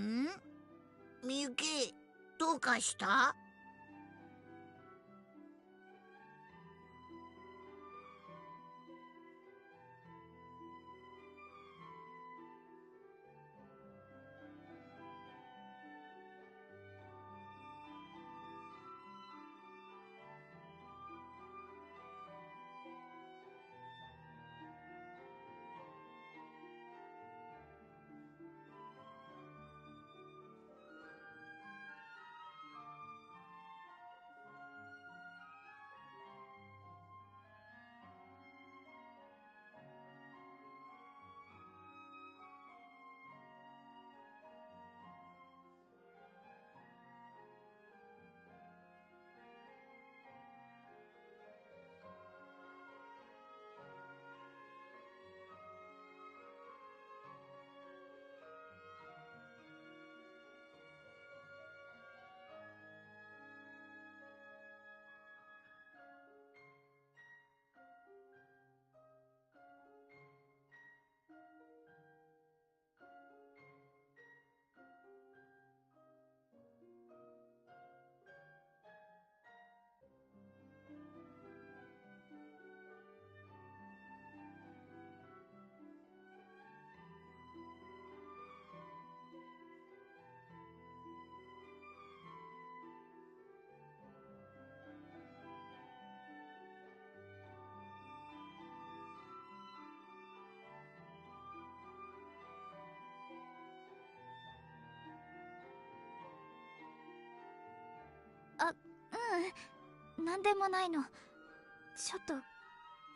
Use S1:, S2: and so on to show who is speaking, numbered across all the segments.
S1: ん？みゆき、どうかした？
S2: あ、うん、なんでもないの。ちょっと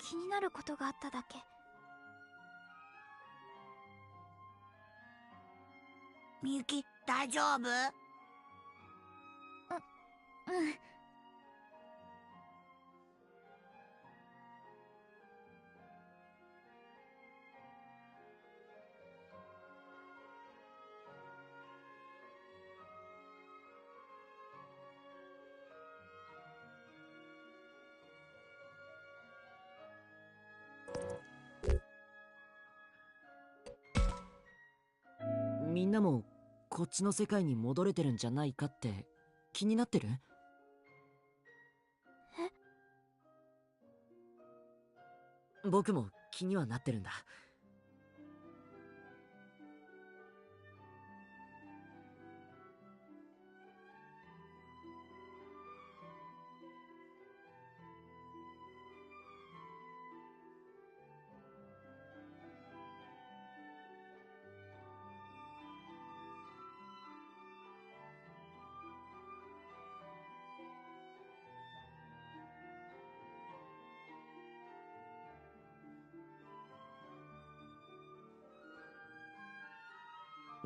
S2: 気になることがあっただけ。
S1: みゆき、大丈夫？
S2: うん。
S3: みんなもこっちの世界に戻れてるんじゃないかって気になってる？僕も気にはなってるんだ。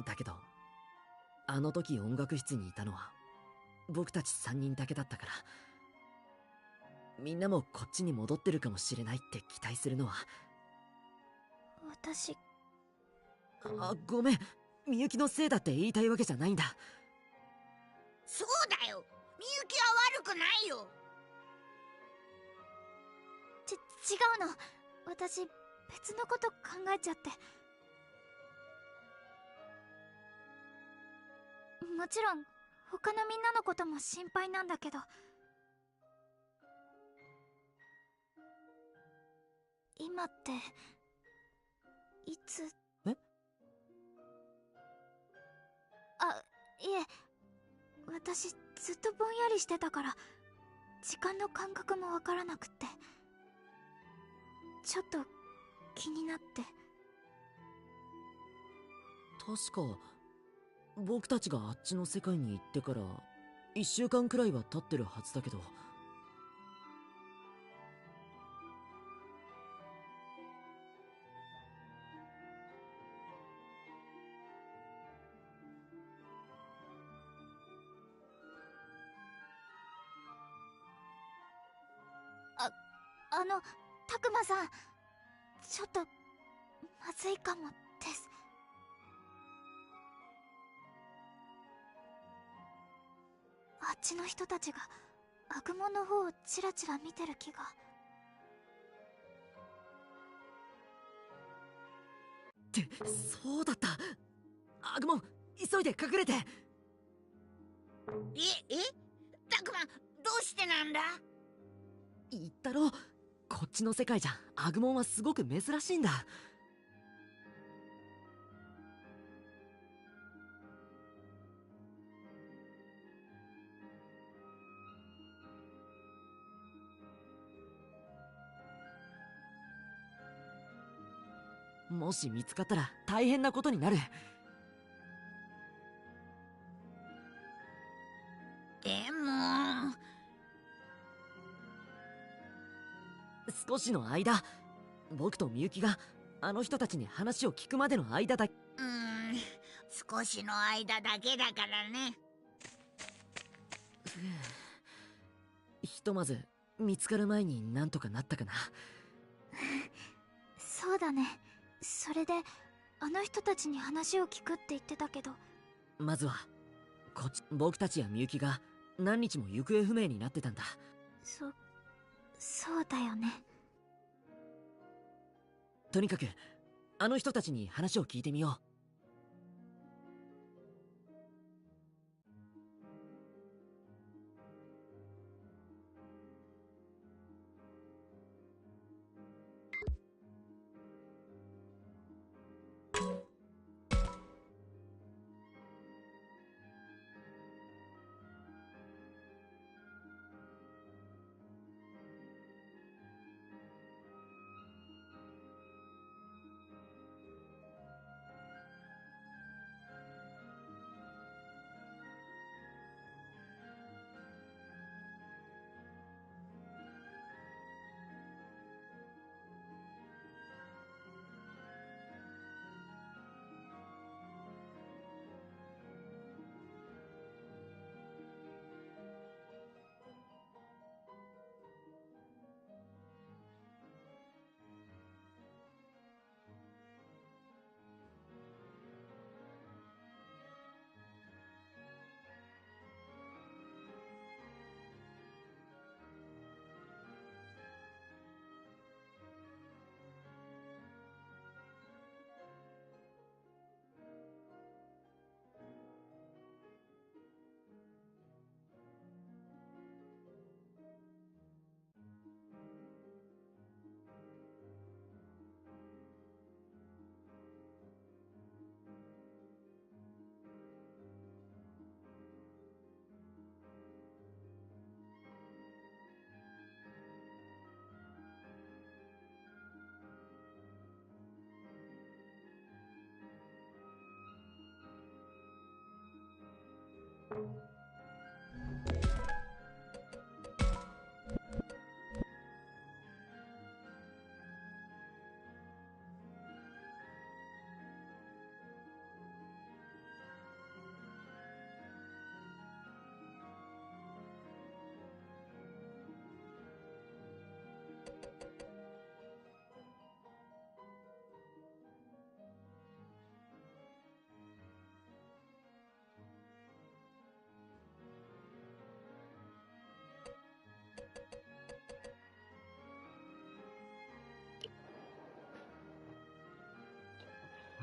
S3: だけどあの時音楽室にいたのは僕たち3人だけだったから、みんなもこっちに戻ってるかもしれないって期待するのは。
S2: 私、
S3: ごめん、みゆきのせいだって言いたいわけじゃないんだ。
S1: そうだよ、みゆきは悪くないよ。
S2: 違うの。私別のこと考えちゃって。もちろん他のみんなのことも心配なんだけど、今っていつ？
S3: え？
S2: あ、いえ、私ずっとぼんやりしてたから時間の感覚もわからなくって、ちょっと気になって。
S3: 確か僕たちがあっちの世界に行ってから1週間くらいは経ってるはずだけど。
S2: たくまさん、ちょっとまずいかもです。あっちの人たちが悪夢の方をチラチラ見てる気が。
S3: ってそうだった。アグモン急いで隠れて。
S1: たくま、どうしてなんだ？
S3: 言ったろ、こっちの世界じゃアグモンはすごく珍しいんだ。もし見つかったら大変なことになる。
S1: でも
S3: 少しの間、僕とみゆきがあの人たちに話を聞くまでの間だ。
S1: 少しの間だけだからね。
S3: ひとまず見つかる前になんとかなったかな。
S2: そうだね。それであの人たちに話を聞くって言ってたけど、
S3: まずは僕たちやみゆきが何日も行方不明になってたんだ。
S2: そうだよね。
S3: とにかくあの人たちに話を聞いてみよう。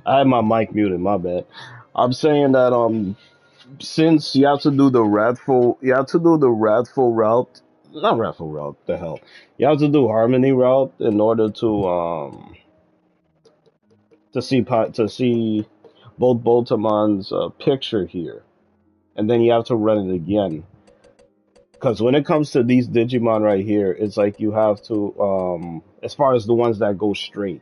S4: I had my mic muted, my bad. I'm saying that since you have to do the wrathful route, not wrathful route, the hell. You have to do harmony route in order to see both Boltamon's picture here, and then you have to run it again. Because when it comes to these Digimon right here, it's like you have to as far as the ones that go straight.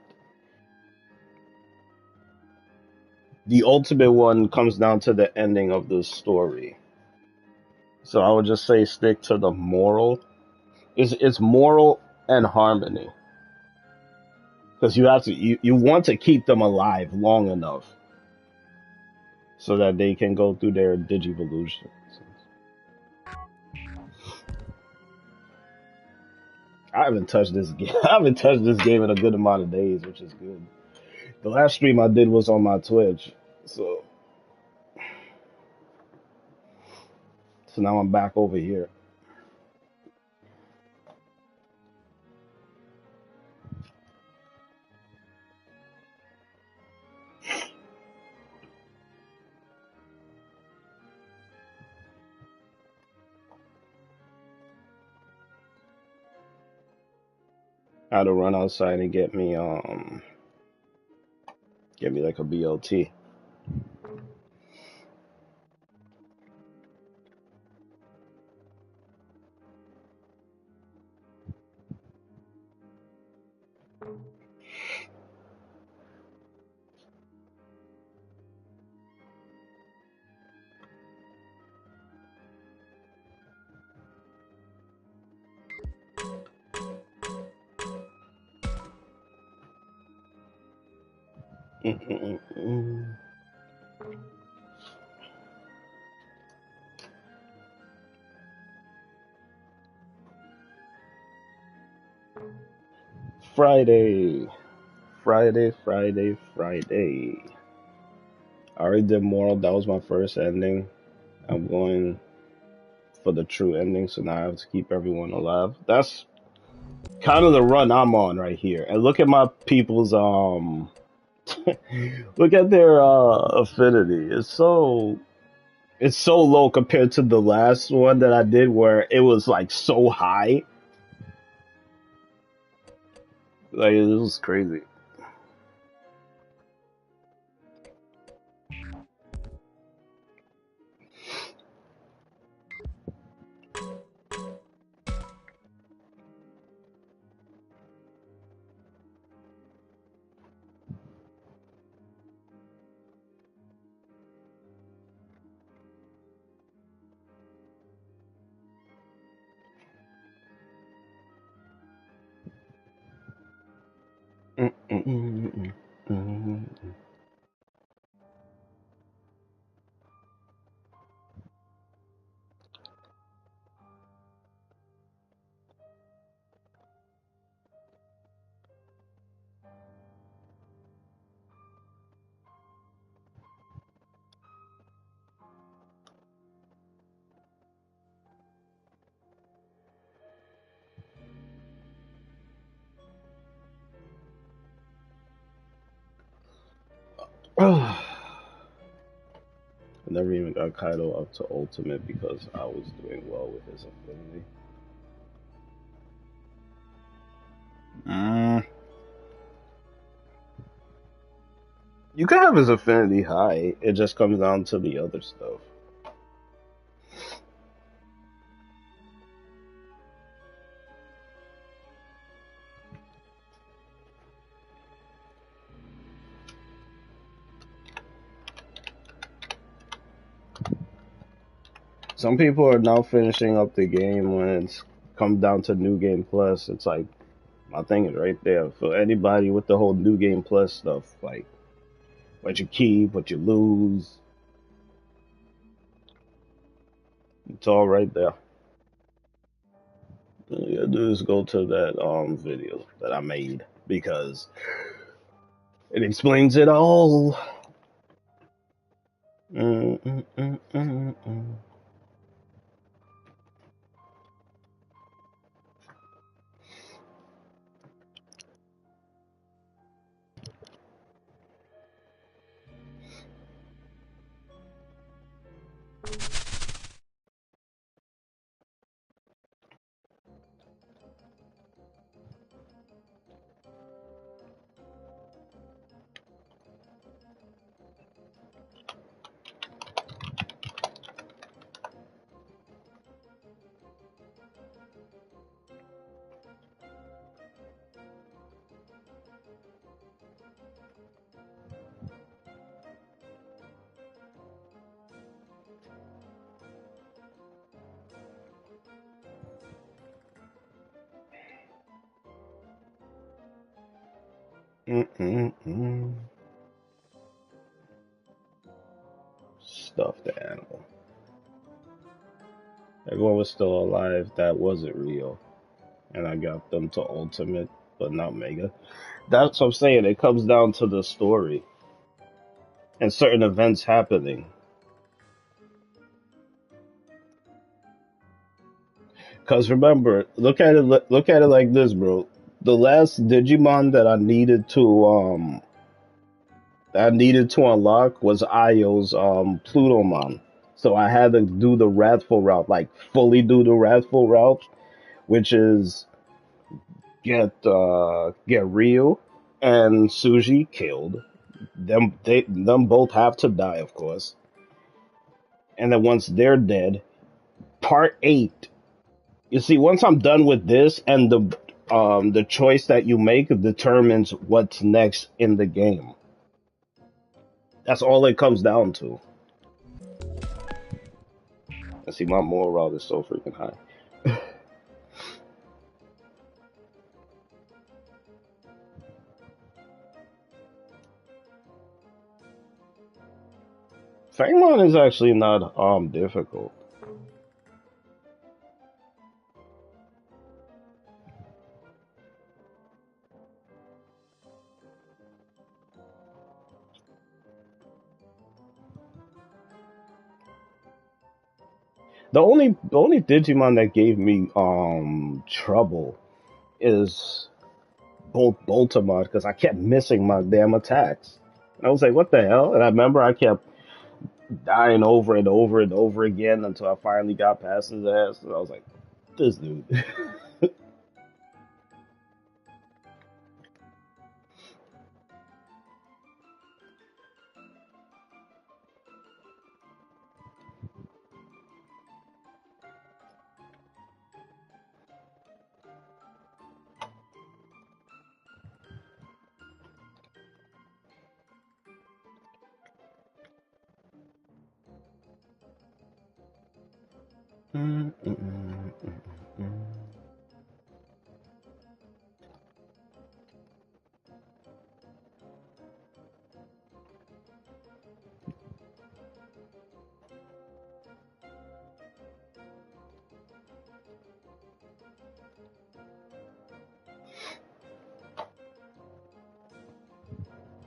S4: The ultimate one comes down to the ending of the story. So I would just say stick to the moral. It's moral and harmony. Because you want to keep them alive long enough so that they can go through their digivolution. I haven't touched this game. I haven't touched this game in a good amount of days, which is good. The last stream I did was on my Twitch, so now I'm back over here. I had to run outside and get me like a BLT. Friday. Friday. I already did Moral. That was my first ending. I'm going for the true ending, so now I have to keep everyone alive. That's kind of the run I'm on right here. And look at my people's look at their affinity. It's so low compared to the last one that I did where it was like so high. Like it was crazy. I never even got Kaido up to ultimate because I was doing well with his affinity. You can have his affinity high. It just comes down to the other stuff. Some people are now finishing up the game when it's come down to New Game Plus. It's like my thing is right there for anybody with the whole New Game Plus stuff. Like what you keep, what you lose. It's all right there. All you gotta do is go to that video that I made because it explains it all. Stuffed animal. Everyone was still alive that wasn't real. And I got them to ultimate, but not mega. That's what I'm saying. It comes down to the story and certain events happening. Cause remember, look at it like this, bro. The last Digimon that I needed to unlock was Io's Plutomon. So I had to do the Wrathful route, like fully do the Wrathful route, which is get Ryu and Suji killed. Them both have to die, of course. And then once they're dead, part 8. You see, once I'm done with this, and the choice that you make determines what's next in the game. That's all it comes down to. I see my morale is so freaking high. Fangmon is actually not difficult. The only Digimon that gave me trouble is Boltamon, because I kept missing my damn attacks. And I was like, what the hell? And I remember I kept dying over and over and over again until I finally got past his ass. And I was like, this dude.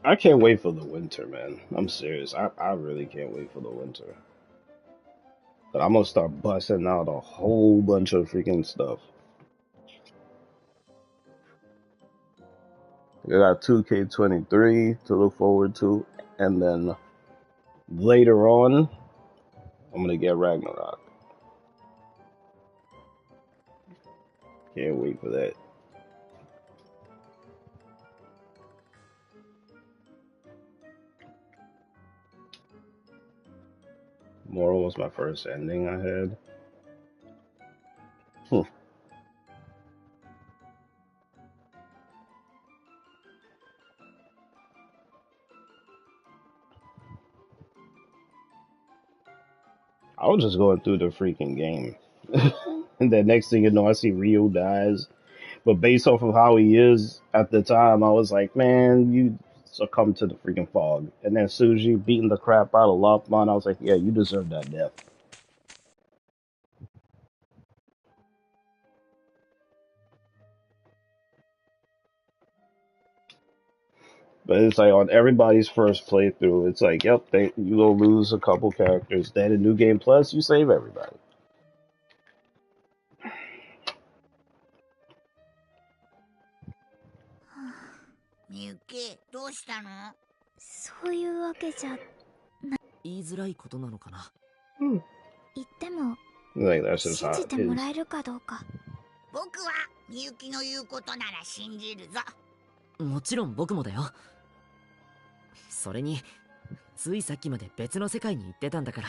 S4: I can't wait for the winter, man. I'm serious. I really can't wait for the winter. But I'm gonna start busting out a whole bunch of freaking stuff. I got 2K23 to look forward to, and then later on, I'm gonna get Ragnarok. Can't wait for that. Moral was my first ending I had. I was just going through the freaking game. And then next thing you know, I see Ryu dies. But based off of how he is at the time, I was like, man, you succumb to the freaking fog. And then Suji beating the crap out of Lockmon, I was like, yeah, you deserve that death. But it's like on everybody's first playthrough, it's like, yep, you will lose a couple characters. Then in New Game Plus, you save everybody.
S1: Miyuki, どうしたの？
S2: そういうわけじゃ
S3: 言いづらいことなのかな。
S2: 言っても
S4: Like, that's just
S2: 信
S4: how
S2: じ
S4: it
S2: ても
S4: is.
S2: らえるかどうか。
S1: 僕はみゆきの言うことなら信じるぞ。
S3: もちろん僕もだよ。それについさっきまで別の世界に行ってたんだから。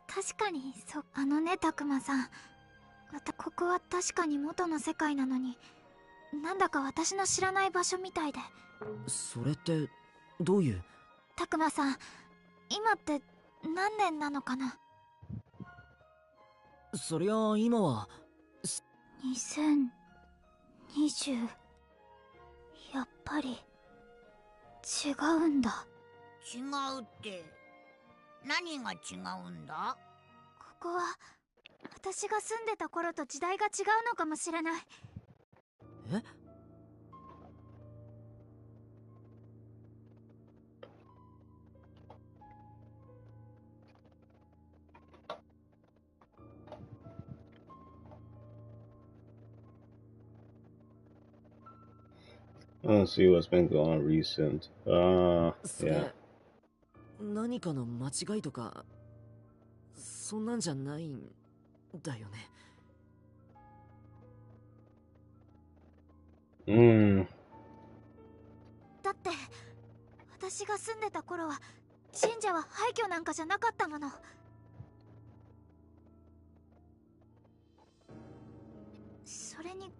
S2: 確かにあのね、たくまさん、ここは確かに元の世界なのに、なんだか私の知らない場所みたいで。
S3: それってどういう？
S2: たくまさん、今って何年なのかな？
S3: そりゃ今は
S2: 2020。やっぱり違うんだ。
S1: 違うって何が違うんだ？
S2: ここは私が住んでた頃と時代が違うのかもしれない。
S3: え？Let's
S4: see what's been going on recent.
S3: それ何かの間違いとかそんなんじゃないんだよね。
S4: Mm.
S2: だって私が住んでた頃は神社は廃墟なんかじゃなかったもの。それに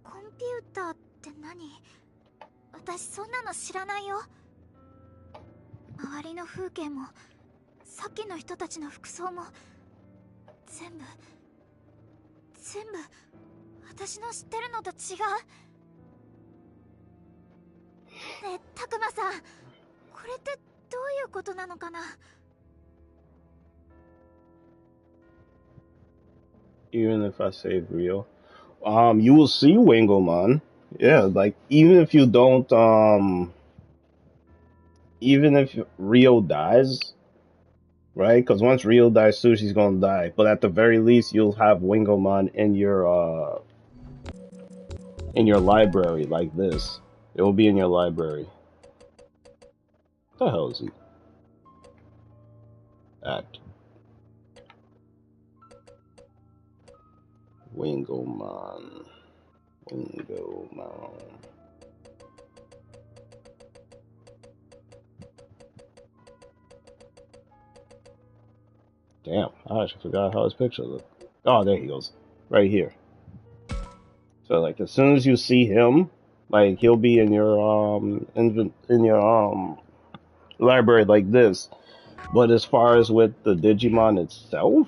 S2: コンピューターって何？私そんなの知らないよ。周りの風景もさっきの人たちの服装も全部私の知ってるのと違う。ねえたくまさん、これってどういうことなのかな？
S4: Even if I save Rio, you will see Wingomon. Yeah, like even if you don't, even if Rio dies, right? Because once Rio dies, Sushi's gonna die. But at the very least, you'll have Wingomon in your library like this. It will be in your library. What the hell is he? At Wingomon. Damn, I actually forgot how his picture looked. Oh, there he goes. Right here. So like as soon as you see him, like he'll be in your in your library like this. But as far as with the Digimon itself,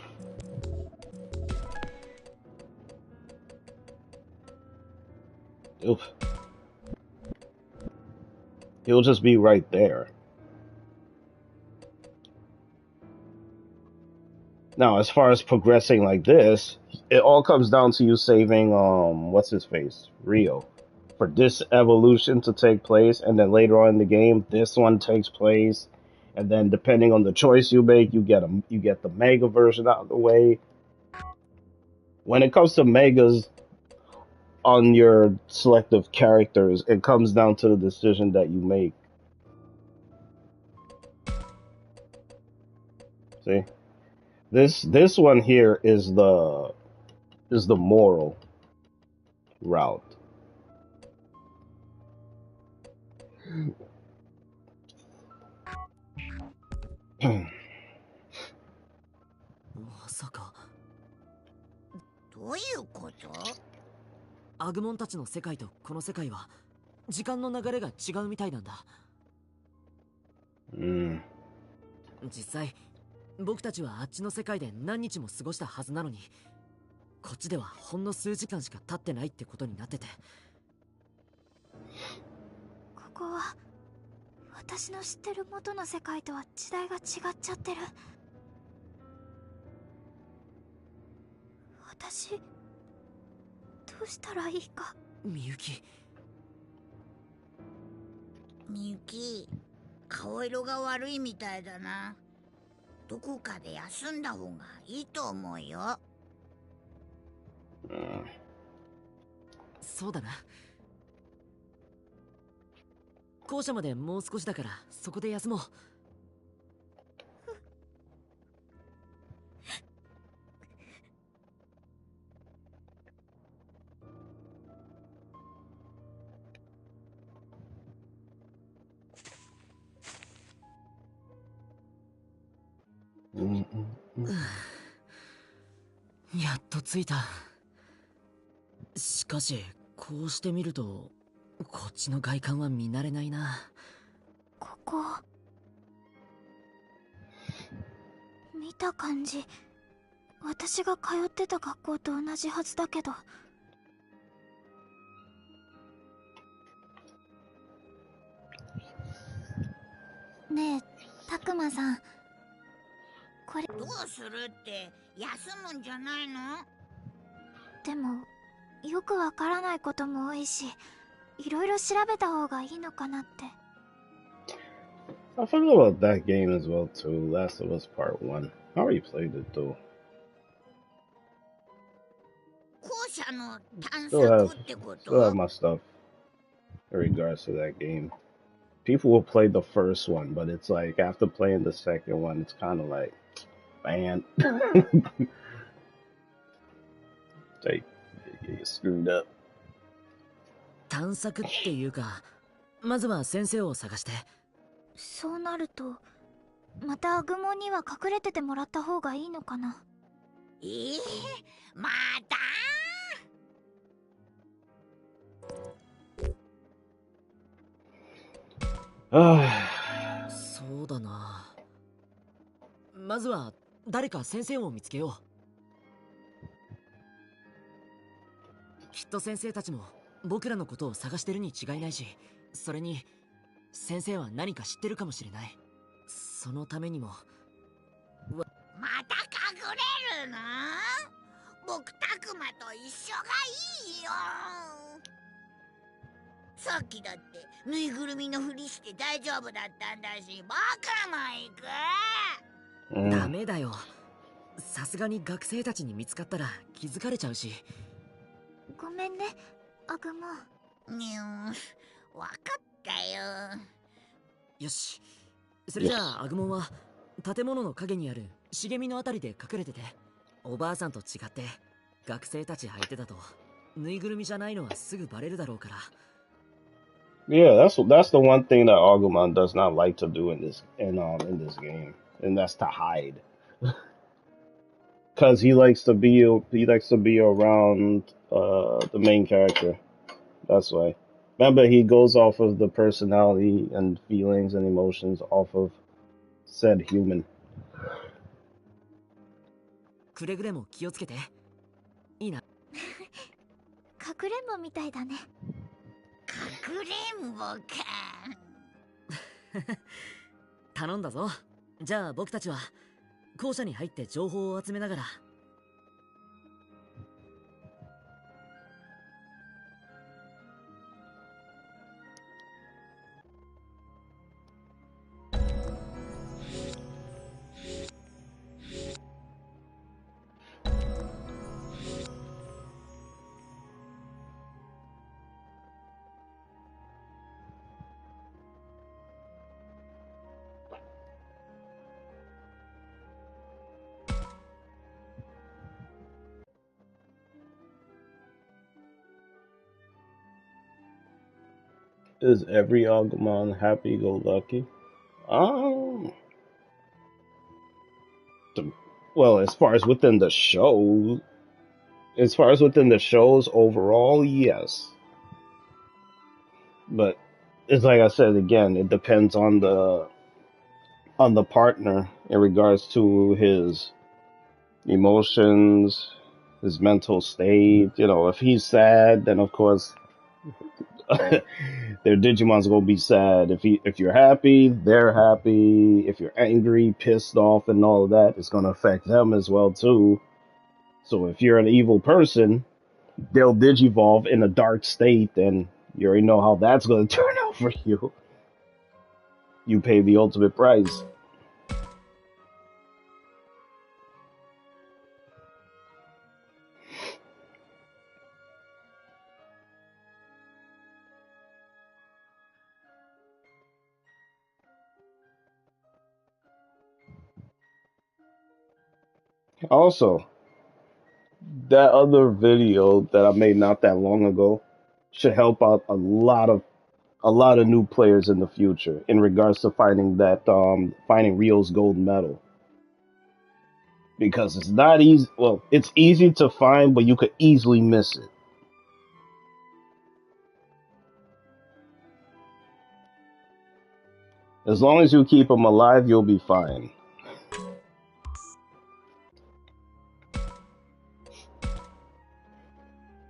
S4: oof, he'll just be right there. Now, as far as progressing like this, it all comes down to you saving what's his face? Rio. For this evolution to take place, and then later on in the game, this one takes place, and then depending on the choice you make, you get the mega version out of the way. When it comes to megas on your selective characters, it comes down to the decision that you make. See? This one here is the moral route. Hmm.
S3: まさか
S1: どういうこと？
S3: アグモンたちの世界とこの世界は時間の流れが違うみたいなんだ。実際僕たちはあっちの世界で何日も過ごしたはずなのに、こっちではほんの数時間しか経ってないってことになってて。
S2: ここは私の知ってる元の世界とは時代が違っちゃってる。私どうしたらいいか。
S3: みゆき、
S1: みゆき、顔色が悪いみたいだな。どこかで休んだ方がいいと思うよ。
S3: そうだな。校舎までもう少しだからそこで休もう。やっと着いた。しかしこうしてみるとこっちの外観は見慣れないな。
S2: ここ見た感じ私が通ってた学校と同じはずだけど。ねえたくまさん、これ
S1: どうするって休むんじゃないの？
S2: でもよくわからないことも多いし、いろいろ調べた方がいいのかなって。
S4: I forgot about that game as well too. Last of Us Part 1. I already played it though.
S1: 校舎の探
S4: Still have
S1: 索ってこ
S4: still have
S1: と？
S4: my stuff in regards to that game. People will play the first one, but it's like after playing the second one, it's kind of like, man, like you screwed up.
S3: 探索っていうか、まずは先生を探して。
S2: そうなるとまたアグモには隠れててもらった方がいいのかな。
S1: また
S3: そうだな。まずは誰か先生を見つけよう。きっと先生たちも僕らのことを探してるに違いないし、それに先生は何か知ってるかもしれない。そのためにも
S1: また隠れるの？僕たくまと一緒がいいよ。さっきだってぬいぐるみのふりして大丈夫だったんだし、僕も行く。
S3: ダメだよ。さすがに学生たちに見つかったら気づかれちゃうし。
S2: ごめんねアグモ。
S1: わかったよ。
S3: よし、それじゃあアグモンは建物の陰にある茂みのあたりで隠れてて。おばあさんと違って学生たち相手だとぬいぐるみじゃないのはすぐバレるだろうから。
S4: Yeah, that's the one thing that Agumon does not like to do in this game, and that's to hide. Cause he likes to be around the main character. That's why. Remember, he goes off of the personality and feelings and emotions off of said human.
S3: くれぐれも気をつけて。いいな。
S2: かくれんぼみたいだね。
S1: かくれんぼか。
S3: 頼んだぞ。じゃあ僕たちは校舎に入って情報を集めながら。
S4: Is every Agumon happy-go-lucky? Well, as far as within the shows overall, yes. But it's like I said again, it depends on the partner in regards to his emotions, his mental state. You know, if he's sad, then of course their Digimon's gonna be sad. If you're happy, they're happy. If you're angry, pissed off, and all of that, it's gonna affect them as well too. So if you're an evil person, they'll digivolve in a dark state, and you already know how that's gonna turn out for you. You pay the ultimate price. Also, that other video that I made not that long ago should help out a lot of new players in the future in regards to finding Rio's gold medal. Because it's not easy. Well, it's easy to find, but you could easily miss it. As long as you keep them alive, you'll be fine.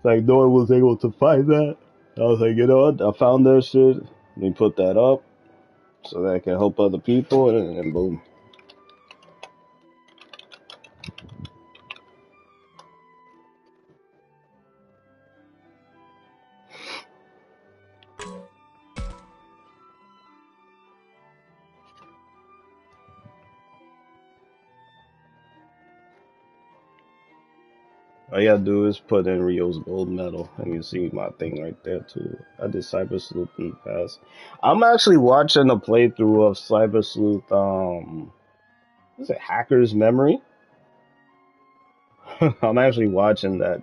S4: Like, no one was able to find that. I was like, you know what? I found that shit. Let me put that up so that I can help other people, and then boom. All you gotta do is put in Rio's gold medal, and you see my thing right there too. I did Cyber Sleuth in the past. I'm actually watching a playthrough of Cyber Sleuth. Is it Hacker's Memory? I'm actually watching that.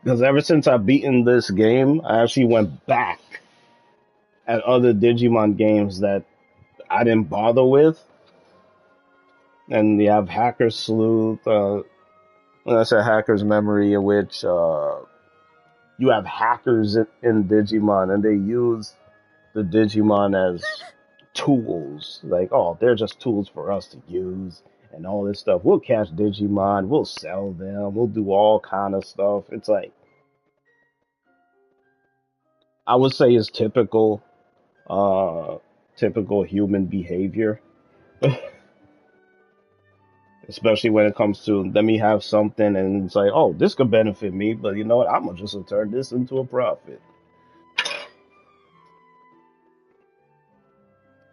S4: Because ever since I've beaten this game, I actually went back at other Digimon games that I didn't bother with. And you have Hacker Sleuth, that's a Hacker's Memory, in which you have hackers in Digimon, and they use the Digimon as tools. Like, oh, they're just tools for us to use, and all this stuff. We'll catch Digimon, we'll sell them, we'll do all kind of stuff. It's like, I would say it's typical human behavior. Especially when it comes to, let me have something and it's like, oh, this could benefit me, but you know what? I'm gonna just turn this into a profit.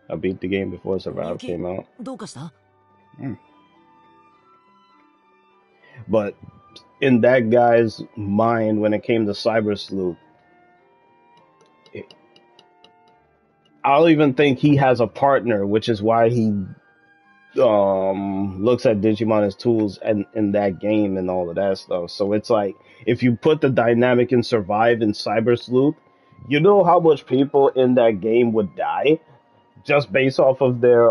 S4: I beat the game before Survive came out. But in that guy's mind, when it came to Cyber Sleuth, I don't even think he has a partner, which is why he looks at Digimon as tools and in that game and all of that stuff. So it's like, if you put the dynamic in Survive in Cyber Sleuth, you know how much people in that game would die just based off of their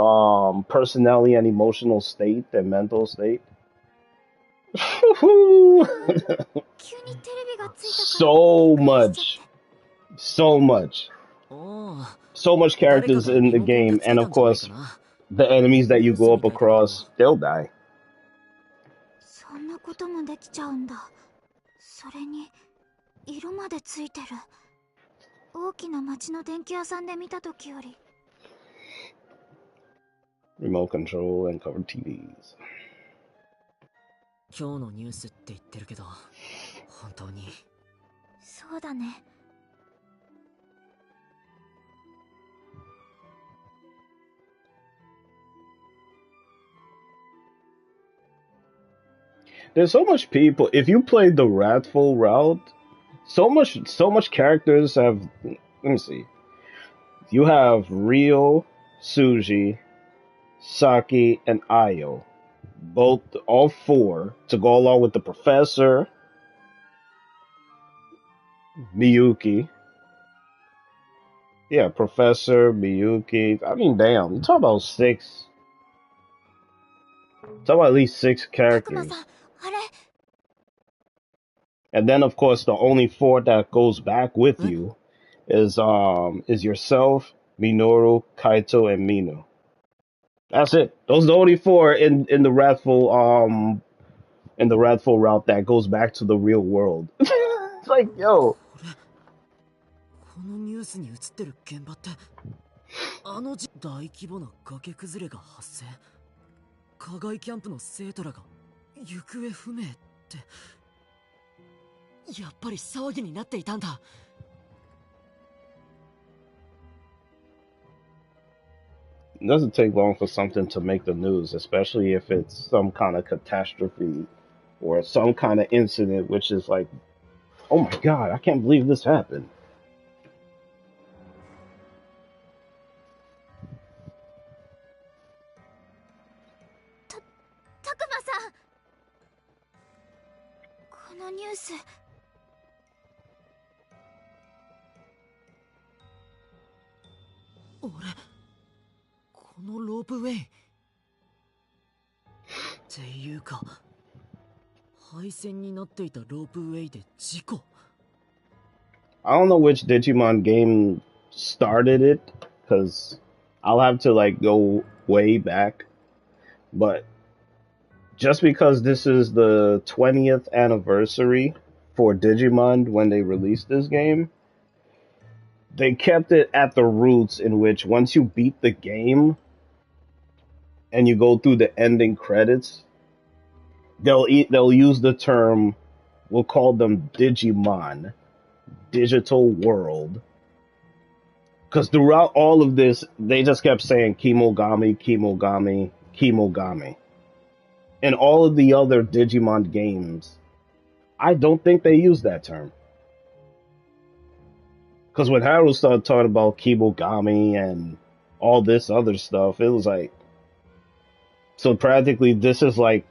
S4: personality and emotional state, their mental state. So much characters in the game, and of course the enemies that you go up across, they'll die.
S2: そんなこともできちゃうんだ。それに色までついてる。大きな町の電気屋さんで見た時より。
S4: Remote control and covered TVs.
S3: 今日のニュースって言ってるけど、本当に。
S2: そうだね。
S4: There's so much people. If you play the Wrathful route, so much characters have. Let me see. You have Ryo, Suji, Saki, and Ayo. All four, to go along with the Professor, Miyuki. Yeah, Professor, Miyuki. I mean, damn, you talk about six. Talk about at least 6 characters. And then, of course, the only 4 that goes back with you is yourself, Minoru, Kaito, and Minu. That's it. Those are the only 4 in the Wrathful route that goes back to the real world. It's like, yo.
S3: このニュースに映ってる現場って大規模な崖崩れが発生。課外キャンプの生徒らが行方不明って。やっぱり騒ぎになっていたんだ。
S4: It doesn't take long for something to make the news, especially if it's some kind of catastrophe or some kind of incident, which is like, oh my god, I can't believe this happened.
S2: Takuma-san! このニュース。
S3: 俺、このロープウェイっていうか、廃線になっていたロープウェイで事故。
S4: I don't know which Digimon game started it, because I'll have to like go way back. But just because this is the 20th anniversary for Digimon when they released this game, they kept it at the roots, in which once you beat the game and you go through the ending credits, they'll use the term, we'll call them Digimon, digital world. Because throughout all of this, they just kept saying Kimogami, Kimogami, Kimogami. In all of the other Digimon games, I don't think they use that term. Because when Haru started talking about Kimogami and all this other stuff, it was like, so practically this is like,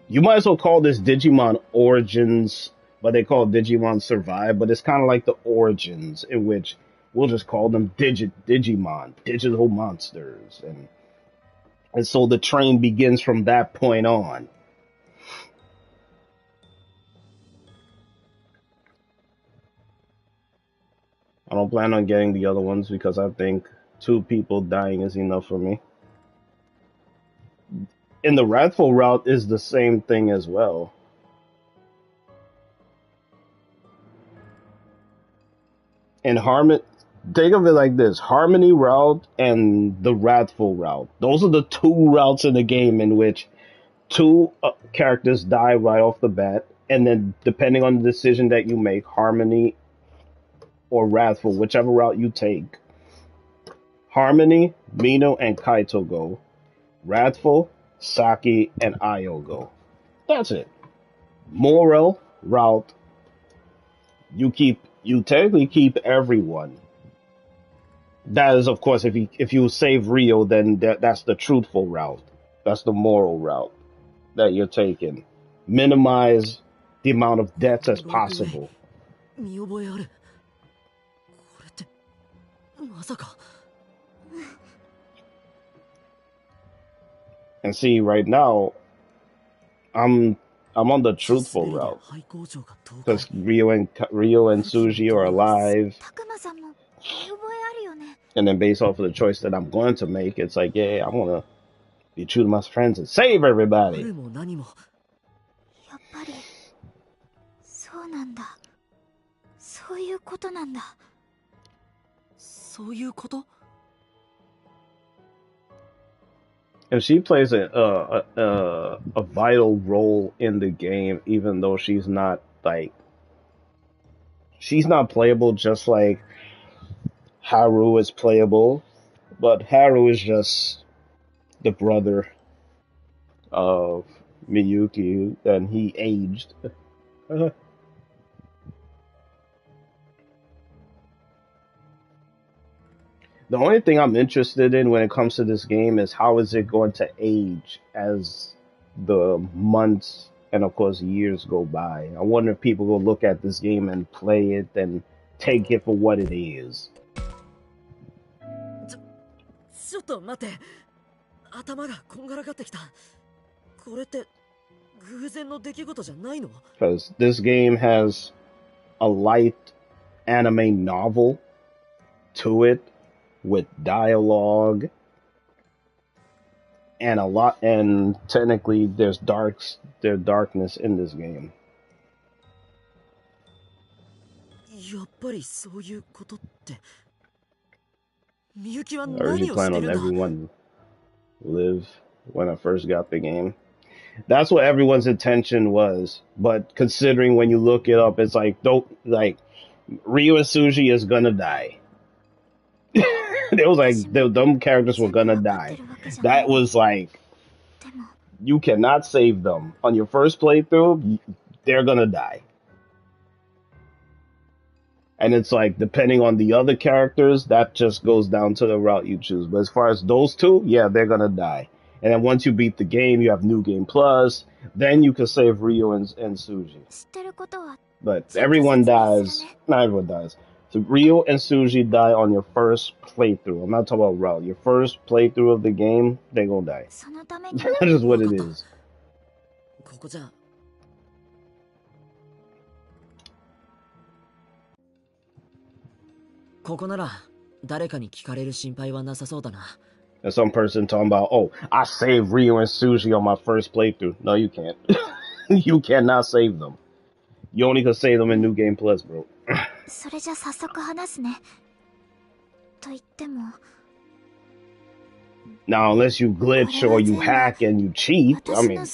S4: you might as well call this Digimon Origins but they call Digimon Survive, but it's kind of like the origins, in which we'll just call them Digimon, digital monsters, and so the train begins from that point on. I don't plan on getting the other ones because I think 2 people dying is enough for me. In the Wrathful route is the same thing as well. In Harmony, think of it like this: Harmony route and the Wrathful route. Those are the 2 routes in the game in which 2 characters die right off the bat, and then depending on the decision that you make, Harmony or Wrathful, whichever route you take, Harmony, Mino, and Kaito go. Wrathful, Saki, and Ayo go. That's it. Moral route, you technically keep everyone. That is, of course, if you save Rio, then that's the truthful route. That's the moral route that you're taking. Minimize the amount of deaths as possible. And see, right now, I'm on the truthful route because Rio and Suji are alive, and then based off of the choice that I'm going to make, it's like, yeah, I want to be true to my friends and save everybody. And she plays a vital role in the game, even though she's not playable just like Haru is playable, but Haru is just the brother of Miyuki, and he aged. The only thing I'm interested in when it comes to this game is how is it going to age as the months and, of course, years go by. I wonder if people will look at this game and play it and take it for what it is. Because this game has a light anime novel to it, with dialogue and technically there's darkness in this game. I originally planned on everyone live when I first got the game. That's what everyone's intention was, but considering when you look it up, it's like Ryu and Suji is gonna die. It was like them characters were gonna die. That was like, you cannot save them on your first playthrough. They're gonna die, and it's like depending on the other characters, that just goes down to the route you choose. But as far as those 2, yeah, they're gonna die. And then once you beat the game, you have New Game Plus. Then you can save Ryo and Suji. But everyone dies. Not everyone dies. So Ryo and Suji die on your first playthrough. I'm not talking about route. Your first playthrough of the game, they gonna die. That is what it is. And some person talking about, oh, I saved Ryo and Suji on my first playthrough. No, you can't. You cannot save them. You only can save them in New Game Plus, bro. Now, unless you glitch or you hack and you cheat, I mean,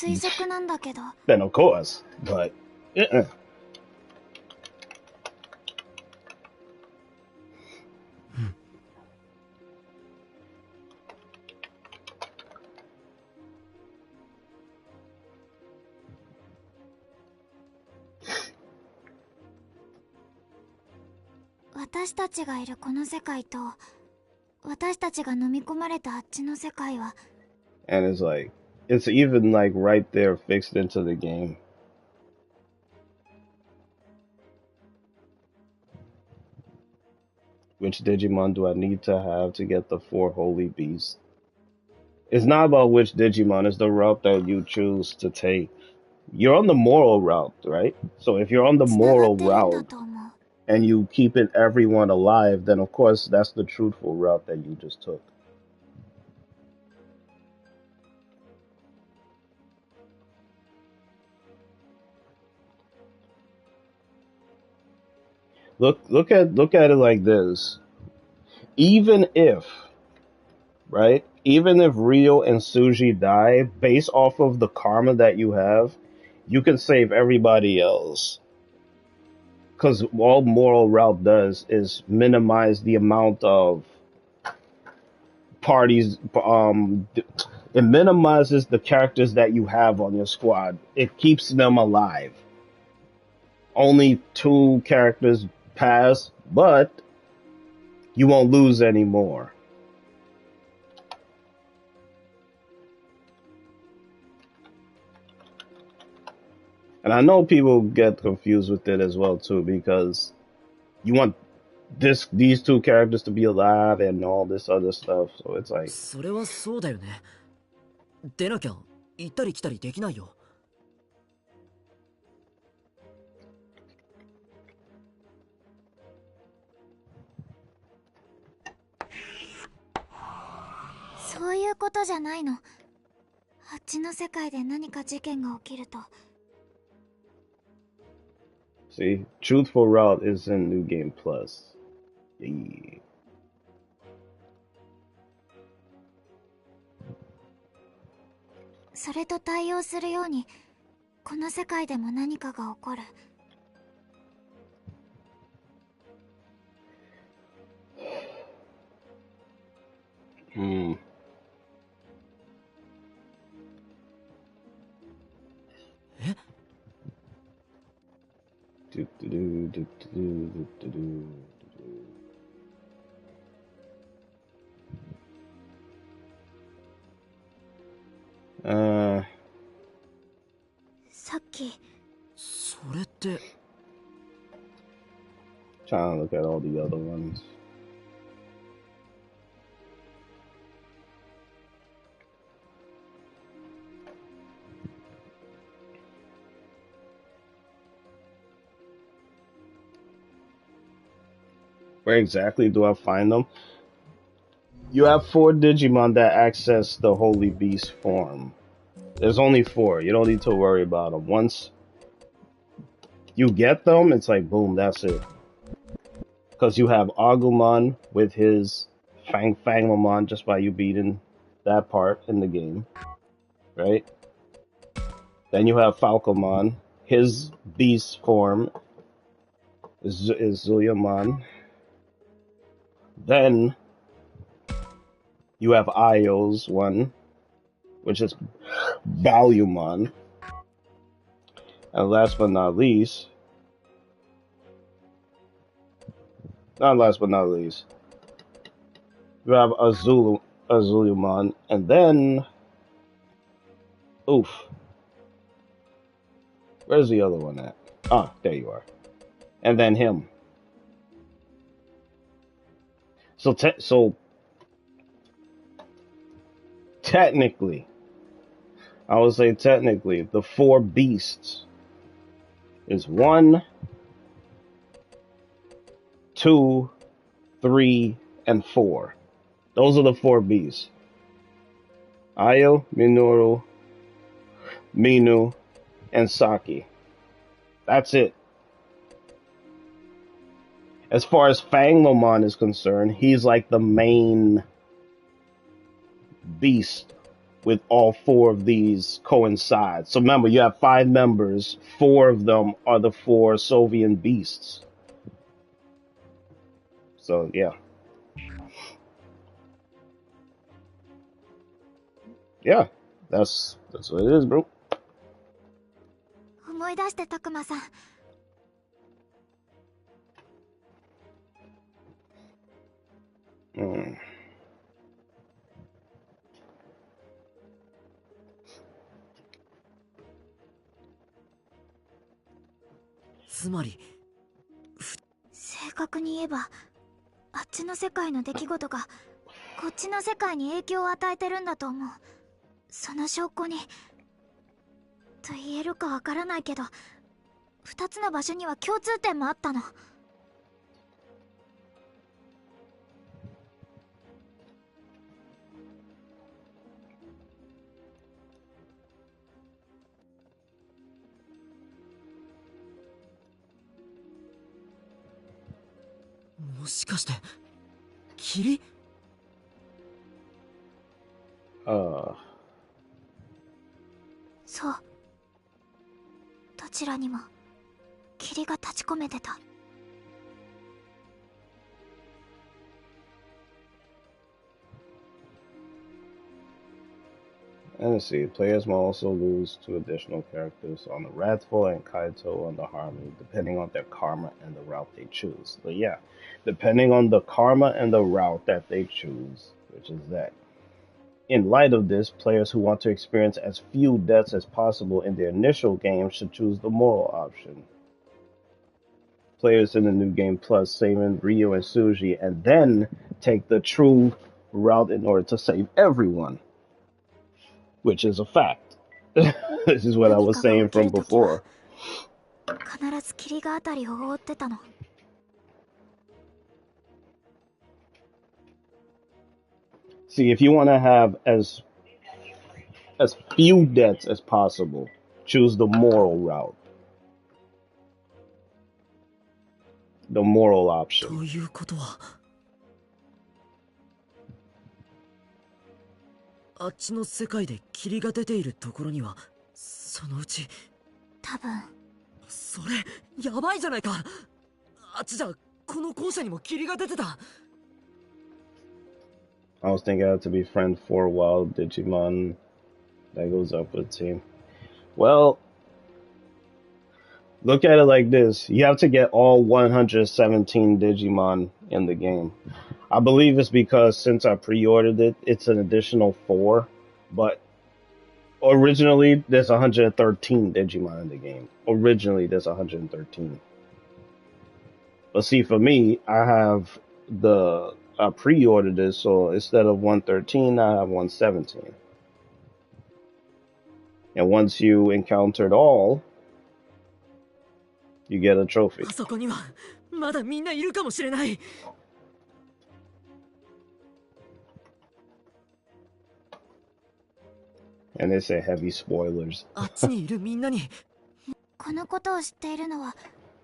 S4: then of course, but
S2: 私たちがいるこの世界と私たちが飲み込まれたあっちの世界は
S4: and it's like, it's even like right there fixed into the game. Which Digimon do I need to have to get the 4 holy beasts? It's not about which Digimon, it's the route that you choose to take. You're on the moral route, right? So if you're on the
S2: つながっ
S4: moral
S2: てるんだ
S4: route
S2: と思う。
S4: and you keeping everyone alive, then of course that's the truthful route that you just took. Look at it like this. Even if, right? Even if Rio and Suji die, based off of the karma that you have, you can save everybody else. Because all moral route does is minimize the amount of parties. It minimizes the characters that you have on your squad. It keeps them alive. Only 2 characters pass, but you won't lose any more. And I know people get confused with it as well too, because you want these 2 characters to be alive and all this other stuff. So it's like
S3: それはそうだよね。でなきゃ行ったり来たりできないよ。
S2: そういうことじゃないの。あっちの世界で何か事件が起きると。
S4: see, truthful route is in New Game Plus. Yeah.
S2: それと対応するように、この世界でも何かが起こる。
S4: Hmm. Do, do, do, do, do, do, do, do.
S2: さっき。
S3: それって。
S4: Trying to look at all the other ones. Where exactly do I find them? You have 4 Digimon that access the Holy Beast form. There's only 4. You don't need to worry about them. Once you get them, it's like, boom, that's it. Because you have Agumon with his Fangmon just by you beating that part in the game. Right? Then you have Falcomon. His beast form is Zuyamon. Then you have Io's one, which is Balumon. And last but not least, you have Azulumon, and then, oof, where's the other one at? Ah, there you are. And then him. So technically, I would say technically, the 4 beasts is 1, 2, 3, and 4. Those are the 4 beasts. Ayo, Minoru, Minu, and Saki. That's it. As far as Fangmon is concerned, he's like the main beast with all 4 of these coincide. So remember, you have 5 members. 4 of them are the 4 Soviet beasts. So yeah. Yeah, that's what it is, bro.
S2: 思い出してたくまさん。
S3: つまり。
S2: 正確に言えばあっちの世界の出来事がこっちの世界に影響を与えてるんだと思う。その証拠にと言えるかわからないけど、2つの場所には共通点もあったの。
S3: もしかして霧？
S2: そう、どちらにも霧が立ち込めてた。
S4: And let's see, players may also lose 2 additional characters on the Wrathful and Kaito on the Harmony, depending on their karma and the route they choose. But yeah, depending on the karma and the route that they choose, which is that. In light of this, players who want to experience as few deaths as possible in their initial game should choose the moral option. Players in the New Game Plus saving Ryu and Suji and then take the true route in order to save everyone. Which is a fact. This is what I was saying from before.
S2: 必ず霧があたりを覆ってたの。
S4: See, if you want to have as few deaths as possible, choose the moral route. The moral option.
S3: ということは、あっちの世界で霧が出ているところにはそのうち
S2: 多分。
S3: それやばいじゃないか。あっちじゃこの校舎にも霧が出てた。
S4: I was thinking I had to befriend 4 wild Digimon. That goes up with team. Well, look at it like this. You have to get all 117 Digimon in the game. I believe it's because since I pre-ordered it, it's an additional 4. But originally, there's 113 Digimon in the game. Originally, there's 113. But see, for me, I pre-ordered it, so instead of 113, I have 117. And once you encountered all, you get a trophy.
S3: あそこにはまだみんないるかもしれない。
S4: And they say heavy spoilers.
S3: あっちにいるみんなに
S2: このことを知っているのは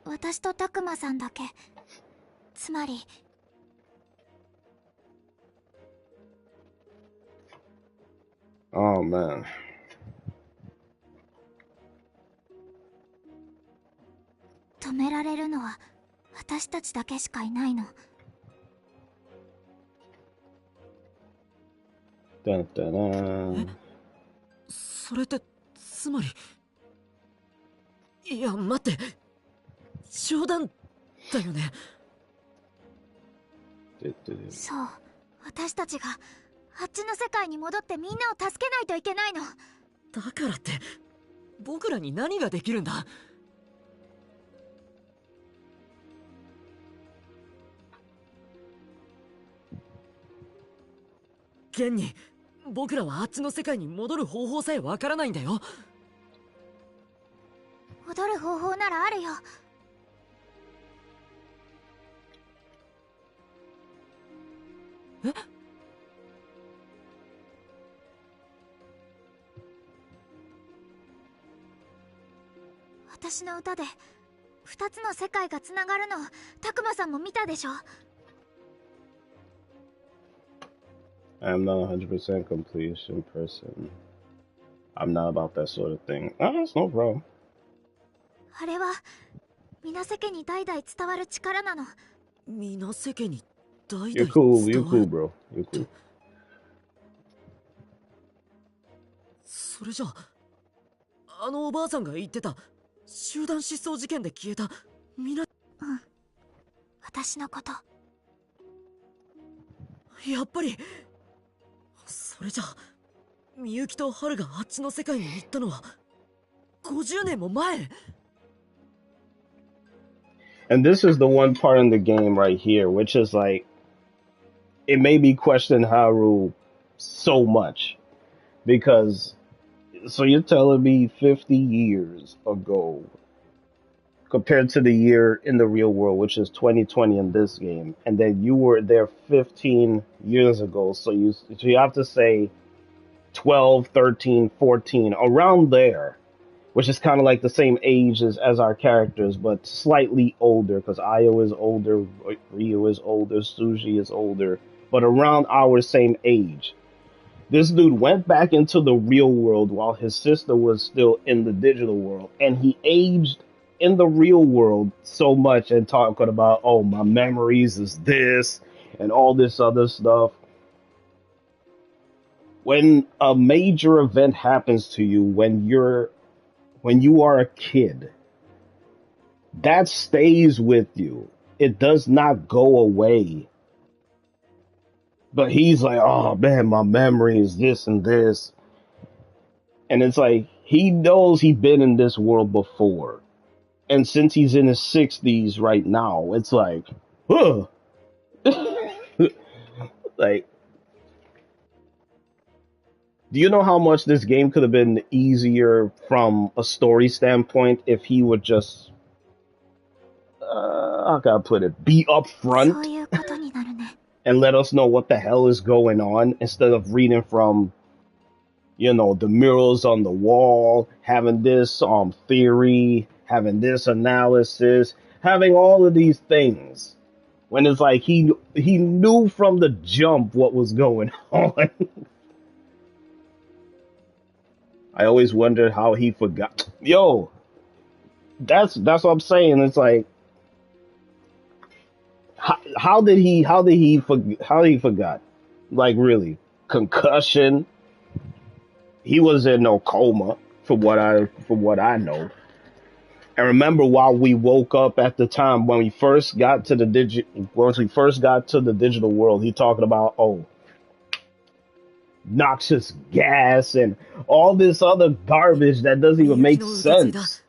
S2: 私とタクマさんだけ。つまり
S4: Oh man.
S2: 止められるのは私たちだけしかいないの。
S4: Dun, dun, dun.
S3: それってつまり、いや待って、冗談だよね。
S2: そう、私たちがあっちの世界に戻ってみんなを助けないといけないの。
S3: だからって僕らに何ができるんだ。現に僕らはあっちの世界に戻る方法さえわからないんだよ。
S2: 戻る方法ならあるよ。
S3: え？
S2: 私の歌で2つの世界がつながるのをタクマさんも見たでしょ。
S4: I'm not 100% completion person. I'm not about that sort of thing. Ah, that's no problem.
S2: あれは皆世間に代々伝わる力なの。
S3: 皆世間に代々
S4: You're cool,
S3: 伝
S4: you're
S3: わ
S4: cool,
S3: る。
S4: bro. You're cool.
S3: それじゃあ、あのおばあさんが言ってた集団失踪事件で消えた皆、
S2: 私のこと。
S3: やっぱりそれじゃあみゆきとハルがあっちの世界に行ったのは50年も前。
S4: And this is the one part in the game right here, which is like, it made me question Haru so much because so you're telling me 50 years ago compared to the year in the real world, which is 2020 in this game, and then you were there 15 years ago, so you have to say 12, 13, 14, around there, which is kind of like the same age as our characters, but slightly older, because Ayo is older, Ryu is older, Suji is older, but around our same age. This dude went back into the real world while his sister was still in the digital world, and he aged in the real world so much and talking about, oh, my memories is this and all this other stuff. When a major event happens to you when you are a kid, that stays with you. It does not go away. But he's like, oh man, my memory is this and this. And it's like, he knows he's been in this world before. And since he's in his 60s right now, it's like, huh. Like, do you know how much this game could have been easier from a story standpoint if he would just, how can I put it, be up front and let us know what the hell is going on instead of reading from, you know, the murals on the wall, having this theory, having this analysis, having all of these things. When it's like he knew from the jump what was going on. I always wondered how he forgot. Yo, that's what I'm saying. It's like, how did he forgot? Like, really, concussion. He was in no coma, from what I know. And remember, while we woke up at the time when we first got to the digital world, he talking about, oh, noxious gas and all this other garbage that doesn't even make sense.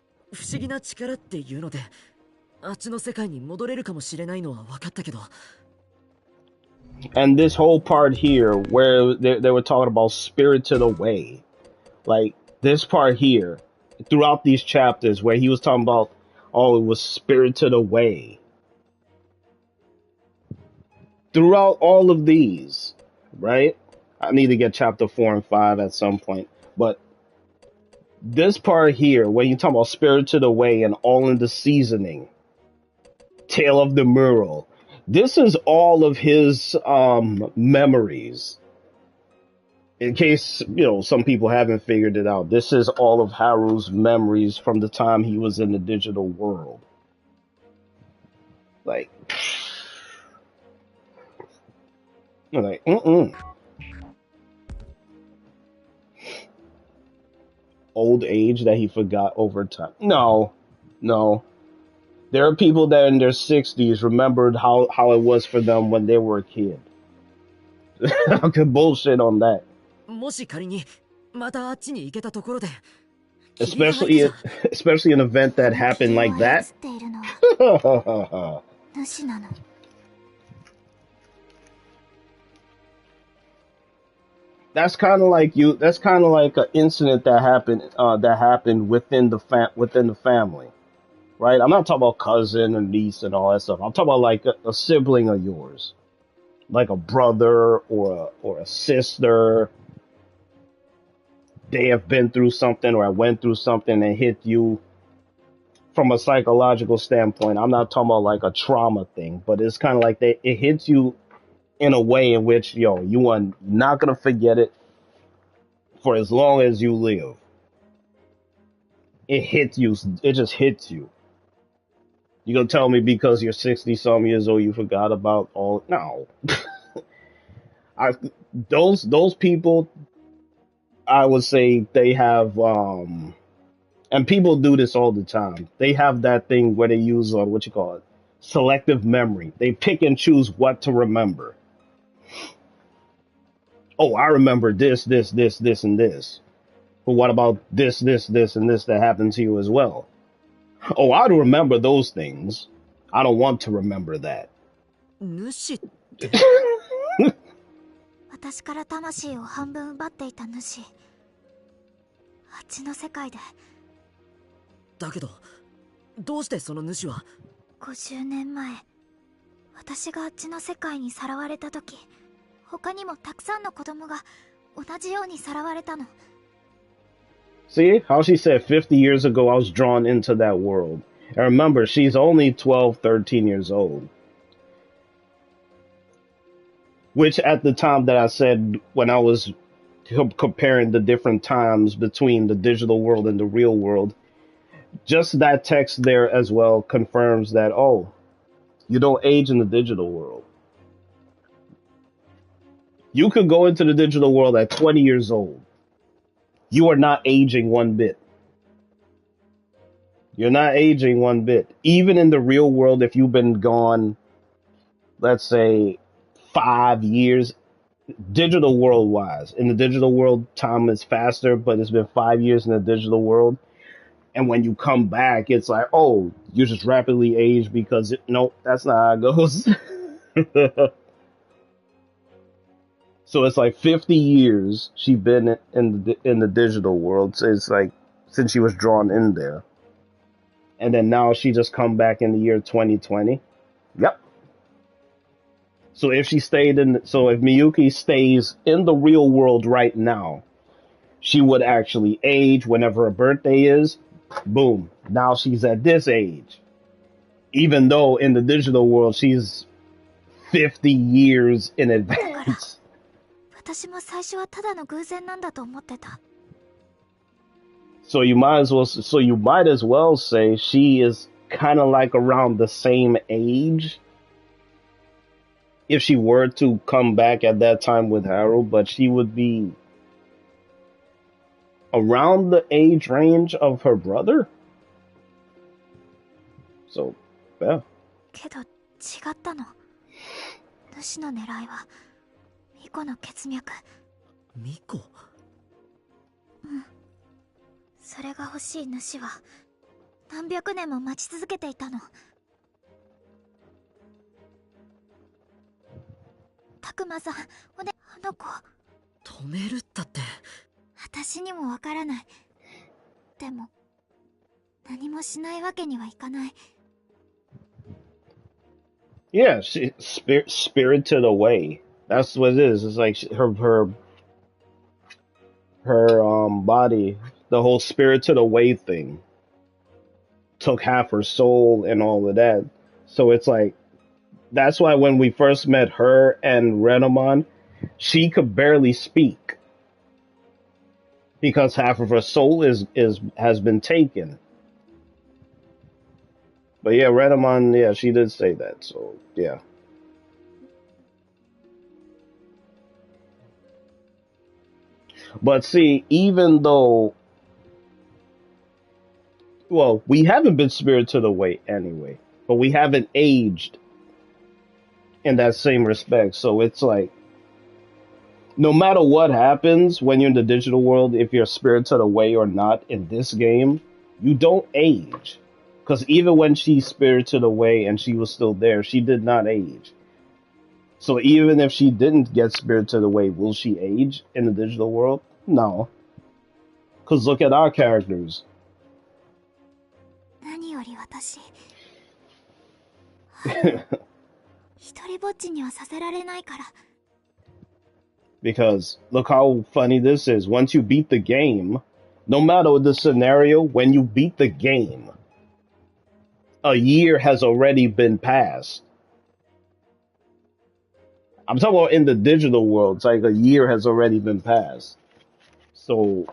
S4: And this whole part here where they were talking about spirited away, like this part here throughout these chapters where he was talking about, oh, it was spirited away. Throughout all of these, right? I need to get chapter 4 and 5 at some point. But this part here, when you talk about spirited away and all in the seasoning, tale of the mural, this is all of his memories. In case, you know, some people haven't figured it out, this is all of Haru's memories from the time he was in the digital world. Like, old age that he forgot over time. No. There are people that in their 60s remembered how it was for them when they were a kid. I can bullshit on that. Especially an event that happened like that. That's kind of like an incident that happened within the family, right? I'm not talking about cousin and niece and all that stuff. I'm talking about like a sibling of yours, like a brother or a sister. They have been through something or I went through something and hit you from a psychological standpoint. I'm not talking about like a trauma thing, but it's kind of like it hits you in a way in which, you are not going to forget it for as long as you live. It hits you. It just hits you. You going to tell me because you're 60-some years old you forgot about all? No. Those people, I would say they have, and people do this all the time. They have that thing where they use, selective memory. They pick and choose what to remember. Oh, I remember this, and this. But what about this, and this that happened to you as well? Oh, I don't remember those things. I don't want to remember that.
S2: 私から魂を半分奪っていた主、あっちの世界で。
S3: だけどどうしてその主は。
S2: 50年前、私があっちの世界にさらわれた時、他にもたくさんの子供が同じようにさらわれたの。
S4: See how she said 50 years ago I was drawn into that world. And remember, she's only 12, 13 years old. Which at the time that I said when I was comparing the different times between the digital world and the real world, just that text there as well confirms that, oh, you don't age in the digital world. You could go into the digital world at 20 years old. You are not aging one bit. You're not aging one bit. Even in the real world, if you've been gone, let's say, 5 years, digital world wise, in the digital world, time is faster, but it's been 5 years in the digital world. And when you come back, it's like, oh, you just rapidly age because nope, that's not how it goes. So it's like 50 years she's been in the digital world. So it's like since she was drawn in there. And then now she just come back in the year 2020. Yep. So if if Miyuki stays in the real world right now, she would actually age whenever her birthday is. Boom. Now she's at this age. Even though in the digital world, she's 50 years in advance.
S2: 私も最初はただの偶然なんだと思ってた。
S4: So you might as well say she is kind of like around the same age. If she were to come back at that time with Haru, but she would be around the age range of her brother. So, yeah.
S2: けど違ったの。主の狙いは巫女の血脈。
S3: 巫女？
S2: うん。それが欲しい主は何百年も待ち続けていたの。たくまさん、あの子。
S3: 止めるったって。
S2: 私にもわからない。でも何もしないわけにはいかない。
S4: Yeah, she spirited away. That's what it is. It's like her body, the whole spirited away thing, took half her soul and all of that. So it's like that's why when we first met her and Renamon, she could barely speak because half of her soul has been taken. But yeah, Renamon, yeah, she did say that. So yeah. But see, even though, well, we haven't been spirited away anyway, but we haven't aged in that same respect. So it's like, no matter what happens when you're in the digital world, if you're spirited away or not in this game, you don't age. Because even when she spirited away and she was still there, she did not age. So even if she didn't get spirited away, will she age in the digital world? No. Because look at our characters.
S2: 何より私、一人ぼっちにはさせられないから。
S4: Because look how funny this is. Once you beat the game, no matter the scenario, when you beat the game, a year has already been passed. I'm talking about in the digital world, it's like a year has already been passed. So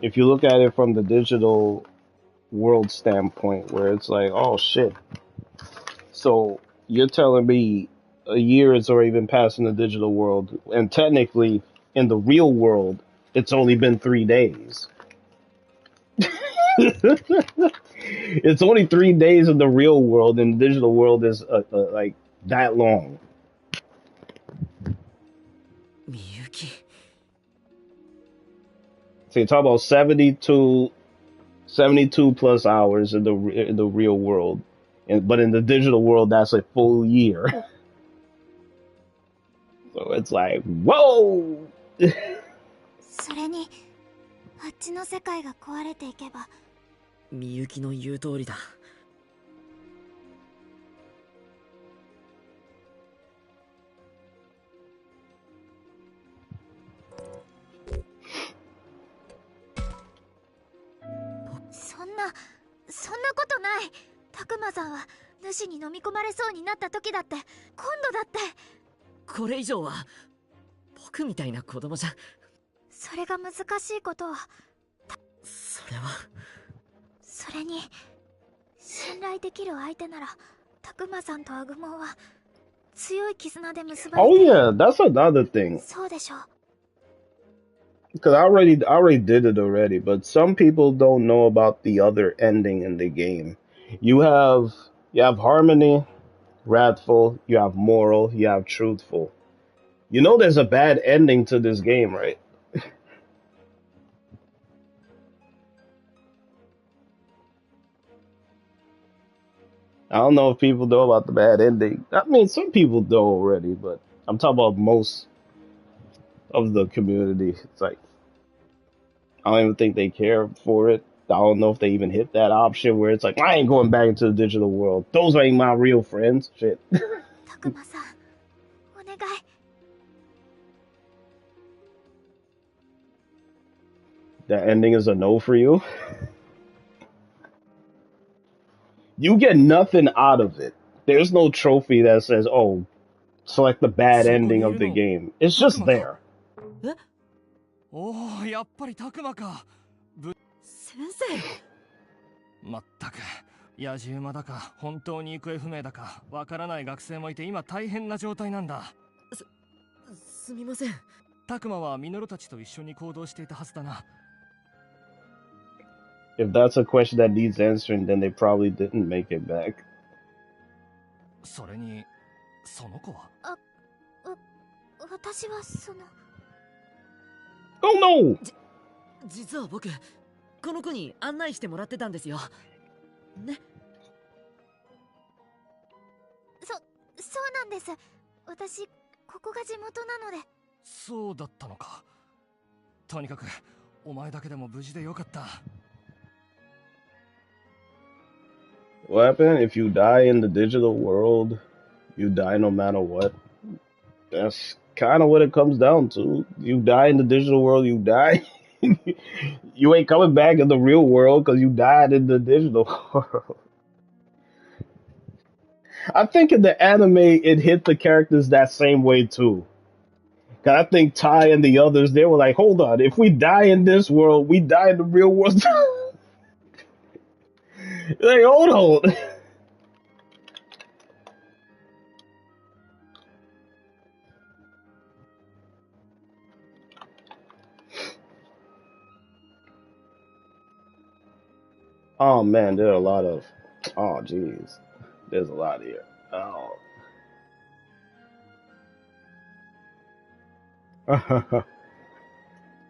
S4: if you look at it from the digital world standpoint, where it's like, oh shit. So you're telling me a year has already been passed in the digital world, and technically in the real world, it's only been 3 days. It's only 3 days in the real world, and the digital world is like that long.
S3: Miyuki.
S4: So you talk about 72 plus hours in the real world, but in the digital world, that's a full year. So it's like, whoa!
S2: それにあっちの世界が壊れていけば、
S3: みゆきの言う通りだ。
S2: そんなことない。たくまさんは主に飲み込まれそうになった時だって、今度だって。
S3: これ以上は僕みたいな子供じゃ。
S2: それが難しいことは。
S3: それは。
S2: それに信頼できる相手なら、たくまさんとアグモンは強い絆で結ばれて。
S4: Oh yeah, that's another thing.
S2: そうでしょう。
S4: Because I already did it already, but some people don't know about the other ending in the game. You have harmony, wrathful, you have moral, you have truthful. You know there's a bad ending to this game, right? I don't know if people know about the bad ending. I mean, some people know already, but I'm talking about most of the community. It's like, I don't even think they care for it. I don't know if they even hit that option where it's like, I ain't going back into the digital world. Those ain't my real friends. Shit.
S2: たくまさん、お願い。
S4: That ending is a no for you. You get nothing out of it. There's no trophy that says, oh, select the bad ending of the game. It's just there.
S5: おお、やっぱりタクマか。
S3: 先生。
S5: まったく、野じ馬だか本当に行方不明だかわからない学生もいて、今大変な状態なんだ。
S3: すみません。
S5: タクマはミノルたちと一緒に行動していたはずだな。
S4: If that's a question that needs answering, then they probably didn't make it back.
S5: それに、その子は？
S2: 私はその。
S4: Oh no!
S3: 実は僕、この子に案内してもらってたんですよ。ね。
S2: そうなんです。私、ここが地元なので。
S5: そうだったのか。とにかく、お前だけでも無事でよかった。
S4: What happened? If you die in the digital world, you die no matter what. That's kind of what it comes down to. You die in the digital world, you die. You ain't coming back in the real world because you died in the digital world. I think in the anime, it hit the characters that same way too. Cause I think Tai and the others, they were like, hold on, if we die in this world, we die in the real world. Like, hold on. Oh man, there are a lot of. Oh jeez, there's a lot here. Oh.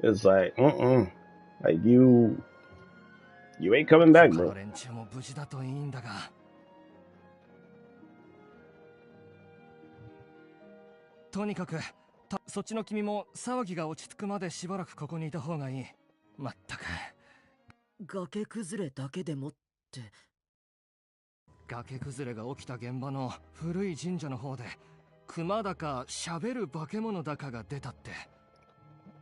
S4: It's like, like you ain't coming back, bro.
S5: 連中も無事だといいんだが。とにかく、そっちの君も騒ぎが落ち着くまでしばらくここにいた方がいい。まったく。
S3: 崖崩れだけでもって。
S5: 崖崩れが起きた現場の古い神社の方で、熊だか喋る化け物だかが出たって。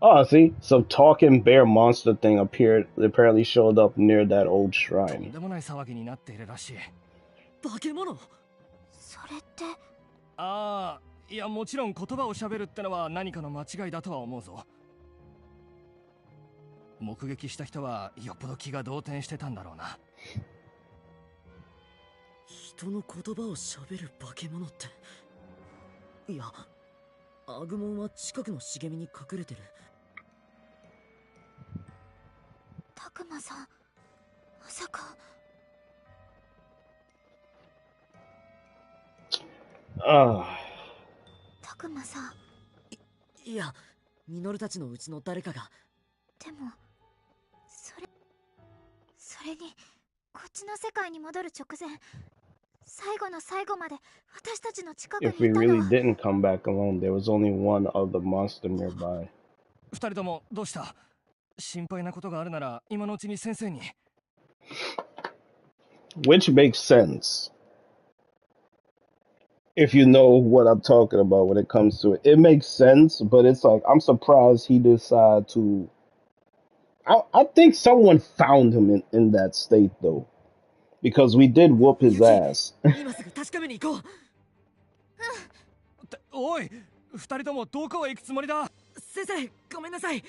S4: Oh, see, some talking bear monster thing apparently showed up near that old
S5: とん
S4: shrine.
S5: でもない騒ぎになっているらしい。
S3: 化け物？
S2: それって。
S5: ああ、いやもちろん言葉を喋るってのは何かの間違いだとは思うぞ。目撃した人はよっぽど気が動転してたんだろうな。
S3: 人の言葉を喋る化け物って。いや、アグモンは近くの茂みに隠れてる。
S2: たくまさん、まさか。たくまさん。
S3: いや、ミノルたちのうちの誰かが。
S2: でも、それにこっちの世界に戻る直前、最後の最後まで私たちの近く
S4: If
S2: に
S4: we
S2: いたの
S4: really
S2: は。
S4: didn't come back alone, there was only one other monster nearby.
S5: 二人ともどうした？心配なことがあるなら今のうちに先生に。
S4: Which makes sense. If you know what I'm talking about when it comes to it. It makes sense, but it's like, I'm surprised he decided to... I think someone found him in that state, though. Because we did whoop his ass.
S3: 今すぐ確かめに行こう。
S5: おい、二人ともどこへ行くつもりだ？
S3: 先生、ごめんなさい。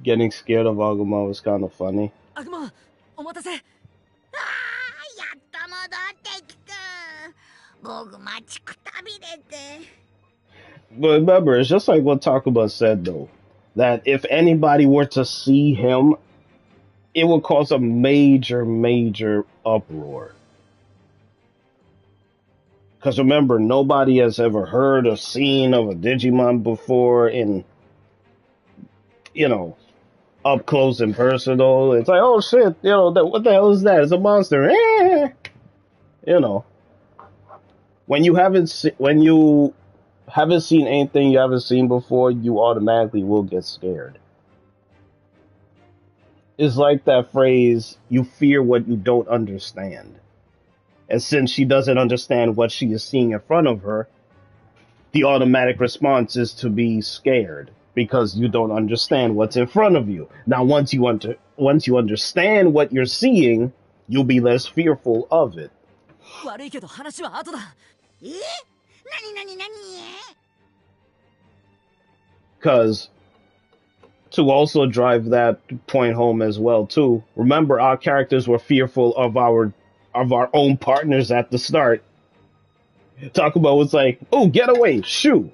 S4: Getting scared of Agumon was kind of funny.
S3: アグモン、お待たせ。
S1: やっと戻ってきた。僕待ちくたびれて。
S4: But remember, it's just like what Takuma said, though. That if anybody were to see him, it would cause a major, major uproar. Because remember, nobody has ever heard or seen of a Digimon before in, you know, up close and personal. It's like, oh shit, you know, what the hell is that? It's a monster. You know. When you haven't seen anything you haven't seen before, you automatically will get scared. It's like that phrase, you fear what you don't understand. And since she doesn't understand what she is seeing in front of her, the automatic response is to be scared because you don't understand what's in front of you. Now, once you understand what you're seeing, you'll be less fearful of it.
S3: 悪いけど話は後だ。
S1: 何？
S4: Because to also drive that point home as well too, remember our characters were fearful of our own partners at the start. Takuma was like, oh, get away, shoo.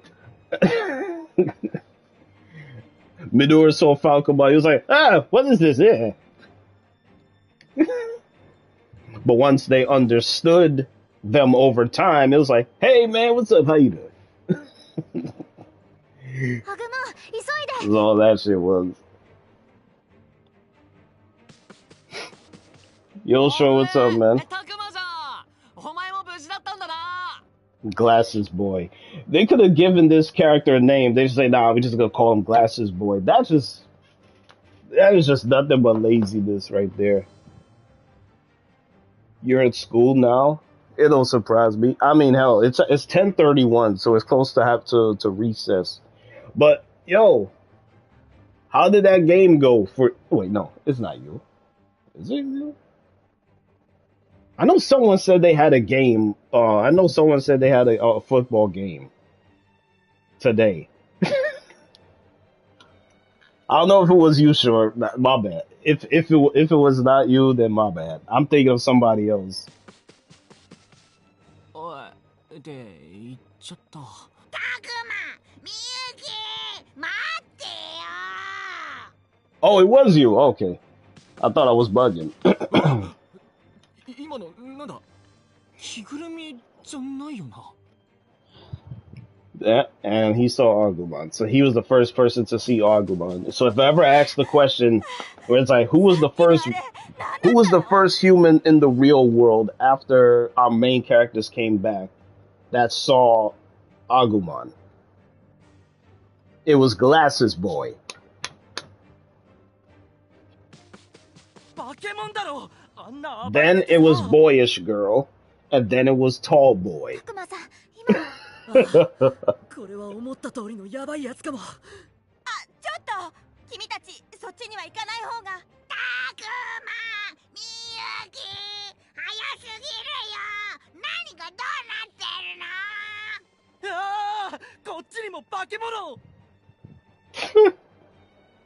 S4: Midori saw Falcoma, he was like, what is this? Yeah. But once they understood them over time, it was like, hey man, what's up, how you doing?
S2: ハグモン、急いで。
S4: That's all that shit was. Yo, show what's up, man.
S3: たくまじゃん、お前も無事だったんだな。
S4: Glasses Boy. They could have given this character a name. They just say, nah, we're just gonna call him Glasses Boy. That is just nothing but laziness right there. You're at school now? It don't surprise me. I mean, hell, it's 10:31, so it's close to have to recess. But yo, how did that game go for? Wait, no, it's not you. Is it you? I know someone said they had a game. I know someone said they had a football game today. I don't know if it was you, sure. My bad. If it was not you, then my bad. I'm thinking of somebody else.
S3: おい、で、行っちゃった。
S1: たくま、みゆき、待ってよ。
S4: Oh, it was you. Okay, I thought I was bugging.
S5: 今のなんだ？着ぐるみじゃないよな。
S4: Yeah, and he saw Agumon. So he was the first person to see Agumon. So if I ever ask the question where it's like, who was the first human in the real world after our main characters came back that saw Agumon? It was Glasses Boy.
S5: バケモンだろ。あんな。
S4: Then it was Boyish Girl. And then it was Tall Boy.
S2: たくまさん、今。
S3: これは思った通りのヤバいやつかも。
S1: あ、ちょっと、君たち、そっちには行かない方が。たくま、みゆき、早すぎるよ。何がどうなってるの？
S5: ああ、こっちにも化け物。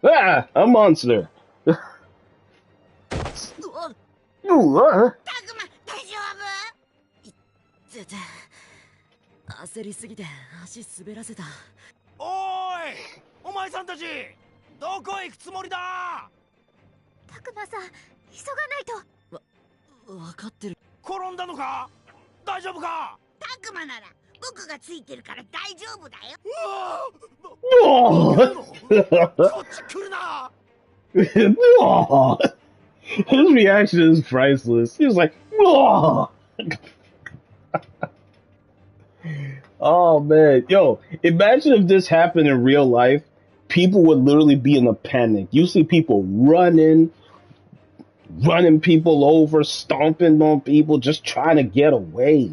S4: Ah, a monster.
S1: たくま、大丈夫？
S3: ぜて、焦りすぎて足滑らせた。
S5: おーい、お前さんたち、どこへ行くつもりだ？
S2: たくまさん、急がないと。
S3: わかってる。
S5: 転んだのか？大丈夫か？
S1: たくまなら僕がついてるから大丈夫だよ。
S5: こっち来るな。
S4: His reaction is priceless. He was like, "Whoa!" Oh man, yo, imagine if this happened in real life. People would literally be in a panic. You see people running people over, stomping on people, just trying to get away.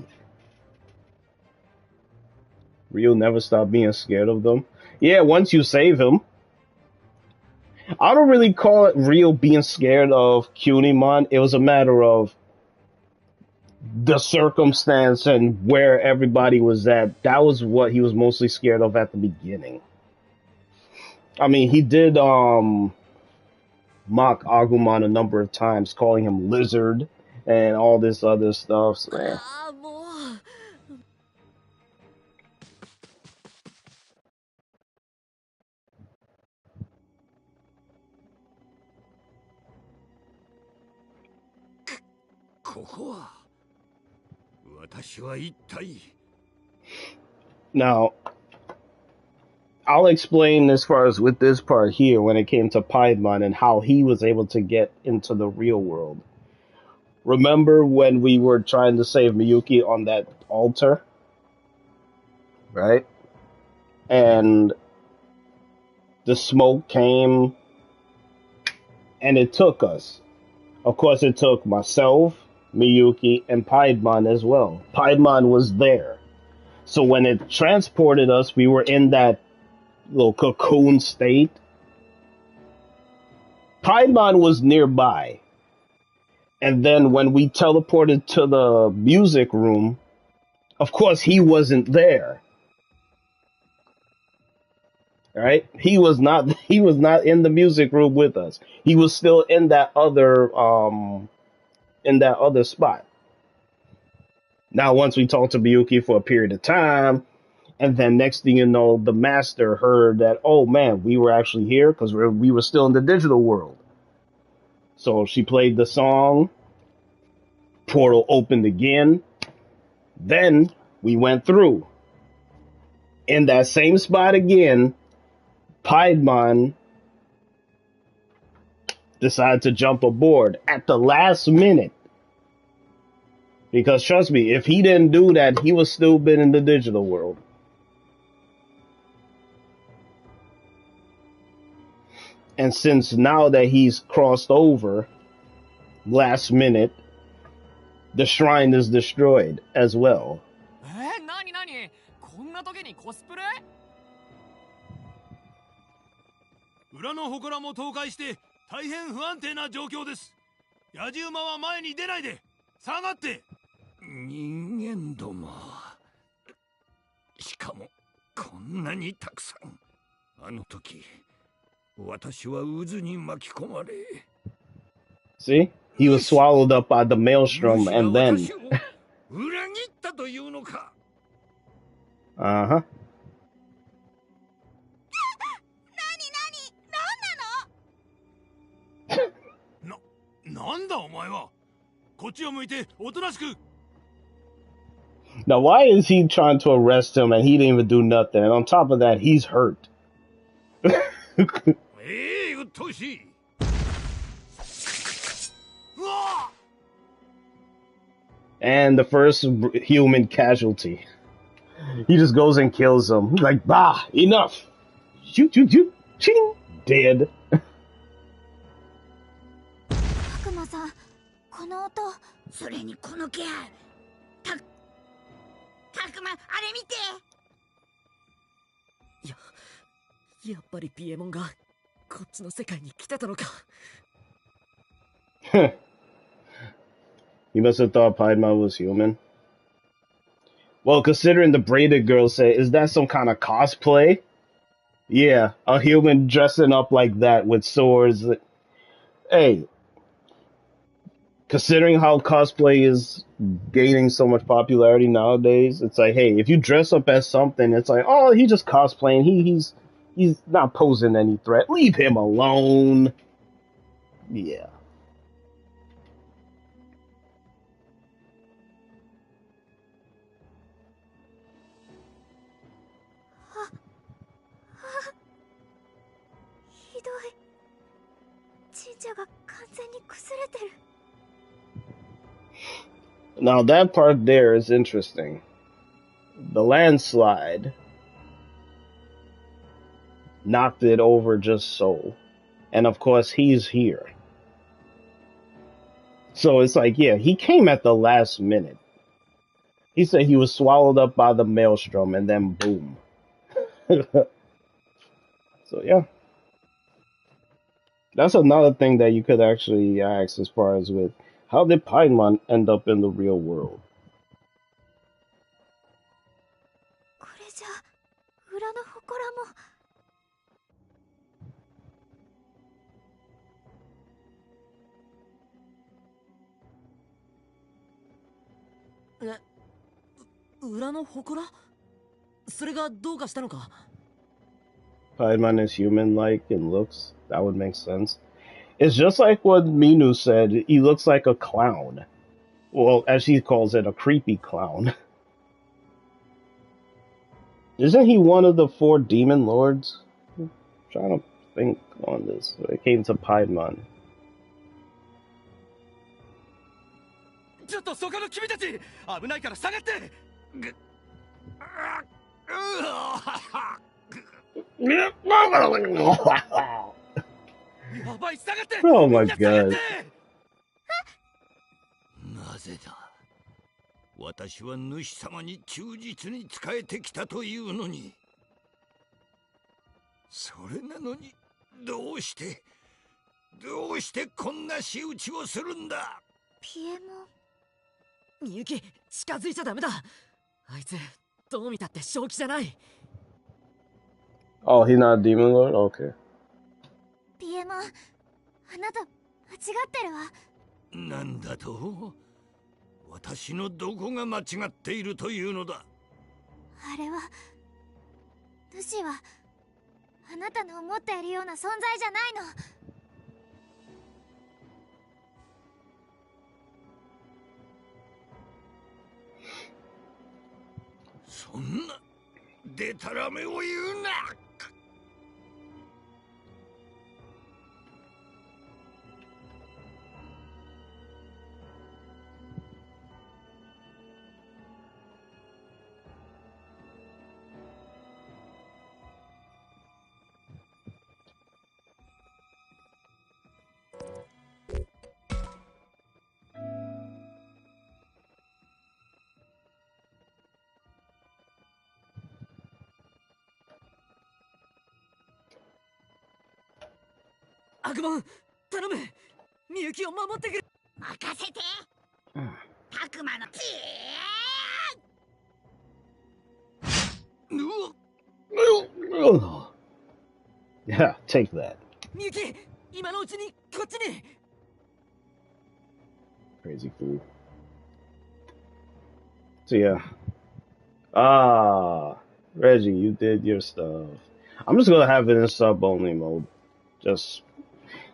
S4: Ryu never stop being scared of them. Yeah, once you save him. I don't really call it Ryu being scared of Cunimon. It was a matter of the circumstance and where everybody was at. That was what he was mostly scared of at the beginning. I mean, he did mock Agumon a number of times, calling him lizard and all this other stuff. So, man.
S3: ああ、もう。
S5: ここは私は一体
S4: Now, I'll explain as far as with this part here when it came to Piedmon and how he was able to get into the real world. Remember when we were trying to save Miyuki on that altar? Right? And the smoke came and it took us. Of course, it took myself, Miyuki, and Piedmon as well. Piedmon was there. So when it transported us, we were in that little cocoon state. Piedmon was nearby. And then when we teleported to the music room, of course, he wasn't there. Right? He was not in the music room with us. He was still in that other spot. Now once we talked to Miyuki for a period of time, and then next thing you know, the master heard that, oh man, we were actually here because we were still in the digital world. So she played the song, portal opened again, then we went through. In that same spot again, Piedmon decided to jump aboard at the last minute. Because trust me, if he didn't do that, he would still been in the digital world. And since now that he's crossed over, last minute, the shrine is destroyed as well.
S5: なになにこんな時にコスプレ裏の祠も倒壊して大変不安定な状況です。野獣馬は前に出ないで下がって人間どもしかもこんなにたくさんあの時私は渦に巻き込まれ
S4: See? He was swallowed up by the maelstrom and then...
S5: 裏切ったというのか
S4: Uh-huh.
S5: なんだお前はこっちを向いておとなしく
S4: Now, why is he trying to arrest him and he didn't even do nothing? And on top of that, he's hurt.
S5: うっとうしい
S4: And the first human casualty. He just goes and kills him. Like, bah, enough. Shoot, shoot, shoot. Ching. Dead.
S2: 悪魔さん、この音。
S1: それにこの気配。たくま、あれ見て。
S3: やっぱりピエモンがこっちの世界に来てたのか。
S4: He must have thought Piedmon was human. Well, considering the braided girl said, is that some kind of cosplay? Yeah, a human dressing up like that with swords. Hey, considering how cosplay is gaining so much popularity nowadays, it's like, hey, if you dress up as something, it's like, oh, he's just cosplaying. He's not posing any threat. Leave him alone. Yeah.
S2: 完全に崩れてる。
S4: Now that part there is interesting. The landslide knocked it over just so. And of course, he's here. So it's like, yeah, he came at the last minute. He said he was swallowed up by the maelstrom and then boom. So yeah. That's another thing that you could actually ask as far as with how did Paimon end up in the real world?
S2: これじゃ裏の祠も。
S3: 裏の祠？それがどうかしたのか？
S4: Paimon is human-like in looks. That would make sense. It's just like what Minu said. He looks like a clown. Well, as she calls it, a creepy clown. Isn't he one of the 4 demon lords? I'm trying to think on this. When it came to Paimon.
S5: ちょっとそこの君たち、危ないから下がって。やばい、下がって。
S4: Oh my god.
S5: なぜだ。私は主様に忠実に仕えてきたというのに。それなのにどうしてこんな仕打ちをするんだ。
S2: ピエモン。
S3: みゆき、近づいちゃダメだ。あいつどう見たって正気じゃない。
S4: Oh, he's not a demon lord? Okay.
S2: ピエモン、あなた間違ってるわ。
S5: なんだと？私のどこが間違っているというのだ。
S2: あれは主はあなたの思っているような存在じゃないの。
S5: そんなでたらめを言うな。
S3: 悪魔、頼む。みゆきを守ってくれ。
S1: 任せて。たくまのピー。
S4: Yeah, take that.
S3: みゆき、今のうちにこっちに。
S4: Crazy food. So yeah. Ah, Reggie, you did your stuff. I'm just gonna have it in sub only mode. Just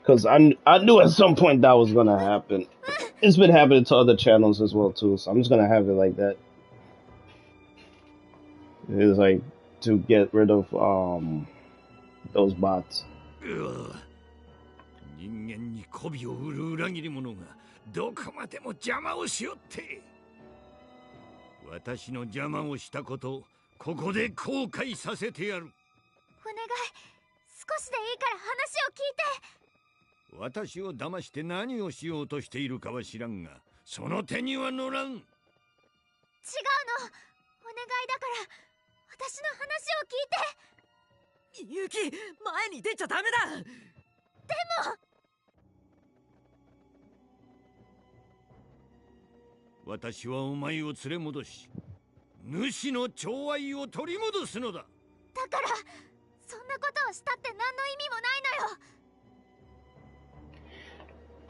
S4: because I knew at some point that was gonna happen. It's been happening to other channels as well too, so I'm just gonna have it like that. It's like to get rid of those bots.
S5: 人間に媚びを売る裏切り者がどこまでも邪魔をしよって。私の邪魔をしたこと、ここで後悔させてやる。
S2: お願い、少しでいいから話を聞いて。
S5: 私を騙して何をしようとしているかは知らんが、その手には乗らん。違うの。お願い
S2: だから私の話を聞いて。
S3: みゆき、前に出ちゃダメだ。で
S2: も
S5: 私はお前を連れ戻し、主の寵愛を取り戻すのだ。
S2: だからそんなことをしたって何の意味もないのよ。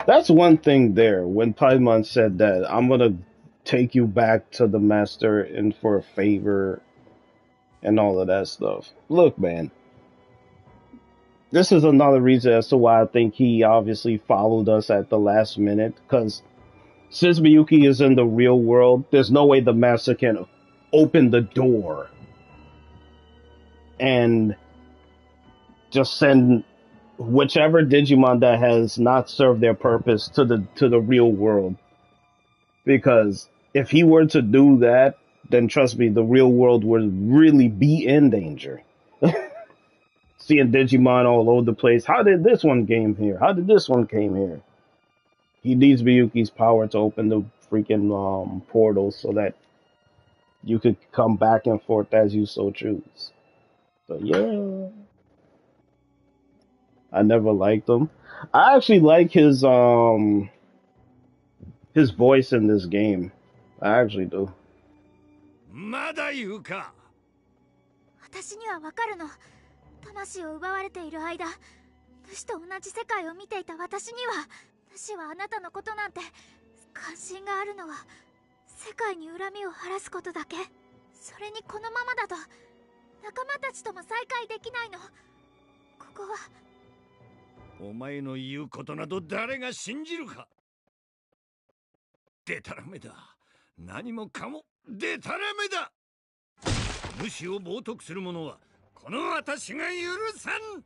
S4: That's one thing there. When Paimon said that, I'm gonna take you back to the master and for a favor and all of that stuff. Look, man. This is another reason as to why I think he obviously followed us at the last minute. Because since Miyuki is in the real world, there's no way the master can open the door and just send whichever Digimon that has not served their purpose to the real world. Because if he were to do that, then trust me, the real world would really be in danger. Seeing Digimon all over the place. How did this one came here? How did this one came here? He needs Miyuki's power to open the freaking portals so that you could come back and forth as you so choose. So yeah, I never liked him. I actually like his voice in this game. I actually do.
S5: まだ言うか。
S2: 私にはわかるの。魂を奪われている間、主と同じ世界を見ていた私には、主はあなたのことなんて関心があるのは世界に恨みを晴らすことだけ。それにこのままだと仲間たちとも再会できないの。ここは。
S5: お前の言うことなど誰が信じるか。でたらめだ。何もかもでたらめだ。無視を冒涜する者はこの私が許さん。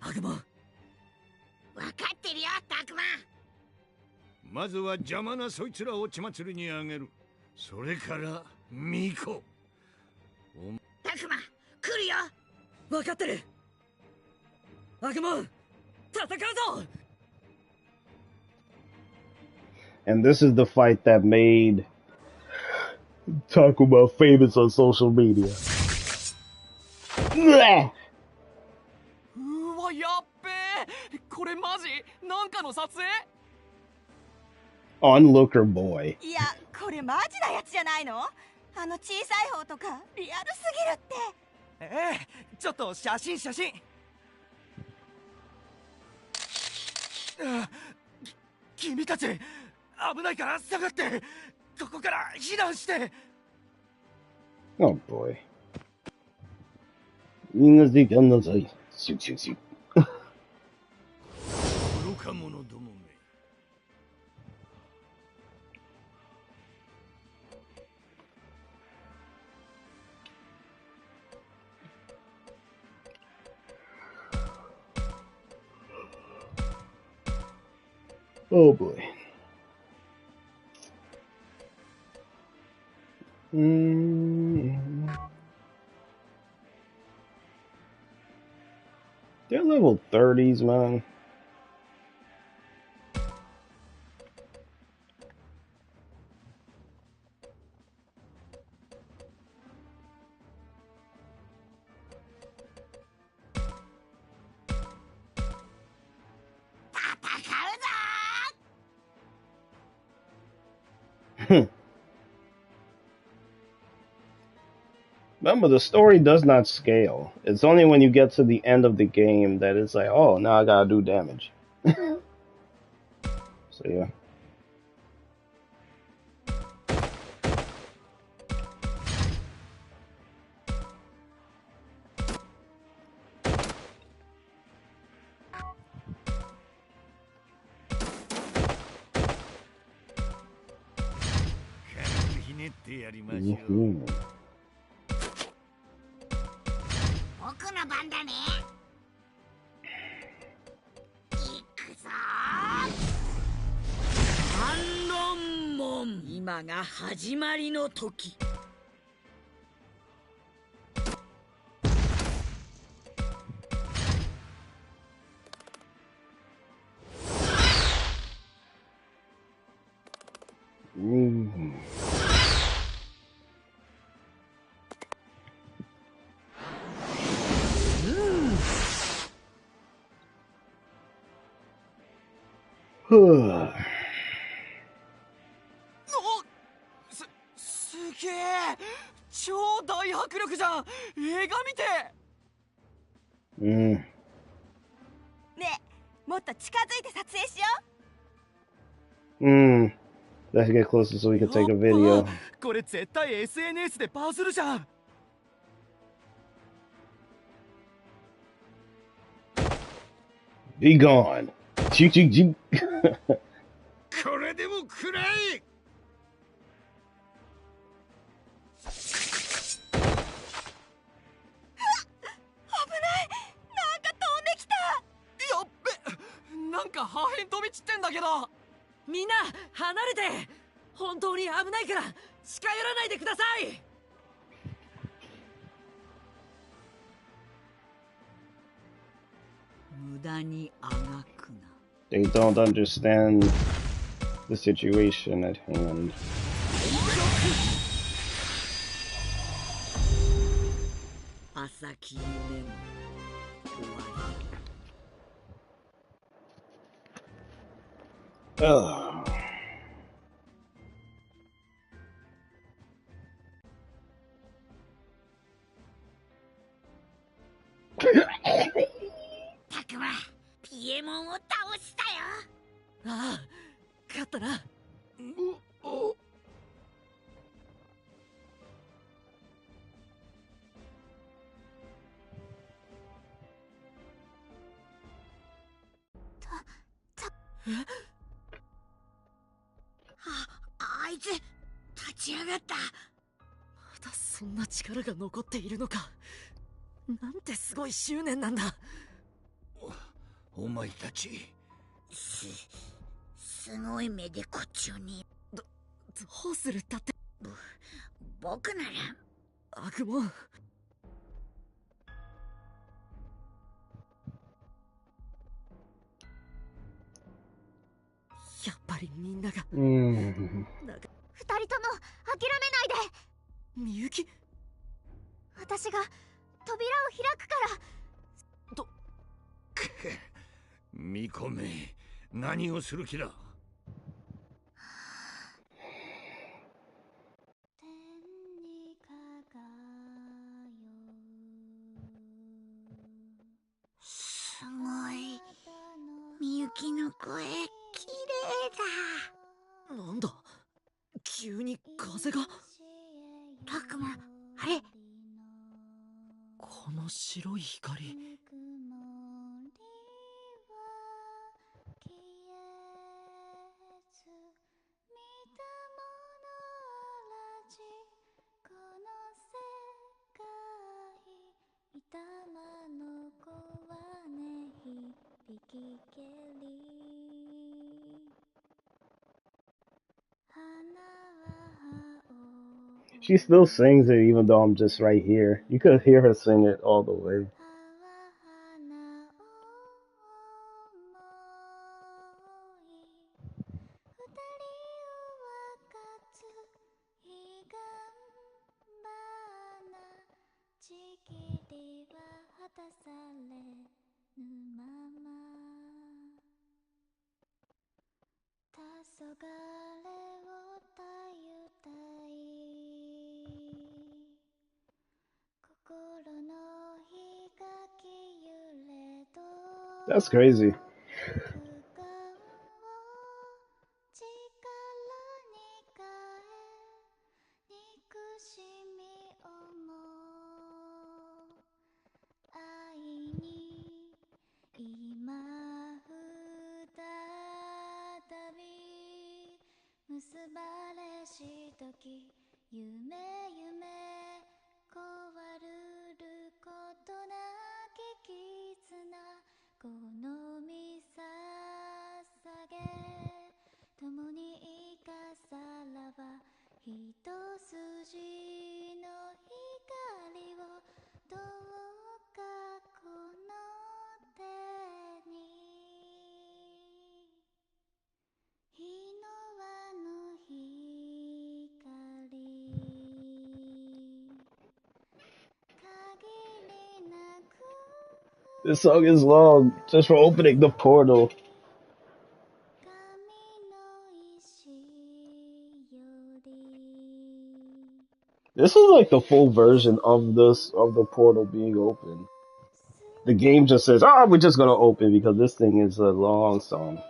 S3: 悪魔。
S1: 分かってるよ、タクマ。
S5: まずは邪魔なそいつらを血祭りにあげる。それからミコ。
S1: タクマ、来るよ。
S3: 分かってる。悪魔、戦うぞ。
S4: And this is the fight that made Takuma famous on social media.
S6: うわ、やっべえ。これマジなんかの撮影？
S4: Onlooker boy.
S1: いや、これマジなやつじゃないの？あの小さい方とかリアルすぎるって。
S6: ええ、ちょっと写真。君たち危ないから下がって。ここから避難して。
S4: Oh boy. みんなでやんなさい。シュッシュッシュッ。
S5: 愚か者どもめ。
S4: Oh boy. They're level 30s, man. Remember, the story does not scale. It's only when you get to the end of the game that it's like, oh, now I gotta do damage. So, yeah. Mm-hmm.
S1: 僕の番だね。行くぞ。反論門。今が始まりの時。
S6: すげえ。超大迫力じゃん。映画見て。
S1: ねえ、もっと近づいて撮影しよ
S4: う。Let's get closer so we can take a video.
S6: これ絶対 SNS でバズるじゃん。
S4: Be gone. Choo choo choo.
S5: これでもくらえ。
S1: う。
S6: 破片飛び散ってんだけど。
S3: みんな離れて。本当に危ないから近寄らないでください。
S7: 無駄にあがくな。
S4: They don't understand the situation at hand.
S7: 浅き夢も終わり。
S4: Ugh.
S1: たくま、ピエモンを倒したよ。
S3: ああ、勝ったな。
S1: あいつ立ち上がった。
S3: まだそんな力が残っているのか。なんてすごい執念なんだ。
S5: お前たち
S1: すごい目でこっちをに。
S3: どうするだって。
S1: 僕なら
S3: 悪魔。やっぱりみんなが
S4: Mm.
S2: 二人とも諦めないで。
S3: みゆき。
S2: 私が扉を開くから。
S5: 見込め。何をする気だ。
S1: すごい。みゆきの声きれいだ。
S3: なんだ急に風が。
S1: たくま、あれ。
S3: この白い光。
S4: She still sings it even though I'm just right here. You could hear her sing it all the way. That's crazy. This song is long, just for opening the portal. This is like the full version of the portal being open. The game just says, we're just gonna open because this thing is a long song.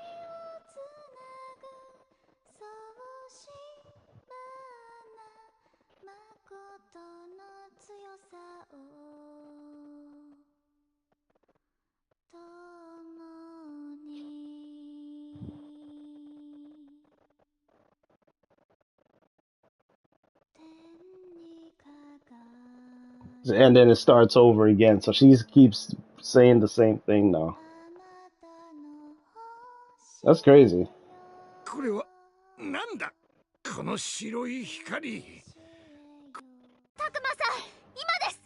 S4: And then it starts over again, so she keeps saying the same thing now. That's crazy.
S5: これはなんだこの白い光。
S2: たくまさん、今です。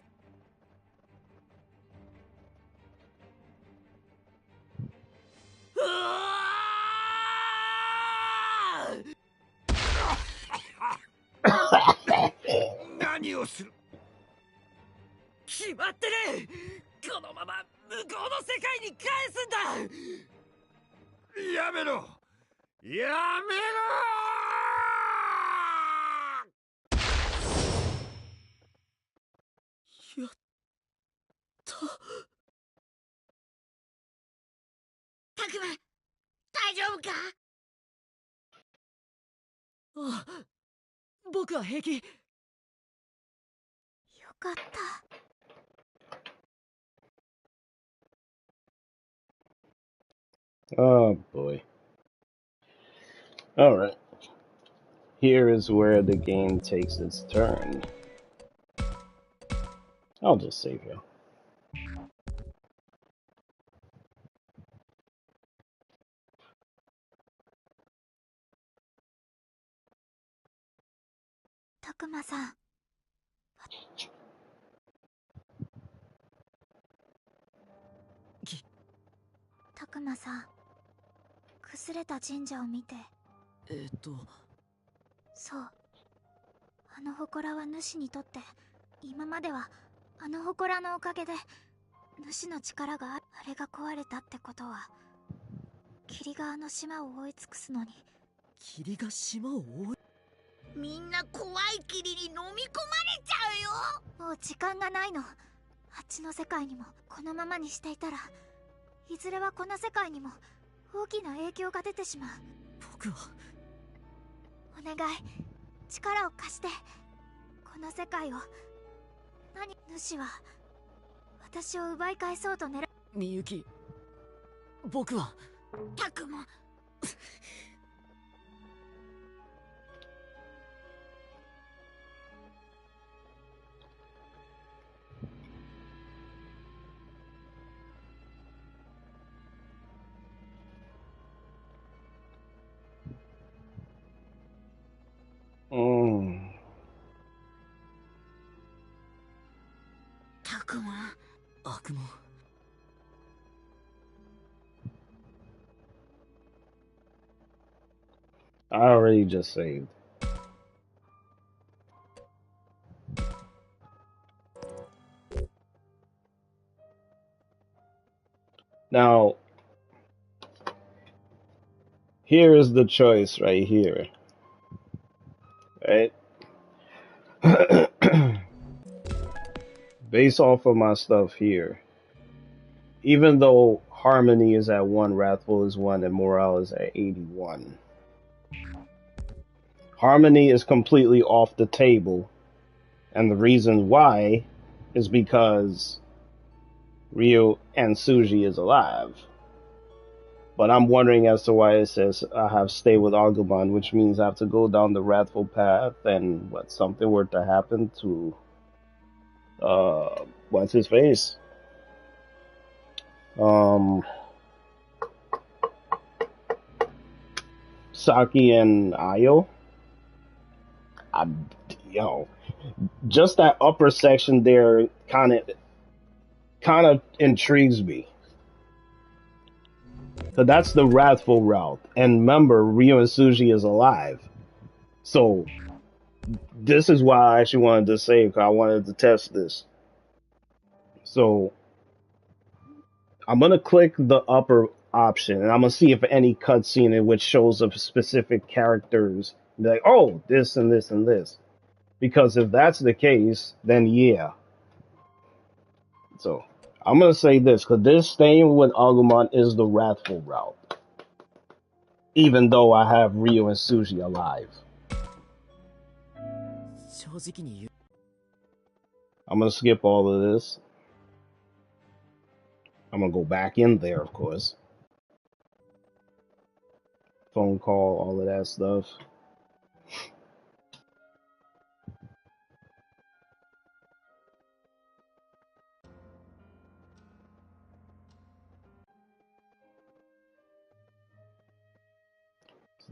S5: うわー何をする。決まってね。このまま向こうの世界に返すんだ。やめろやめろ。やった
S1: たくま、大丈夫か？
S3: ああ、僕は平気。
S2: よかった。
S4: Oh boy. Alright. Here is where the game takes its turn. I'll just save you.
S2: たくまさん。たくまさん、崩れた神社を見て。そう。あの祠は主にとって、今まではあの祠のおかげで主の力があれが壊れたってことは、霧があの島を覆い尽くすのに。
S3: 霧が島を覆う。
S1: みんな怖い霧に飲み込まれちゃうよ。
S2: もう時間がないの。あっちの世界にもこのままにしていたら、いずれはこの世界にも大きな影響が出てしまう。
S3: 僕は
S2: お願い、力を貸して。この世界を。主は私を奪い返そうと狙う。
S3: みゆき、僕は
S1: たくま。たくま。
S3: 悪魔。
S4: I already just saved. Now, here is the choice right here. Right? Based off of my stuff here, even though Harmony is at 1, Wrathful is 1, and Morale is at 81, Harmony is completely off the table, and the reason why is because Ryo and Suji is alive. But I'm wondering as to why it says I have stay with Agumon, which means I have to go down the Wrathful path, and what, something were to happen to what's his face? Saki and Ayo. Just that upper section there kind of intrigues me. So that's the Wrathful route. And remember, Ryo and Suji is alive. So this is why I actually wanted to save, because I wanted to test this. So I'm going to click the upper option, and I'm going to see if any cutscene in which shows up specific characters. Be like, oh, this and this and this. Because if that's the case, then yeah. So I'm going to say this, because this staying with Agumon is the Wrathful route. Even though I have Ryo and Suji alive. I'm going to skip all of this. I'm going to go back in there, of course. Phone call, all of that stuff.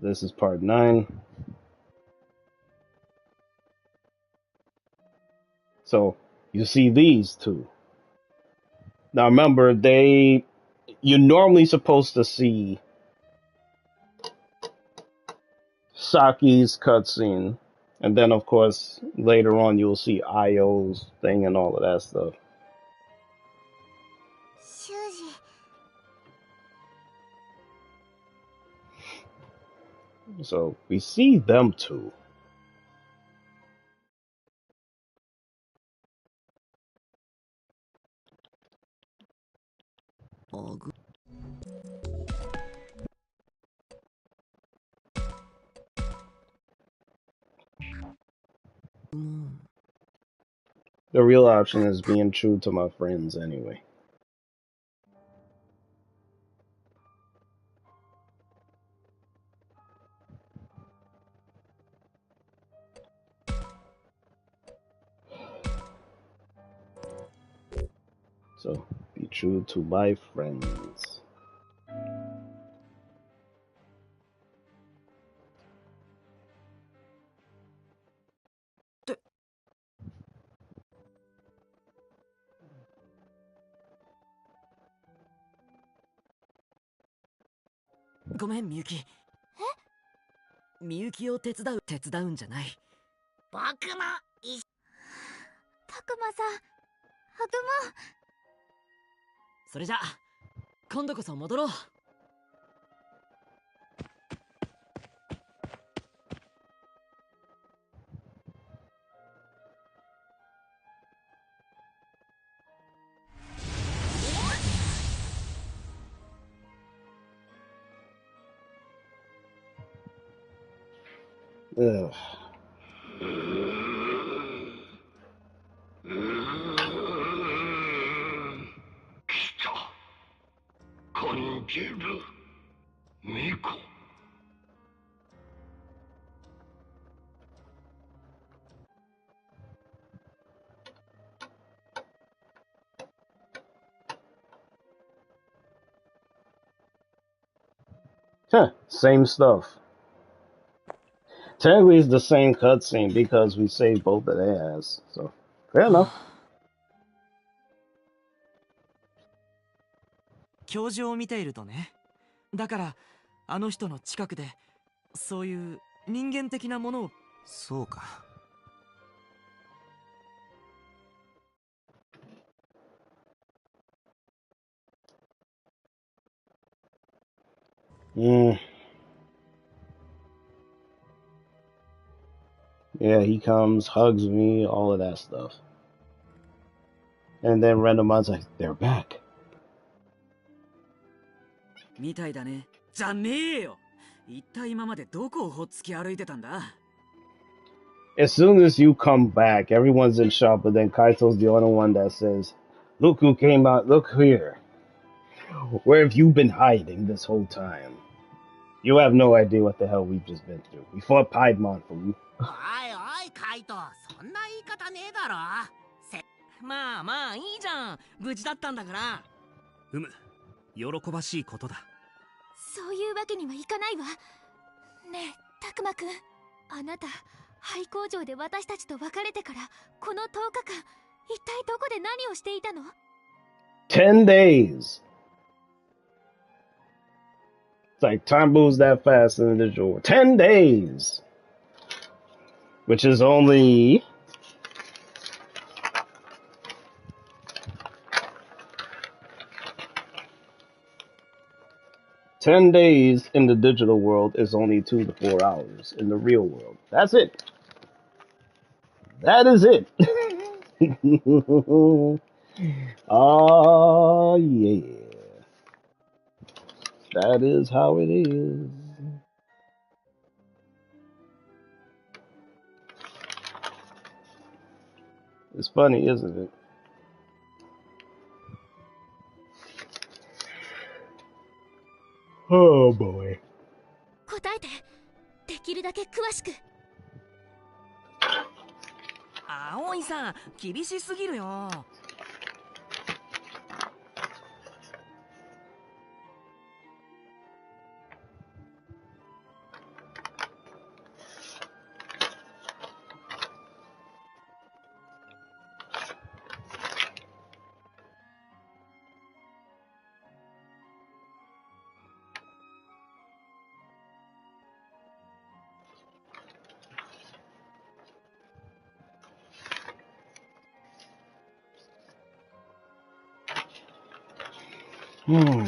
S4: This is part 9. So you see these two. Now remember, you're normally supposed to see Saki's cutscene, and then of course later on you'll see Io's thing and all of that stuff.
S1: 修二
S4: So we see them two. The real option is being true to my friends anyway. So be true to my friends.
S3: Go ahead, Miyuki. みゆきを手伝うんじゃない。
S1: 僕も一緒。
S2: たくまさん、ハグも。
S3: それじゃ今度こそ戻ろう。
S4: Ugh. Huh, same stuff. Technically, it's the same cutscene because we saved both of their ass. So, fair enough.
S6: 教授を見ているとね。だからあの人の近くでそういう人間的なものを。そうか。
S4: Yeah, he comes, hugs me, all of that stuff. And then Randomon's like, they're back.
S7: みたいだね。じゃねえよ。一体今までどこをほっつき歩いてたんだ。
S4: As soon as you come back, everyone's in shock, but then Kaito's the only one that says, look who came out, look here. Where have you been hiding this whole time? You have no idea what the hell we've just been through. We fought Piedmon for you.
S1: おいおいカイト、そんな言い方ねえだろ。
S6: まあまあいいじゃん。無事だったんだから。喜ばしいことだ。
S2: そういうわけにはいかないわ。ねえ、たくまくん、あなた廃工場で私たちと別れてからこの10日間、一体どこで何をしていたの？
S4: 10 days. It's like time moves that fast in the digital. 10 days. Which is only... "10 days in the digital world is only 2 to 4 hours in the real world." That's it. That is it. Oh, yeah. That is how it is. It's funny, isn't it? Oh, boy.
S2: 答えて、できるだけ詳しく。
S6: 葵さん、厳しすぎるよ。
S4: Hmm.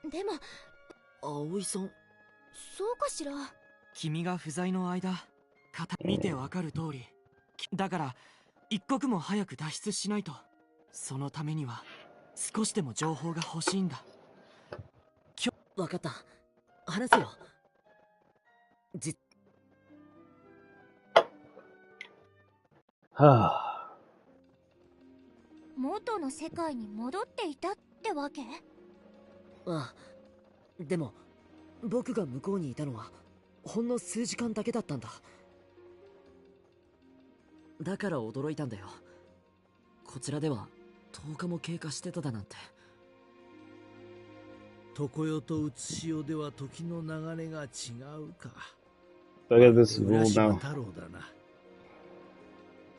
S1: でも
S3: 葵さん。
S1: そうかしら。
S6: 君が不在の間、見てわかる通り。だから一刻も早く脱出しないと。そのためには少しでも情報が欲しいんだ。
S3: わかった。話すよ。
S4: はあ。
S1: 元の世界に戻っていたってわけ？
S3: ああ。でも僕が向こうにいたのはほんの数時間だけだったんだ。だから驚いたんだよ。こちらでは10日も経過してただなんて。
S8: 常世とうつし世では時の流れが違うか。
S4: Look at this
S8: 浦
S4: rule
S8: 島
S4: now.
S8: 太郎だな。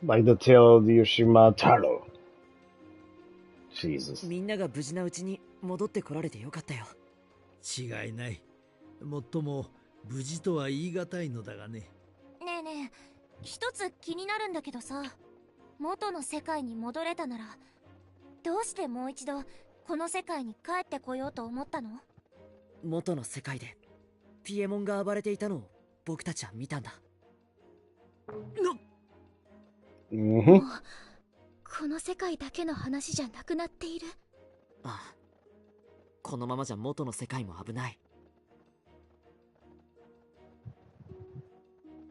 S4: Like the tale of Yoshima Taro. Jesus.
S3: みんなが無事なうちに戻ってこられてよかったよ。
S8: 違いない。もっとも無事とは言い難いのだがね。
S1: ねえねえ、一つ気になるんだけどさ、元の世界に戻れたならどうしてもう一度この世界に帰ってこようと思ったの？
S3: 元の世界でピエモンが暴れていたのを僕たちは見たんだ。
S4: Mm-hmm.
S2: この世界だけの話じゃなくなっている。
S3: ああ。このままじゃ元の世界も危ない。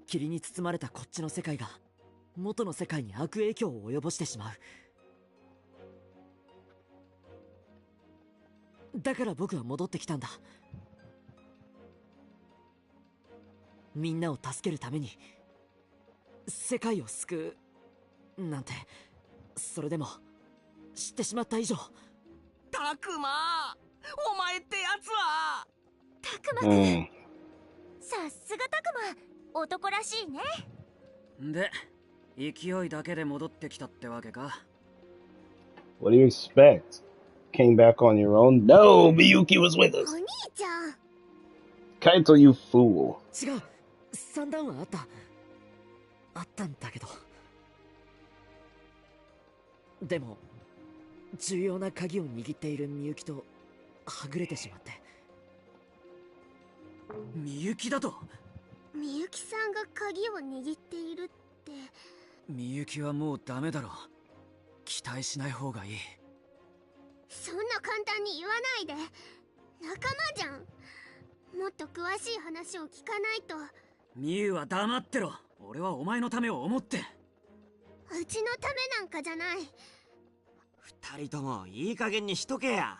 S3: 霧に包まれたこっちの世界が元の世界に悪影響を及ぼしてしまう。だから僕は戻ってきたんだ。みんなを助けるために世界を救うなんて。それでも知ってしまった以上。
S6: たくま、お前ってやつは。
S1: たくまくん、
S4: Mm.
S1: さすがたくま、男らしいね。
S7: で、勢いだけで戻ってきたってわけか。
S4: What do you expect? Came back on your own? No, Miyuki was with
S1: お
S4: us.
S1: 兄ちゃん。
S4: Kaito, you fool.
S3: 違う。算段はあった。あったんだけど。でも重要な鍵を握っているみゆきとはぐれてしまって。
S7: みゆきだと？
S1: みゆきさんが鍵を握っているって。
S7: みゆきはもうダメだろ。期待しない方がいい。
S1: そんな簡単に言わないで。仲間じゃん。もっと詳しい話を聞かないと。
S7: みゆは黙ってろ。俺はお前のためを思って。
S1: うちのためなんかじゃない。
S6: 二人ともいい加減にしとけや。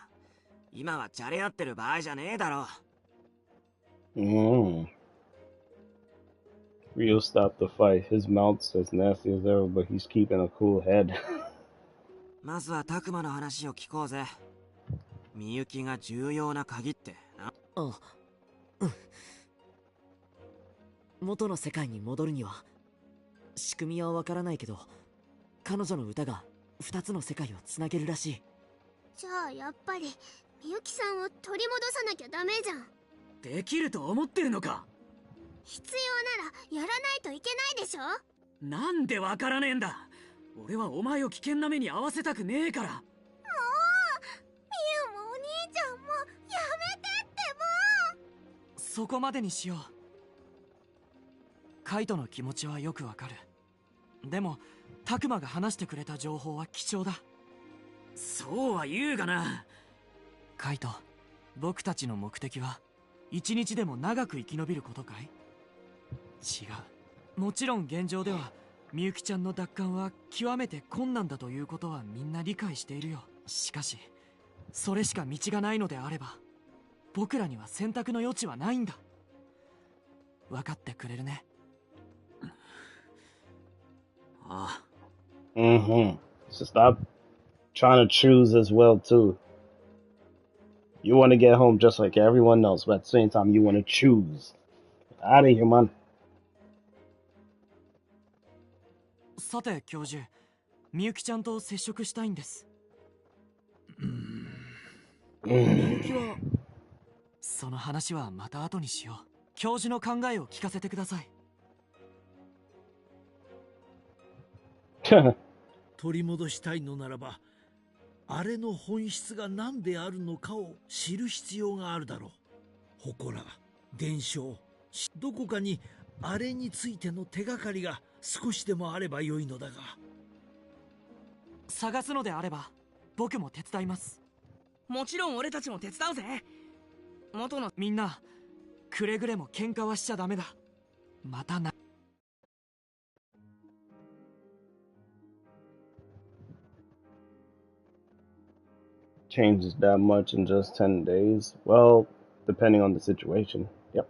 S6: 今はじゃれ合ってる場合じゃねえだろ。
S4: Mm. Ryo stopped the fight. His mouth's as nasty as ever, but he's keeping a cool head.
S6: まずはタクマの話を聞こうぜ。みゆきが重要な鍵ってな。
S3: あ、うん。元の世界に戻るには仕組みはわからないけど、彼女の歌が2つの世界をつなげるらしい。
S1: じゃあやっぱりみゆきさんを取り戻さなきゃダメじゃん。
S7: できると思ってるのか？
S1: 必要ならやらないといけないでしょ。
S7: なんでわからねえんだ。俺はお前を危険な目に遭わせたくねえから。
S1: もうみゆもお兄ちゃんもやめてってもう。
S6: そこまでにしよう。カイトの気持ちはよくわかる。でもタクマが話してくれた情報は貴重だ。
S7: そうは言うがな。
S6: カイト、僕たちの目的は一日でも長く生き延びることかい？違う。もちろん現状ではみゆきちゃんの奪還は極めて困難だということはみんな理解しているよ。しかしそれしか道がないのであれば僕らには選択の余地はないんだ。分かってくれるね？
S7: ああ。
S4: Mm-hmm. So stop trying to choose as well too. You want to get home just like everyone else, but at the same time you want to choose. Out of here, man.
S6: さて教授、みゆきちゃんと接触したいんです。みゆきはその話はまた後にしよう。教授の考えを聞かせてください。
S8: 取り戻したいのならば、あれの本質が何であるのかを知る必要があるだろう。祠、伝承、どこかにあれについての手がかりが少しでもあればよいのだが。
S6: 探すのであれば僕も手伝います。
S7: もちろん俺たちも手伝うぜ。元の
S6: みんなくれぐれも喧嘩はしちゃダメだ。またな。
S4: Changes that much in just 10 days? Well, depending on the situation. Yep.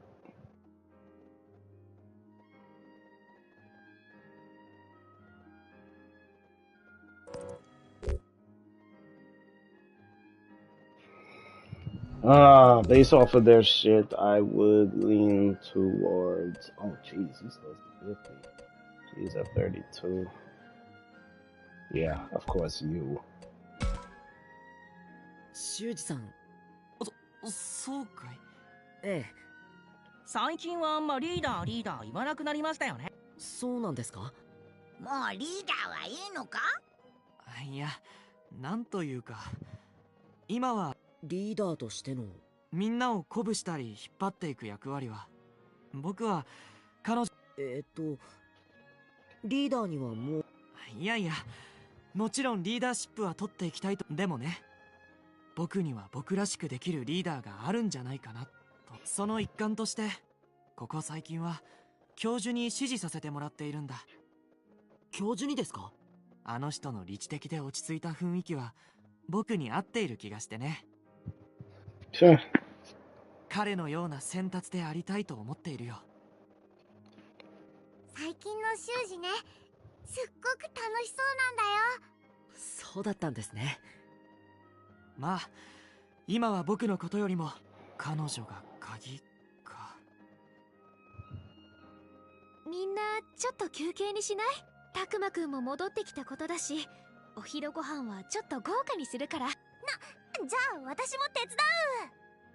S4: Based off of their shit, I would lean towards. Oh, jeez, he's close to 50. He's at 32. Yeah, of course, you.
S3: 修二さん。
S6: そうかい。
S3: ええ。
S7: 最近はあんまリーダー言わなくなりましたよね。
S3: そうなんですか？
S1: もうリーダーはいいのか？
S6: いや、なんというか、今は
S3: リーダーとしての
S6: みんなを鼓舞したり引っ張っていく役割は、僕は彼女
S3: リーダーにはもう。
S6: いやいや、もちろんリーダーシップは取っていきたいと。でもね、僕には僕らしくできるリーダーがあるんじゃないかなと。その一環としてここ最近は教授に指示させてもらっているんだ。
S3: 教授にですか？
S6: あの人の理知的で落ち着いた雰囲気は僕に合っている気がしてね。
S4: Sure.
S6: 彼のような先達でありたいと思っているよ。
S2: 最近の修二ね、すっごく楽しそうなんだよ。
S3: そうだったんですね。
S6: まあ今は僕のことよりも彼女が鍵か。
S2: みんなちょっと休憩にしない？たくまくんも戻ってきたことだし、お昼ご飯はちょっと豪華にするから。じゃあ私も手伝う。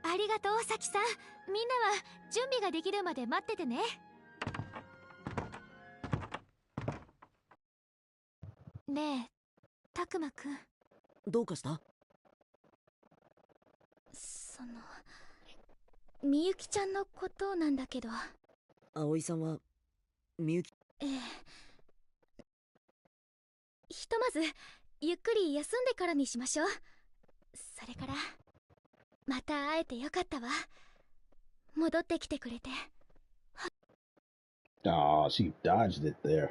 S2: ありがとう、さきさん。みんなは準備ができるまで待っててね。ねえ、たくまくん。
S3: どうかした？
S2: みゆきちゃんのことなんだけど。
S3: 葵さんはみゆき。
S2: ひとまずゆっくり休んでからにしましょう。それからまた会えてよかったわ。戻ってきてくれて。
S4: Aw, she dodged it there.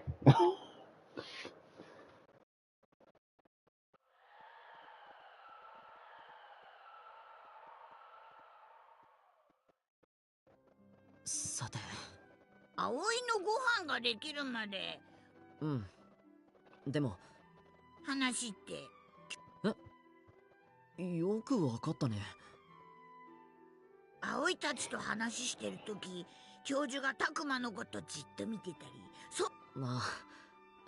S3: さて、
S1: 葵のご飯ができるまで。
S3: うん。でも
S1: 話って。
S3: よくわかったね。
S1: 葵たちと話してるとき、教授がたくまのことじっと見てたり。
S3: ま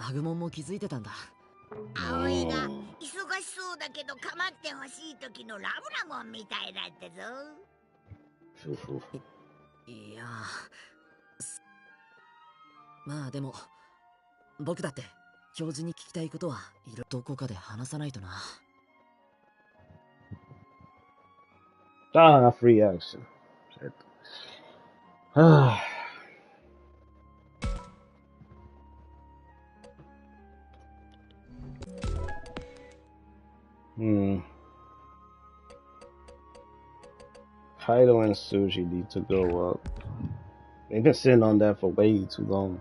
S3: あ、アグモンも気づいてたんだ。
S1: 葵が忙しそうだけど構ってほしい時のラブラモンみたいだったぞ。
S3: いや、まあでも僕だって教授に聞きたいことはいろどこかで話さないとな。
S4: Free action. Shit. Kaido and Sushi need to go up. They've been sitting on that for way too long.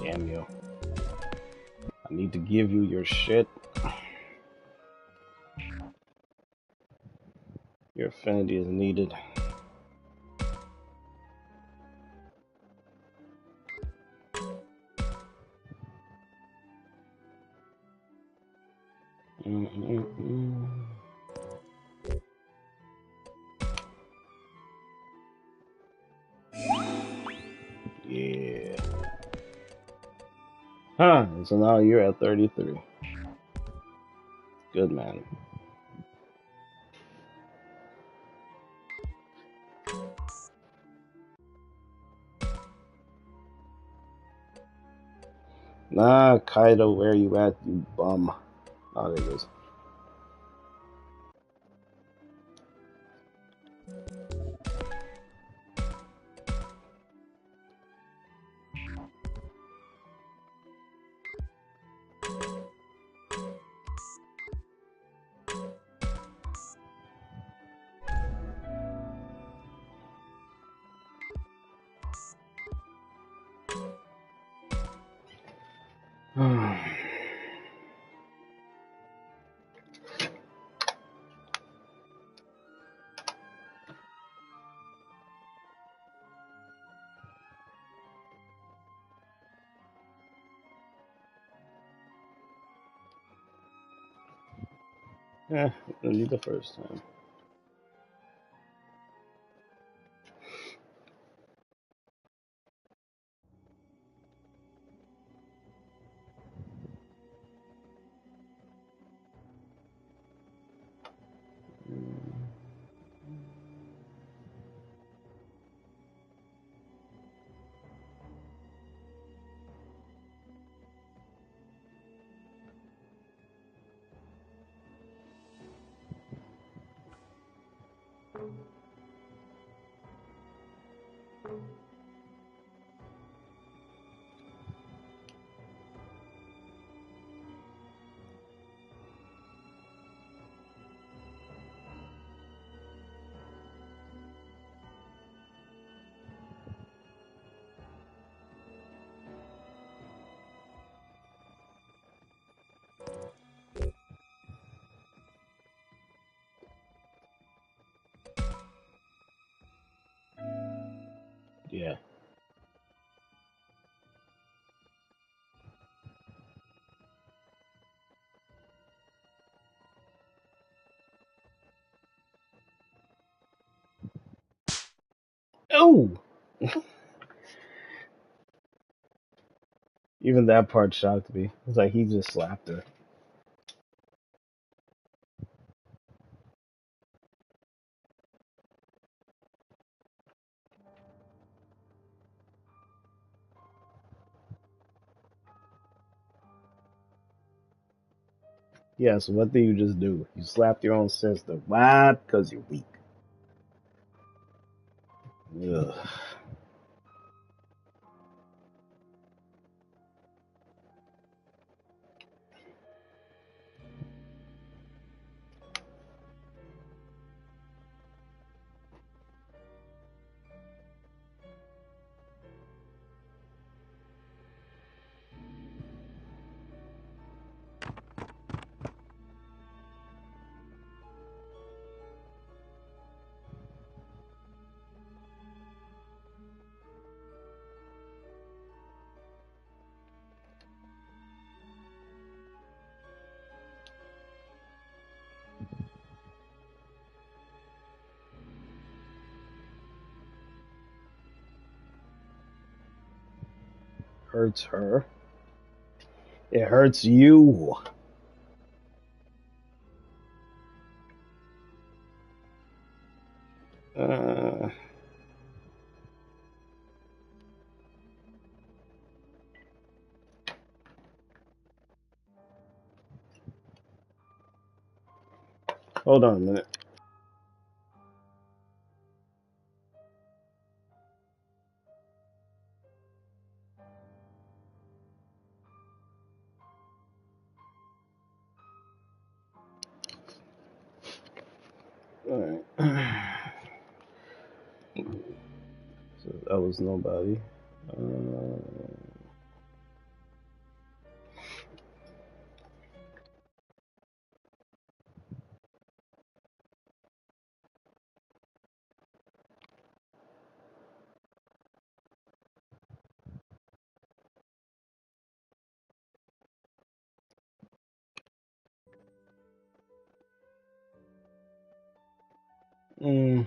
S4: Damn you. I need to give you your shit. Your affinity is needed. Yeah. Huh, so now you're at 33. Good, man. Nah, Kaido, where you at, you bum? Oh, there it is. Yeah, only the first time. Yeah. Oh! Even that part shocked me. It's like he just slapped her. Yeah, so what did you just do? You slapped your own sister. Why? Because you're weak. Ugh. Hurts her. It hurts you. Uh, hold on a minute. Alright. So that was nobody. Mm.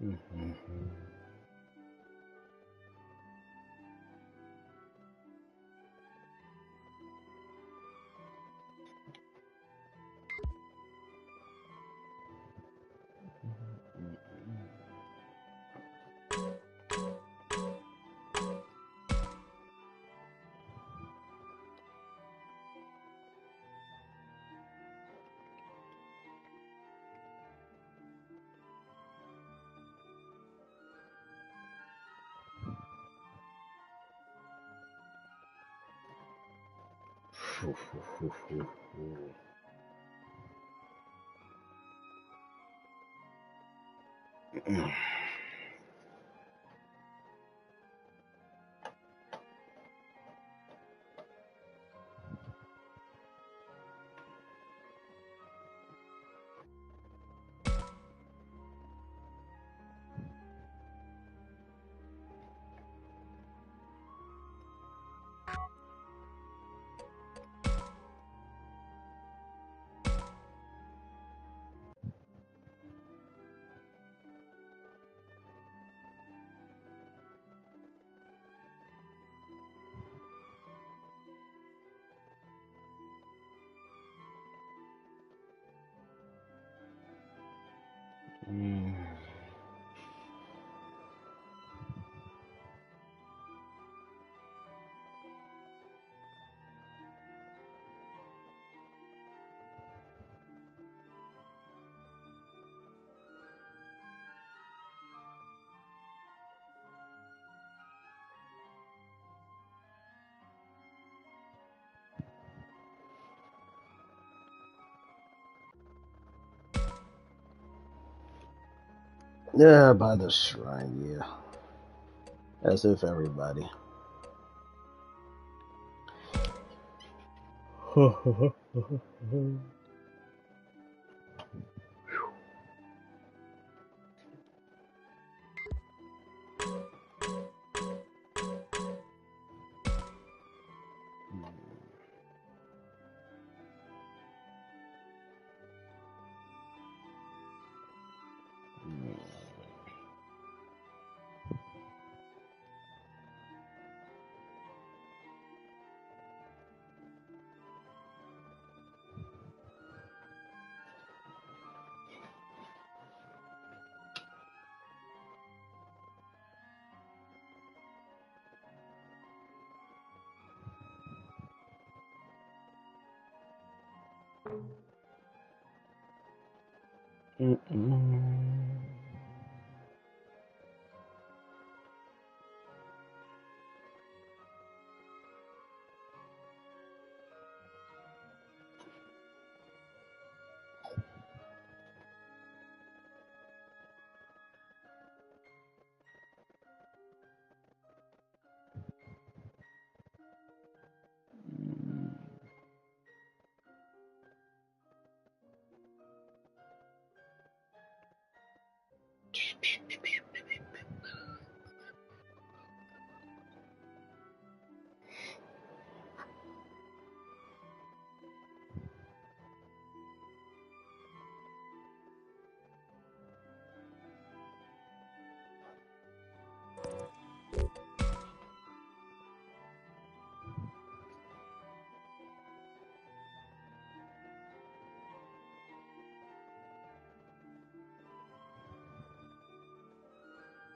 S4: Mhm. Mm. Yeah, by the shrine, yeah. As if everybody.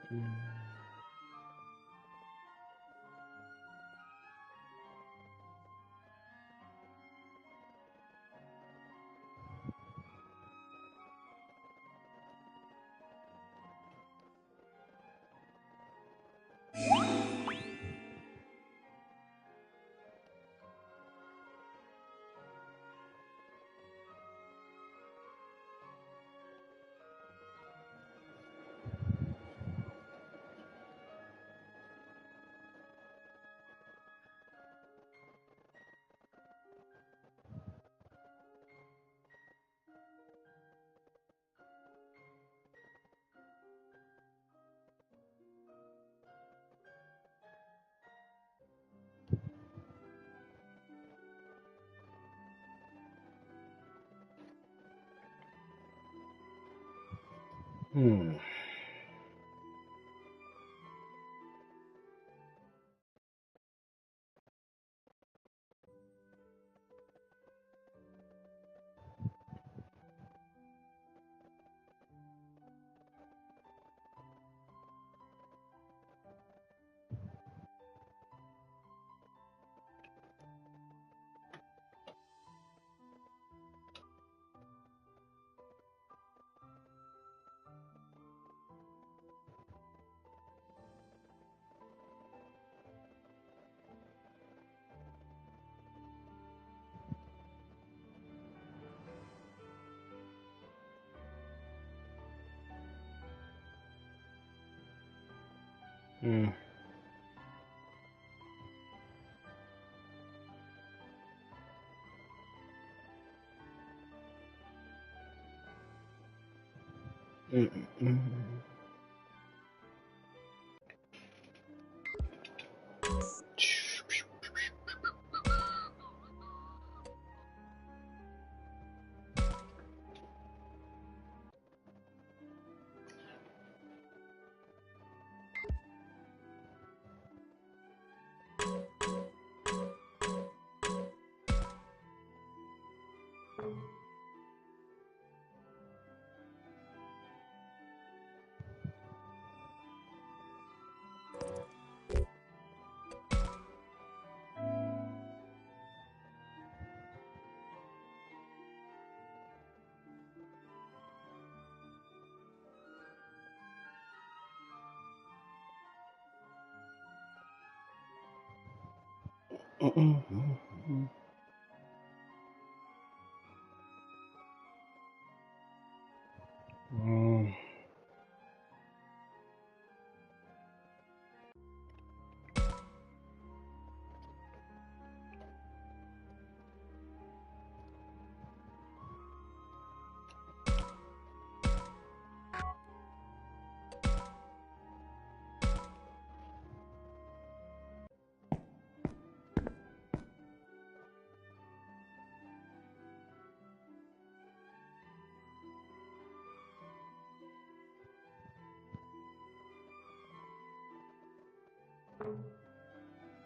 S4: Hmm. Hmm. Mm-mm-mm. Mm-mm-mm. Mm.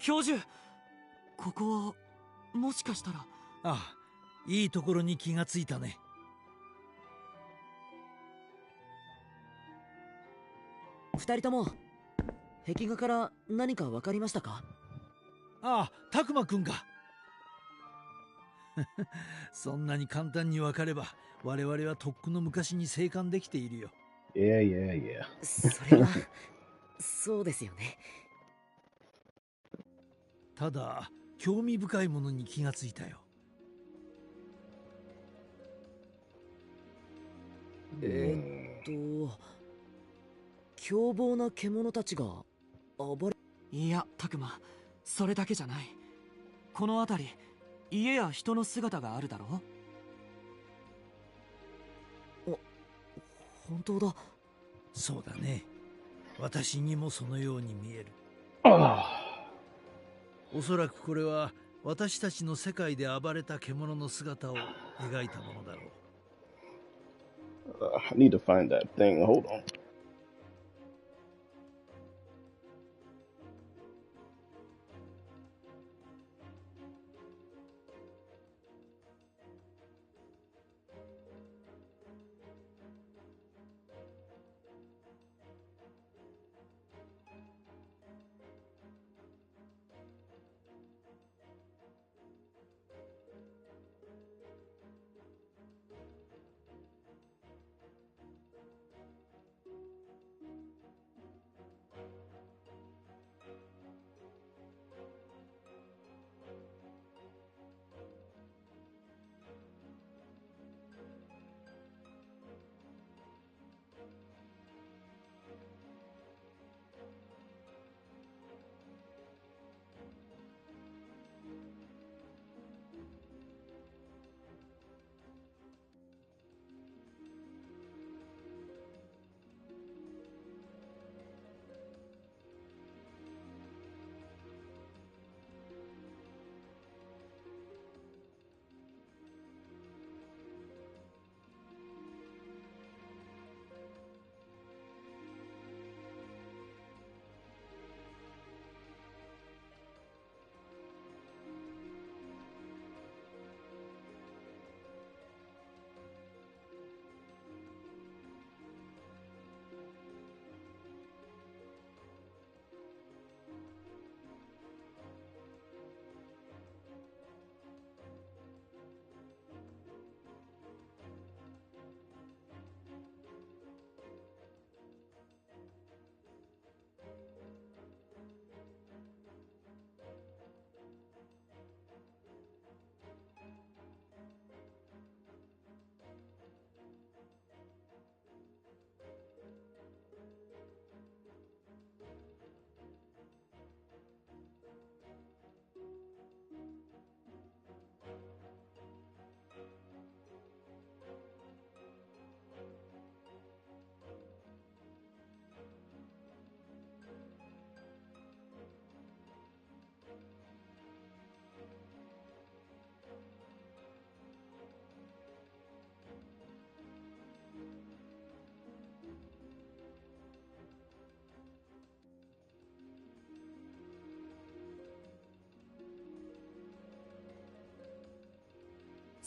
S6: 教授、ここはもしかしたら。
S8: ああ、いいところに気がついたね。
S3: 二人とも壁画から何か分かりましたか？
S8: ああ、たくまくんか。そんなに簡単に分かれば我々はとっくの昔に生還できているよ。
S4: Yeah, yeah, yeah.
S3: それはそうですよね。
S8: ただ興味深いものに気がついたよ。
S3: 凶暴な獣たちが暴れ。
S6: いや、たくま、それだけじゃない。この辺り、家や人の姿があるだろう。
S3: 本当だ。
S8: そうだね。私にもそのように見える。おそらくこれは私たちの世界で暴れた獣の姿を描いたものだろう。
S4: I need to find that thing. Hold on.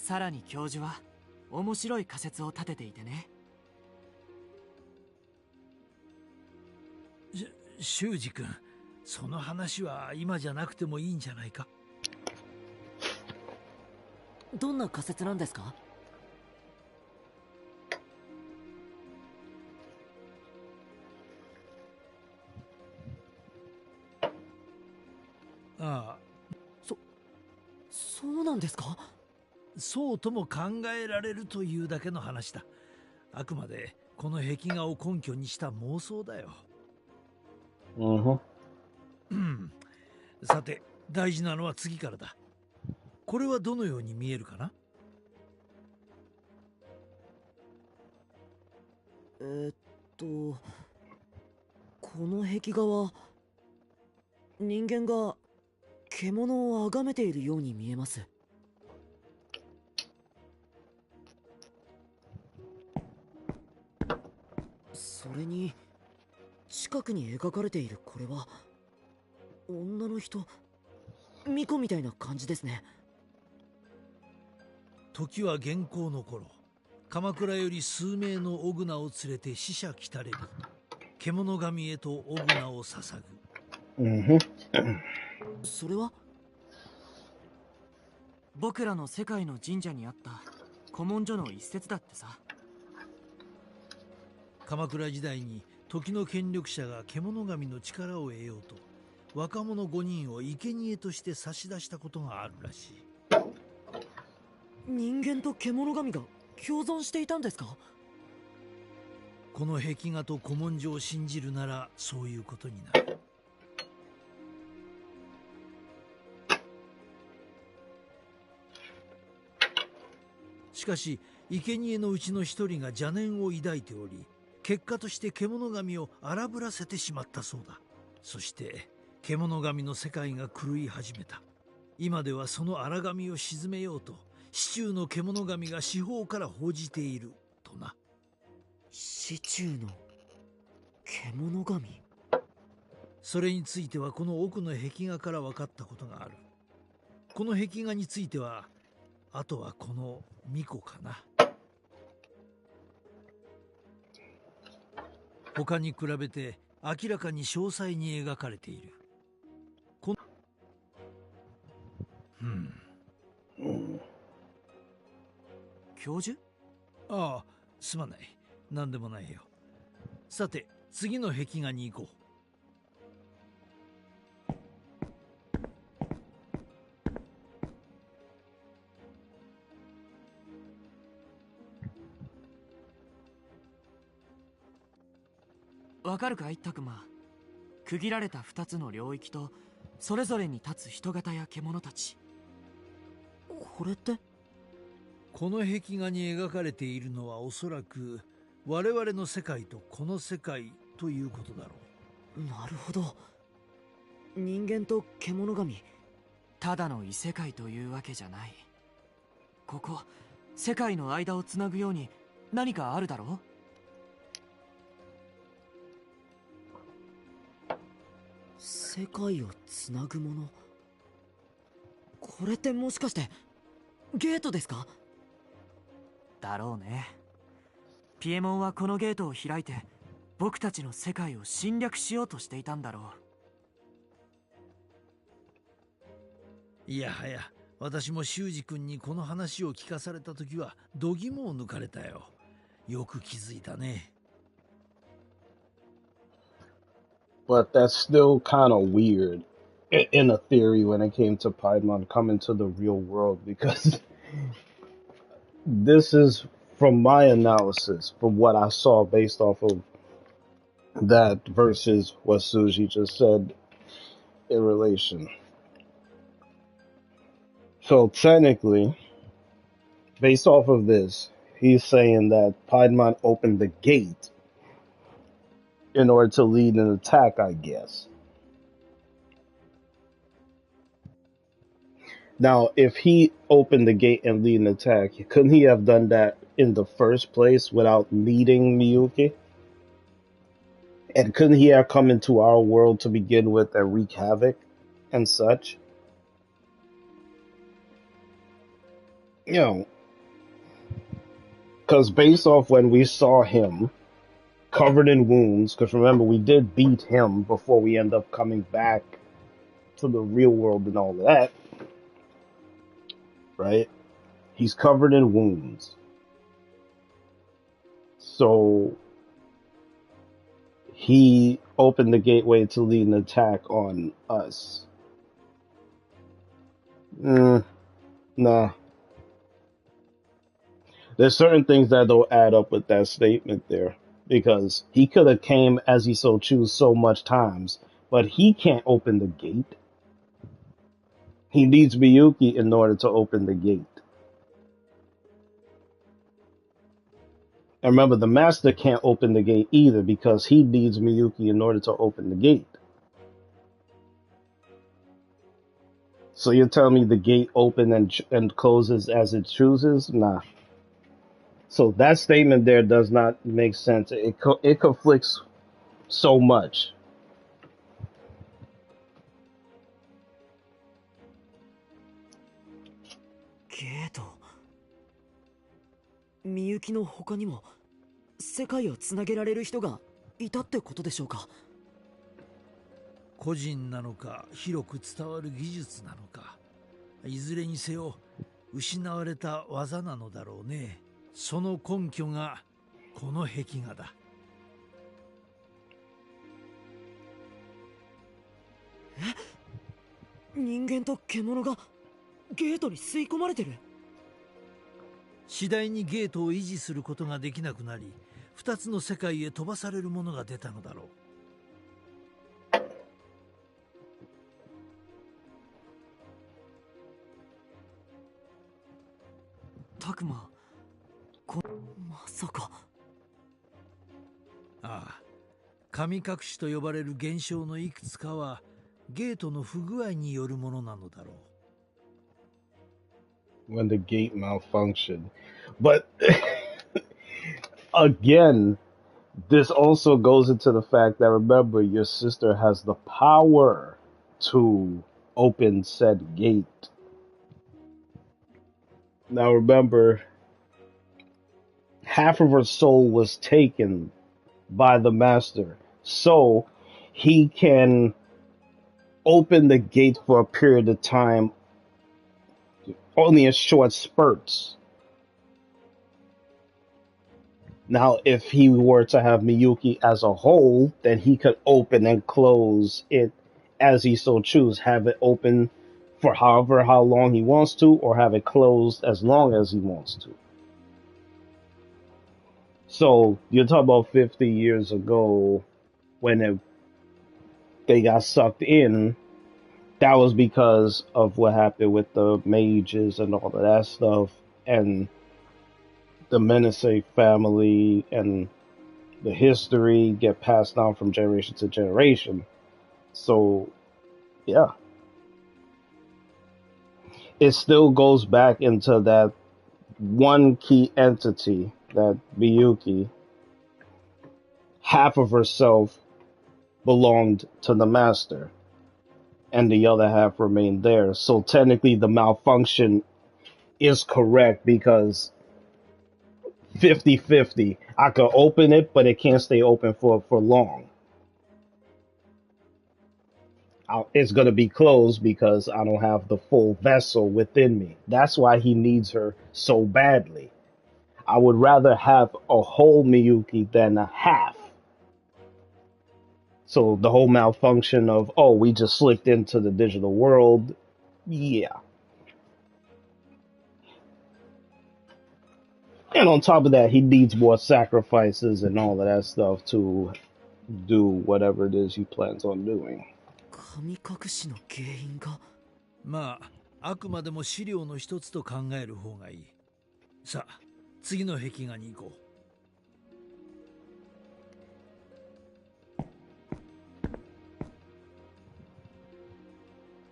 S6: さらに教授は面白い仮説を立てていてね。
S8: 修二君、その話は今じゃなくてもいいんじゃないか。
S3: どんな仮説なんですか？
S8: ああ、
S3: そうなんですか？
S8: そうとも考えられるというだけの話だ。あくまでこの壁画を根拠にした妄想だよ。さて、大事なのは次からだ。これはどのように見えるかな？
S3: この壁画は人間が獣を崇めているように見えます。それに近くに描かれているこれは女の人、巫女みたいな感じですね。
S8: 時は元寇の頃、鎌倉より数名のオグナを連れて死者来たれり、獣神へとオグナを捧ぐ。
S3: それは
S6: 僕らの世界の神社にあった古文書の一節だってさ。
S8: 鎌倉時代に時の権力者が獣神の力を得ようと若者5人を生贄として差し出したことがあるらしい。
S3: 人間と獣神が共存していたんですか？
S8: この壁画と古文書を信じるならそういうことになる。しかし生贄のうちの一人が邪念を抱いており、結果として獣神を荒ぶらせてしまったそうだ。そして獣神の世界が狂い始めた。今ではその荒神を鎮めようと市中の獣神が四方から報じているとな。
S3: 市中の獣神？
S8: それについてはこの奥の壁画から分かったことがある。この壁画についてはあとはこの巫女かな。他に比べて明らかに詳細に描かれている。
S6: 教授？
S8: ああ、すまない。何でもないよ。さて、次の壁画に行こう。
S6: わかるかい、タクマ。区切られた2つの領域とそれぞれに立つ人型や獣たち。
S3: これって
S8: この壁画に描かれているのはおそらく我々の世界とこの世界ということだろ
S3: う。なるほど。人間と獣神、
S6: ただの異世界というわけじゃない。ここ世界の間をつなぐように何かあるだろう。
S3: 世界をつなぐもの。これってもしかしてゲートですか？
S6: だろうね。ピエモンはこのゲートを開いて僕たちの世界を侵略しようとしていたんだろ
S8: う。いやはや、私も修二君にこの話を聞かされた時は度肝を抜かれたよ。よく気づいたね。
S4: But that's still kind of weird in a theory when it came to Paimon coming to the real world, because this is, from my analysis, from what I saw based off of that versus what Suji just said in relation. So technically, based off of this, he's saying that Paimon opened the gate in order to lead an attack, I guess. Now, if he opened the gate and lead an attack, couldn't he have done that in the first place without meeting Miyuki? And couldn't he have come into our world to begin with and wreak havoc and such? You know, because based off when we saw him covered in wounds, because remember, we did beat him before we end up coming back to the real world and all of that, right? He's covered in wounds. So he opened the gateway to lead an attack on us. Nah. There's certain things that don't add up with that statement there. Because he could have came as he so choose so much times, but he can't open the gate. He needs Miyuki in order to open the gate. And remember, the master can't open the gate either because he needs Miyuki in order to open the gate. So you're telling me the gate opens and closes as it chooses? Nah. So that statement there does not make sense. It conflicts so much.
S6: ゲート。みゆきの他にも世界をつなげられる人がいたってことでしょうか。
S8: 個人なのか広く伝わる技術なのか、いずれにせよ失われた技なのだろうね。その根拠がこの壁画だ。
S6: 人間と獣がゲートに吸い込まれてる。
S8: 次第にゲートを維持することができなくなり、二つの世界へ飛ばされるものが出たのだろう。
S6: タクマ、まさか。
S8: ああ、神隠しと呼ばれる現象のいくつかはゲートの不具合によるものなのだろう。
S4: When the gate malfunctioned. But again, this also goes into the fact that remember, your sister has the power to open said gate. Now remember, half of her soul was taken by the master, so he can open the gate for a period of time, only in short spurts. Now, if he were to have Miyuki as a whole, then he could open and close it as he so choose. Have it open for how long he wants to, or have it closed as long as he wants to. So you're talking about 50 years ago when they got sucked in. That was because of what happened with the mages and all of that stuff, and the Menasai family and the history get passed down from generation to generation. So, yeah. It still goes back into that one key entity, that Miyuki. Half of herself belonged to the master, and the other half remained there. So technically the malfunction is correct because 50-50. I could open it, but it can't stay open for long. It's going to be closed because I don't have the full vessel within me. That's why he needs her so badly. I would rather have a whole Miyuki than a half. So the whole malfunction of, oh, we just slipped into the digital world, yeah. And on top of that, he needs more sacrifices and all of that stuff to do whatever it is he plans on doing.
S6: 神隠しの原因が。
S8: まあ、あくまでも資料の一つと考える方がいい。さあ、次の壁画に行こ
S4: う。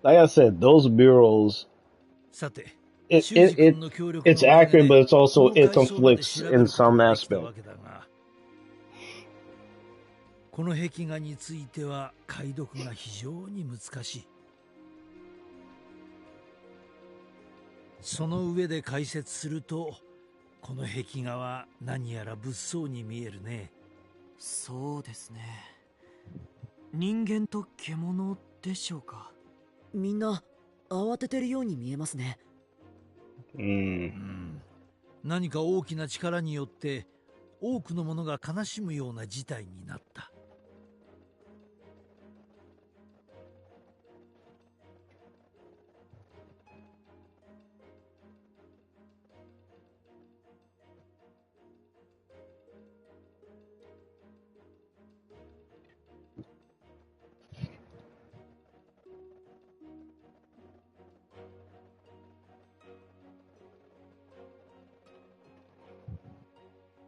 S4: Like I said, those murals,
S8: さて、
S4: it's accurate, but it's also, it conflicts in some aspect.
S8: この壁画については解読が非常に難しい。その上で解説すると、この壁画は何やら物騒に見えるね。
S6: そうですね。人間と獣でしょうか。
S3: みんな慌ててるように見えますね。
S8: 何か大きな力によって多くの者が悲しむような事態になった。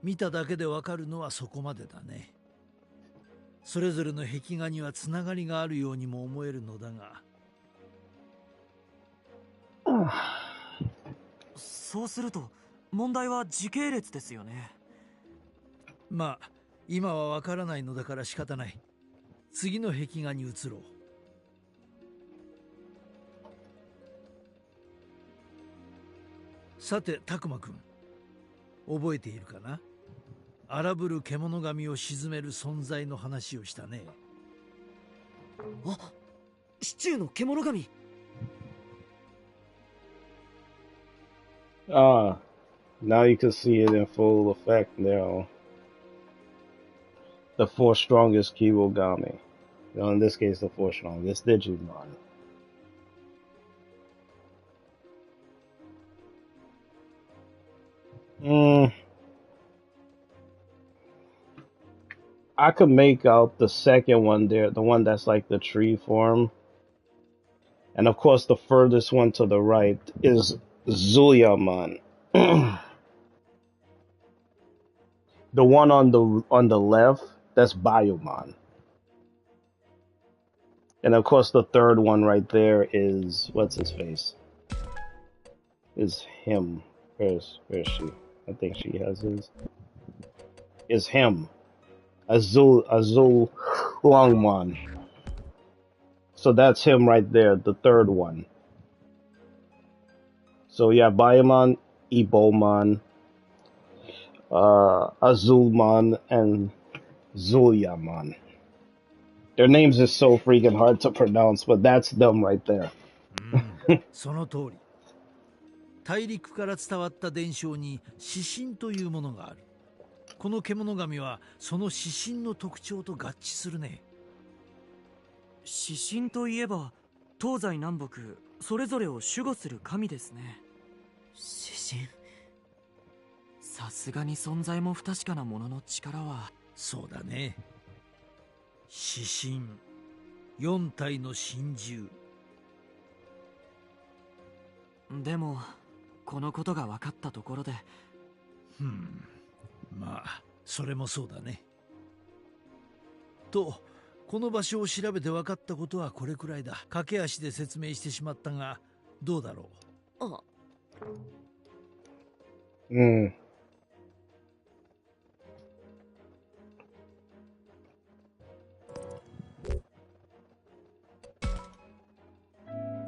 S8: 見ただけでわかるのはそこまでだね。それぞれの壁画にはつながりがあるようにも思えるのだが。
S6: そうすると問題は時系列ですよね。
S8: まあ今はわからないのだから仕方ない。次の壁画に移ろう。さてタクマくん、覚えているかな。荒ぶる獣神を鎮める存在の話をしたね。
S3: あ、シチューの獣神。
S4: Ah, now you can see it in full effect now. The four strongest Kirogami. In this case, the four strongest Digimon. I could make out the second one there, the one that's like the tree form. And of course, the furthest one to the right is Zulyaman. The one on the left, that's Bioman. And of course, the third one right there is, what's his face? Is him. Where's she? I think she has his. Is him. Azul Longman. So that's him right there, the third one. So yeah, Bioman, Iboman, Azulman, and Zulyaman. Their names are so freaking hard to pronounce, but that's them right there.
S8: その通り。大陸から伝わった伝承に指針というものがある。この獣神はその指針の特徴と合致するね。
S6: 指針といえば東西南北それぞれを守護する神ですね。
S3: 指針。
S6: さすがに存在も不確かなものの力は。
S8: そうだね。指針、4体の神獣。
S6: でもこのことが分かったところで、
S8: まあそれもそうだね。とこの場所を調べて分かったことはこれくらいだ。駆け足で説明してしまったがどうだろう。
S3: あ、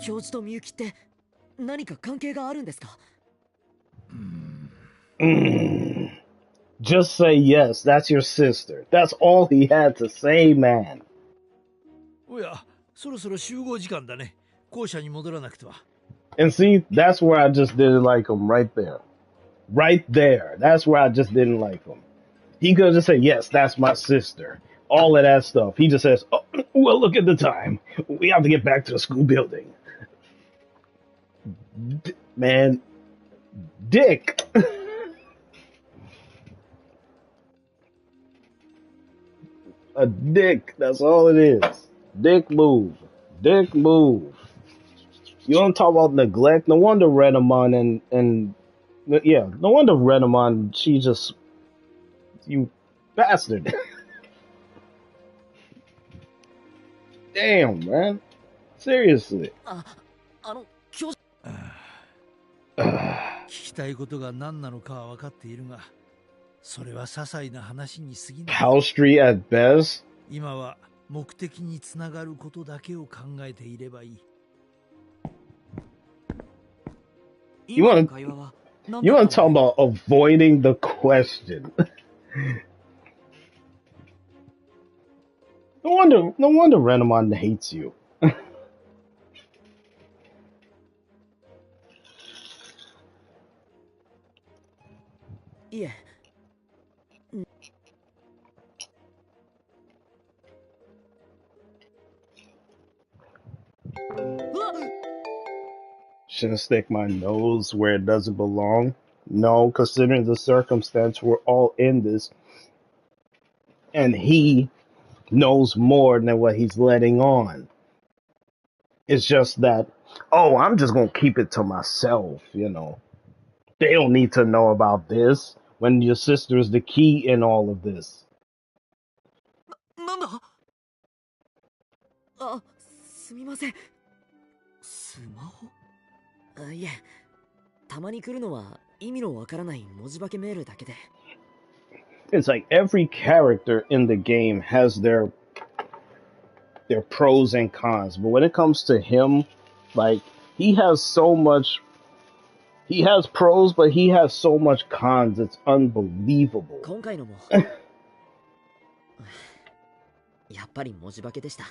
S3: 教授とみゆきって何か関係があるんですか？
S4: Just say yes, that's your sister. That's all he had to say, man.
S8: おや、そろそろ集合時間だね。校舎に戻らなくては。
S4: And see, that's where I just didn't like him right there. Right there. That's where I just didn't like him. He could have just said, yes, that's my sister. All of that stuff. He just says, oh, well, look at the time. We have to get back to the school building. Man, dick. A dick. That's all it is. Dick move. Dick move. You don't talk about neglect. No wonder Redamon and yeah, no wonder Redamon, she just, you bastard. Damn, man. Seriously.
S8: 聞きたいことが何なのかは分かっているが、それは些細な話に過ぎない。
S4: House Street at best?
S8: 今は目的につながることだけを考えていればいい。
S4: You
S6: 今の
S4: want
S6: 会話は何
S4: you
S6: だっ
S4: want
S6: た
S4: to
S6: ん
S4: talk
S6: だい？
S4: about avoiding the question? No wonder Renamon hates you.
S3: いえ、
S4: Shouldn't stick my nose where it doesn't belong. No, considering the circumstance, we're all in this, and he knows more than what he's letting on. It's just that, oh, I'm just gonna keep it to myself, you know. They don't need to know about this when your sister is the key in all of this.
S3: なんだ？あ、すみません。
S6: スマホ？
S3: あ、いえ、たまに来るのは意味のわからない文字化けメールだけで。
S4: It's like every character in the game has their pros and cons, but when it comes to him, like he has pros, but he has so much cons. It's unbelievable.
S3: 今回のもやっぱり文字化けでした。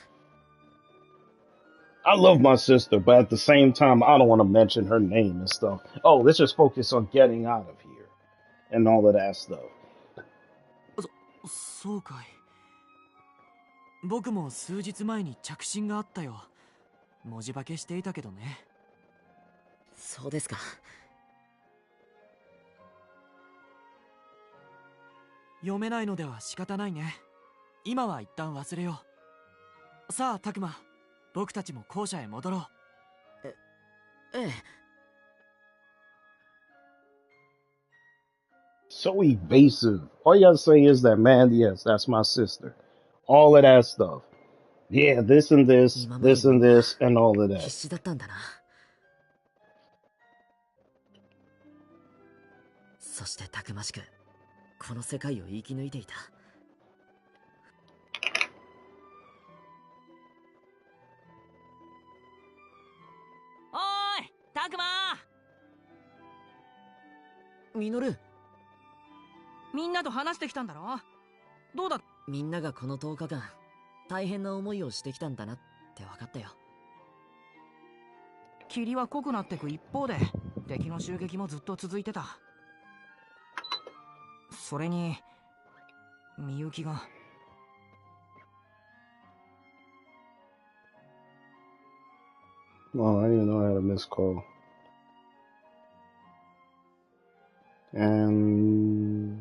S4: I love my sister, but at the same time, I don't want to mention her name and stuff. Oh, let's just focus on getting out of here and all of that stuff.
S6: そうかい。僕も数日前に着信があったよ。文字化けしていたけどね。
S3: そうですか。
S6: 読めないのでは仕方ないね。今は一旦忘れよう。さあ、タクマ、僕たちも校舎へ戻ろう。
S3: ええ。
S4: So evasive. All you gotta say is that, man, yes, that's my sister. All of that stuff. Yeah, this and this, this and this, and all of
S3: 必
S4: that.
S3: 死だったんだな。そしてたくましくこの世界を生き抜いていた。
S7: おーい、たくまー。
S3: ミノル、
S7: みんなと話してきたんだろ。どうだ？
S3: みんながこの10日間大変な思いをしてきたんだなって分かったよ。
S7: 霧は濃くなってく一方で敵の襲撃もずっと続いてた。それにみゆきが。
S4: Oh, I didn't even know I had a missed call. And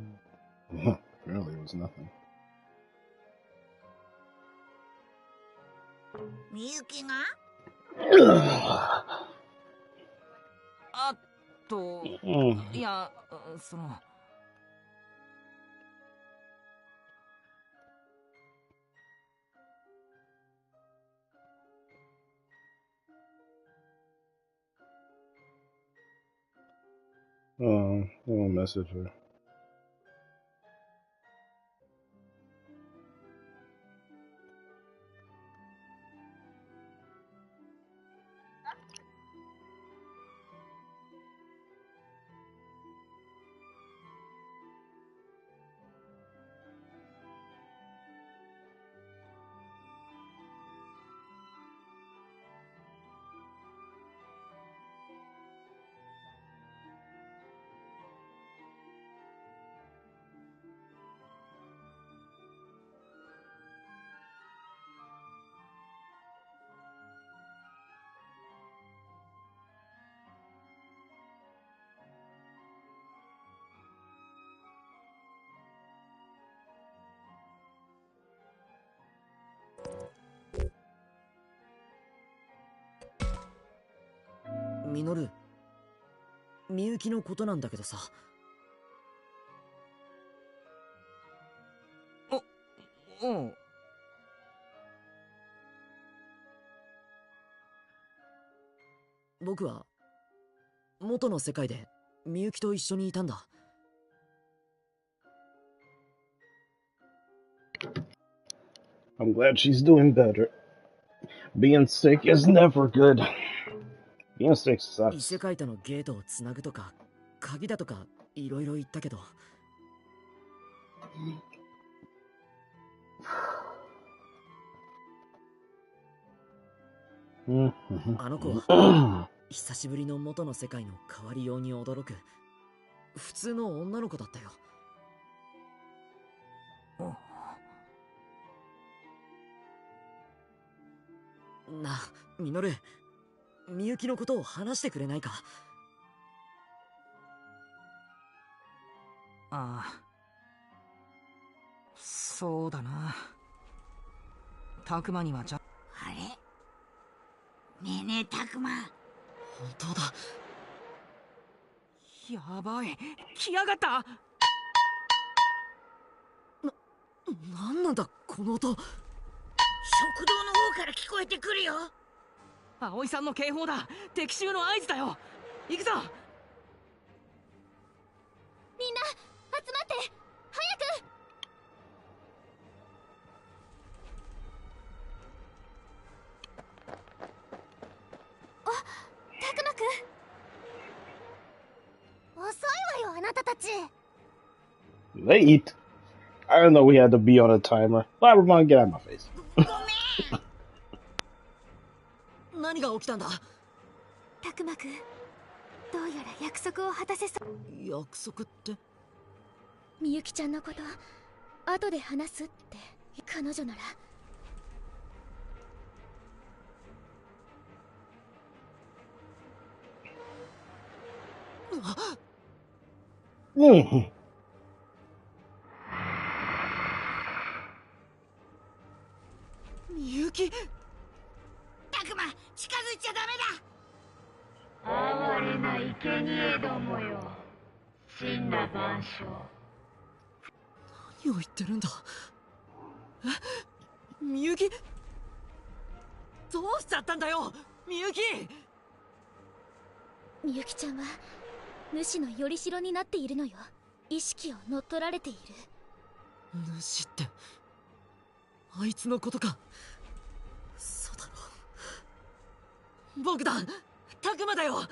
S4: apparently it was nothing.
S1: みゆきが
S7: あと、いや、その。
S4: I won't message her.
S3: 「ミノル、みゆきのことなんだけどさ。」
S7: うん。
S3: 僕は元の世界でみゆきと一緒にいたんだ。
S4: I'm glad she's doing better. Being sick is never good. Being sick
S3: 異
S4: sucks.
S3: 世界とのゲートをつなぐとか鍵だとかいろいろ言ったけど、あの子は久しぶりの元の世界の変わりように驚く普通の女の子だったよ。なあ、ミノル、みゆきのことを話してくれないか？
S6: ああ、そうだな。たくまには
S1: あれ、ねえねえたくま。
S3: 本当だ。
S6: やばい、来やがった。
S3: なんなんだこの音。
S1: 食堂の方から聞こえてくるよ。
S6: 葵さんの警報だ。敵襲の合図だよ。行くぞ。
S2: みんな集まって早く。あ、たくまくん。遅いわよあなたたち。
S4: Late? I don't know we had to be on a timer. Labramon, get out of my face.
S3: 何が起きたんだ？
S2: たくまくん、どうやら約束を果たせそう。
S3: 約束って？
S2: みゆきちゃんのこと後で話すって。彼女なら
S3: みゆき。
S1: たくま、近づいちゃダメだ。
S9: 哀れな生贄どもよ、真羅万象。
S3: 何を言ってるんだ？え、みゆき？
S6: どうしちゃったんだよ、みゆき。
S2: みゆきちゃんは主のよりしろになっているのよ。意識を乗っ取られている。
S3: 主ってあいつのことか。そうだろう。
S6: 僕だ、たくまだよ。わ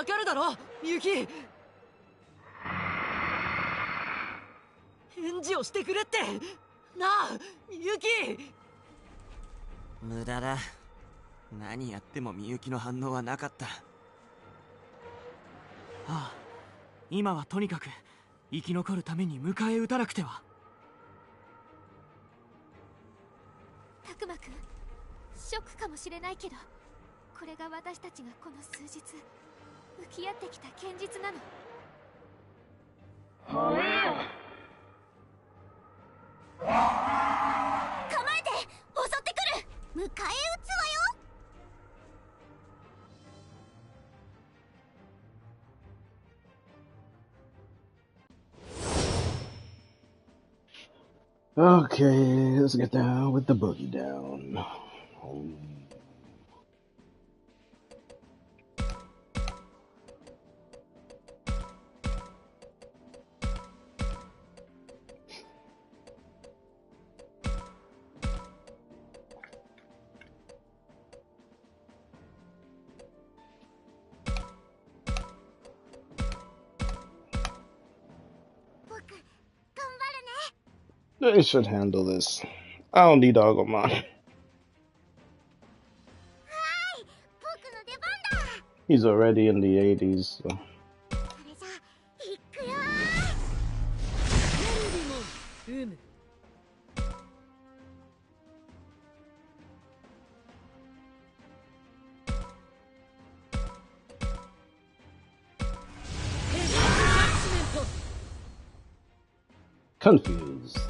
S6: かるだろみゆき。返事をしてくれってなあ、みゆき。
S10: 無駄だ。何やってもみゆきの反応はなかった。
S6: ああ、今はとにかく生き残るために迎え撃たなくては。
S2: たくまくん、ショックかもしれないけど、これが私たちがこの数日向き合ってきた現実なの。
S9: 吠えよ。
S1: 構えて、襲ってくる。迎え撃つわよ。
S4: Okay, let's get down with the boogie down. They should handle this. I don't need Agumon. He's already in the 80s. So. Confused.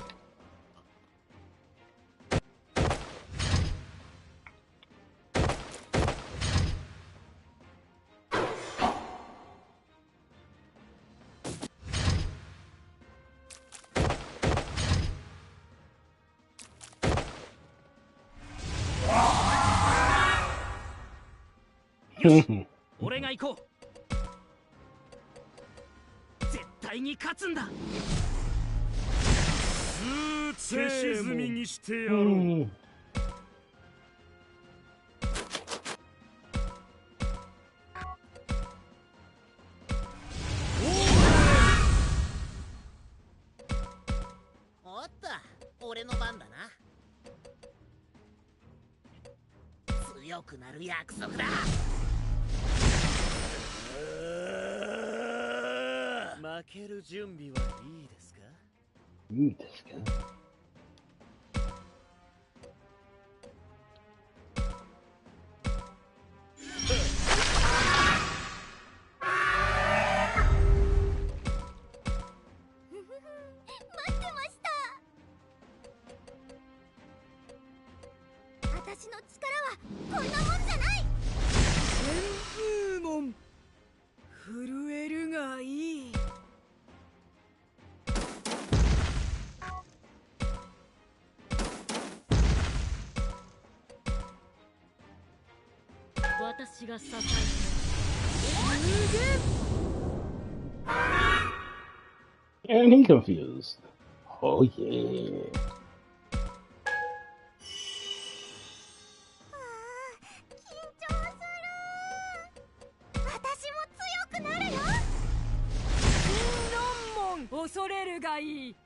S6: Yo 俺が行こう。絶対に勝つんだ。
S5: 消し済みにしてやろう。
S11: 強くなる約束だ。負ける準備はいいですか？
S4: いいですか？
S1: 待ってました。私の力はこんなもんじゃない。
S7: 旋風門震えるがいい。
S9: 私が支えて。
S4: And he confused. Oh yeah.
S7: 恐れるがいい。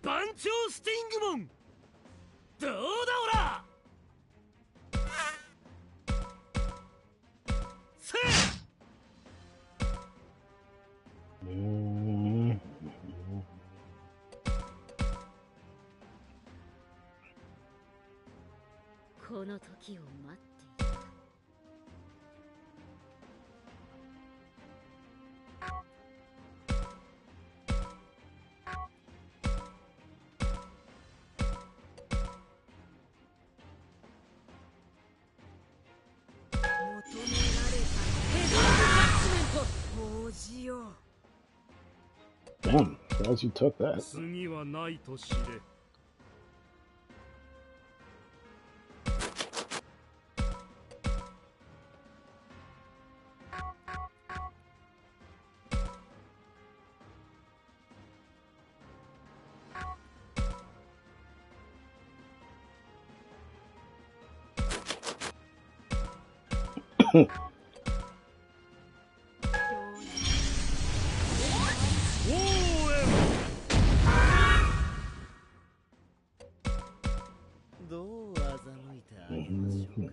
S5: 番長スティングモン、どうだオラ。せ
S9: この時を待っていた。
S7: 求められたヘビージャッジメント報じよう。
S4: Damn, glad you took that.
S5: 次はないと知れ。
S11: どう欺いてあげましょうか。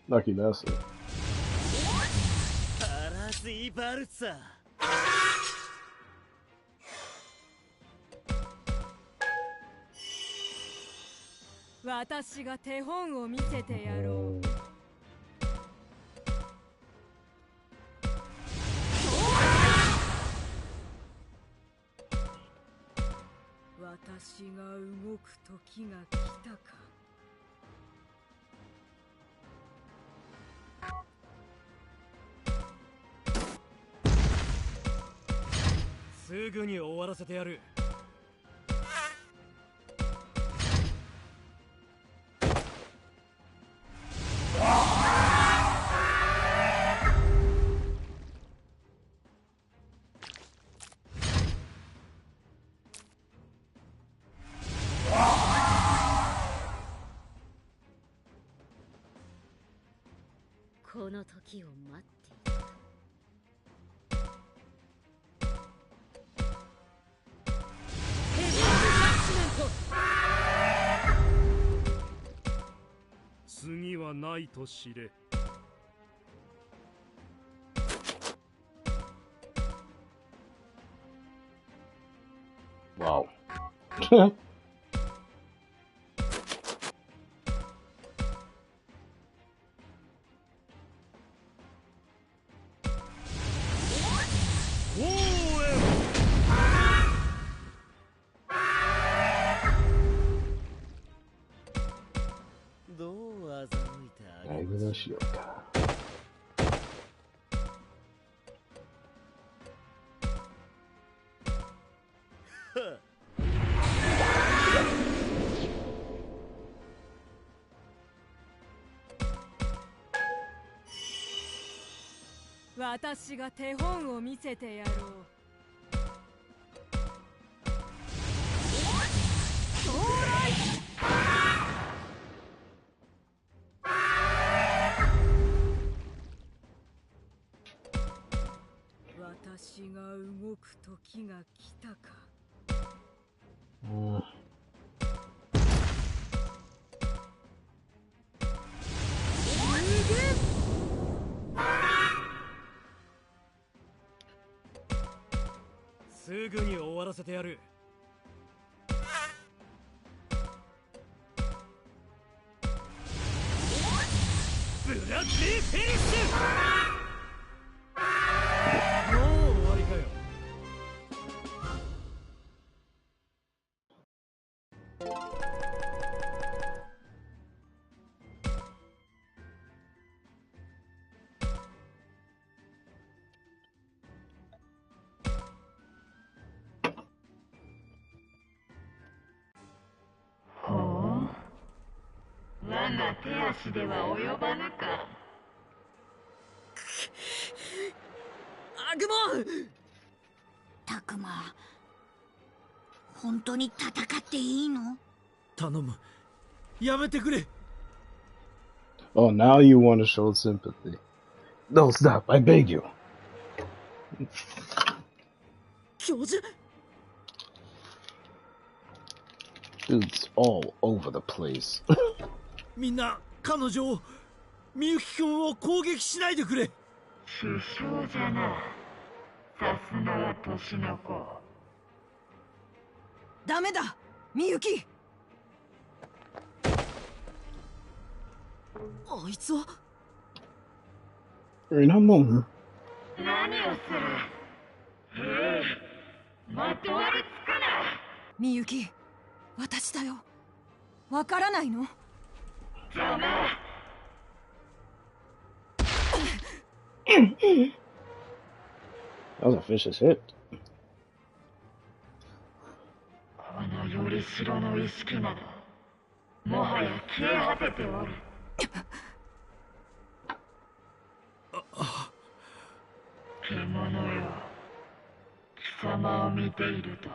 S4: Lucky bastard.
S11: パラスイバルツァ。
S7: 私が手本を見せてやろう。私が動く時が来たか。
S6: すぐに終わらせてやる。
S9: この時を待っていた。ヘビージャッジメント。
S5: 次はないと知れ。
S4: Wow.
S5: おー
S12: 私が手本を見せてやろう。私が動く時が来たか。
S6: すぐに終わらせてやる。ブラッディフィニッシュ。もう終わりかよ。
S9: 我が手足では及ばぬか。
S7: アグモン！
S1: たくま、本当に戦っていいの？
S8: 頼む、やめてくれ。
S4: Oh, now you want to show sympathy. No, stop. I beg you.
S7: 教授？
S4: Dude's all over the place.
S8: みんな、彼女を、みゆきくんを攻撃しないでくれ。
S9: 首相じゃな。さすがは年の子。
S12: ダメだ、みゆき。
S7: あいつは
S4: 何を
S9: する？まとわりつくな。
S12: みゆき、私だよ。わからないの
S9: 邪魔。
S4: That was a vicious hit.
S9: このよりしろの意識など、もはや消え果てておる。獣よ、貴様を見ていると、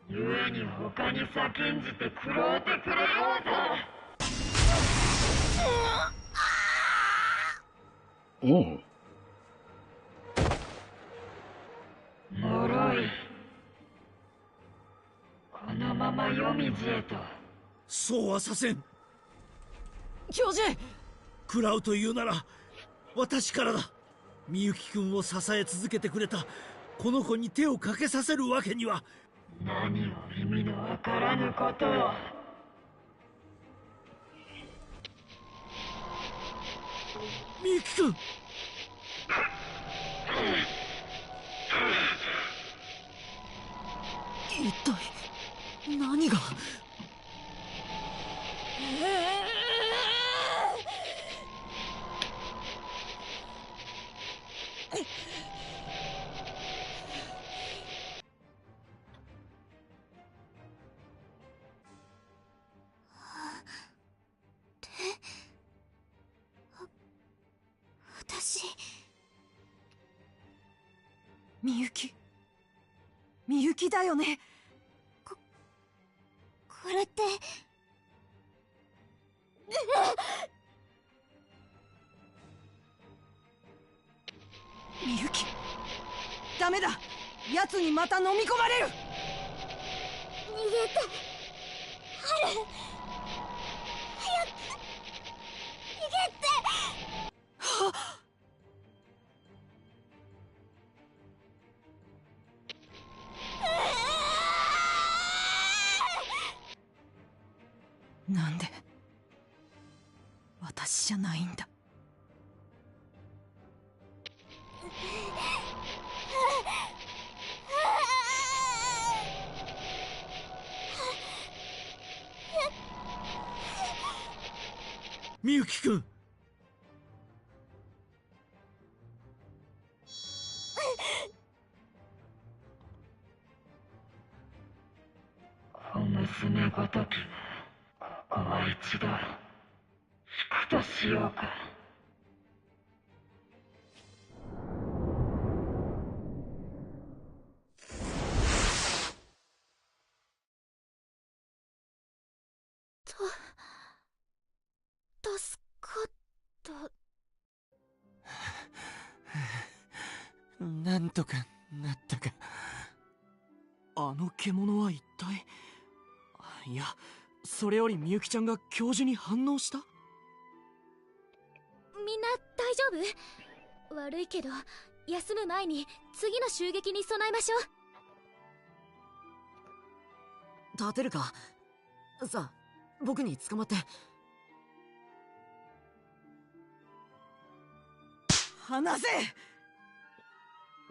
S9: 故に他に叫んじて食ろうてくれようぞ。脆い。このまま夜道へと。
S8: そうはさせん。
S7: 教授！
S8: 食らうというなら私からだ。みゆきくんを支え続けてくれたこの子に手をかけさせるわけには。
S9: 何を意味のわからぬことを。
S8: みゆきくん。
S7: 一体何が。
S2: 私、
S12: みゆき、みゆきだよね。
S2: これって
S12: みゆき、ダメだ。奴にまた飲み込まれる。
S2: 逃げて、ハル、早く逃げて。
S12: はっ。なんで私じゃないんだ。
S8: みゆきくん。
S9: 娘ごときはここは一度引くとしようか。
S2: 助かった。
S6: なんとかなったか。あの獣は一体。いや、それよりみゆきちゃんが教授に反応した？
S2: みんな大丈夫？悪いけど休む前に次の襲撃に備えましょう。
S3: 立てるか？さあ、僕に捕まって。
S12: 離せ！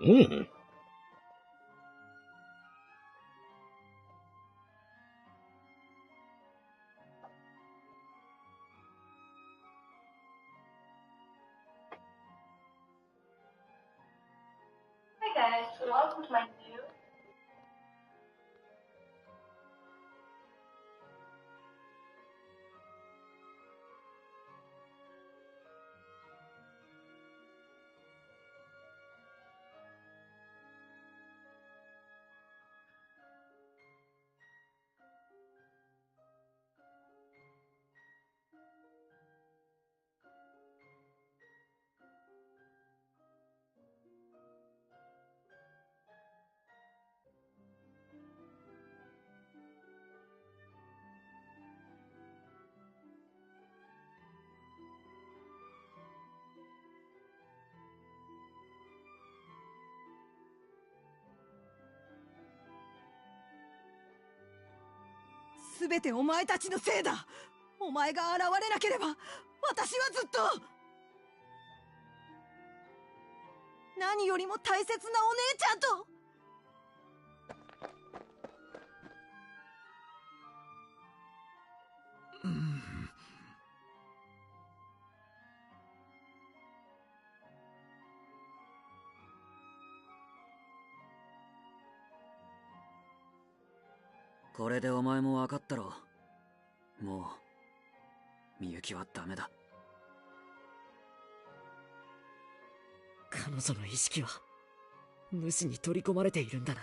S4: うん。
S13: Hi guys, welcome to my new
S12: すべてお前たちのせいだ。お前が現れなければ私はずっと何よりも大切なお姉ちゃんと。
S7: これでお前も分かったろ。もうみゆきはダメだ。
S3: 彼女の意識は主に取り込まれているんだな。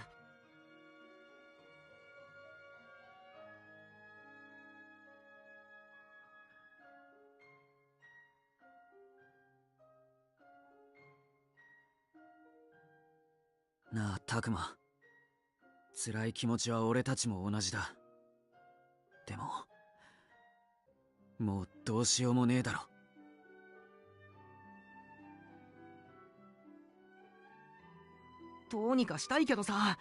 S7: なあ、タクマ。辛い気持ちは俺たちも同じだ。でももうどうしようもねえだろ。
S6: どうにかしたいけどさ、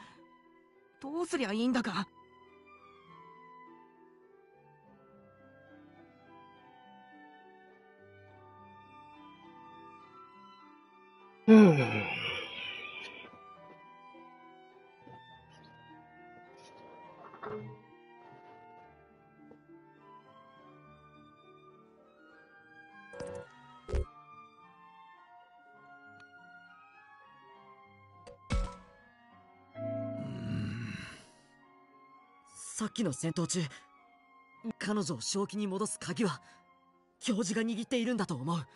S6: どうすりゃいいんだか。
S3: さっきの戦闘中、彼女を正気に戻す鍵は教授が握っているんだと思う。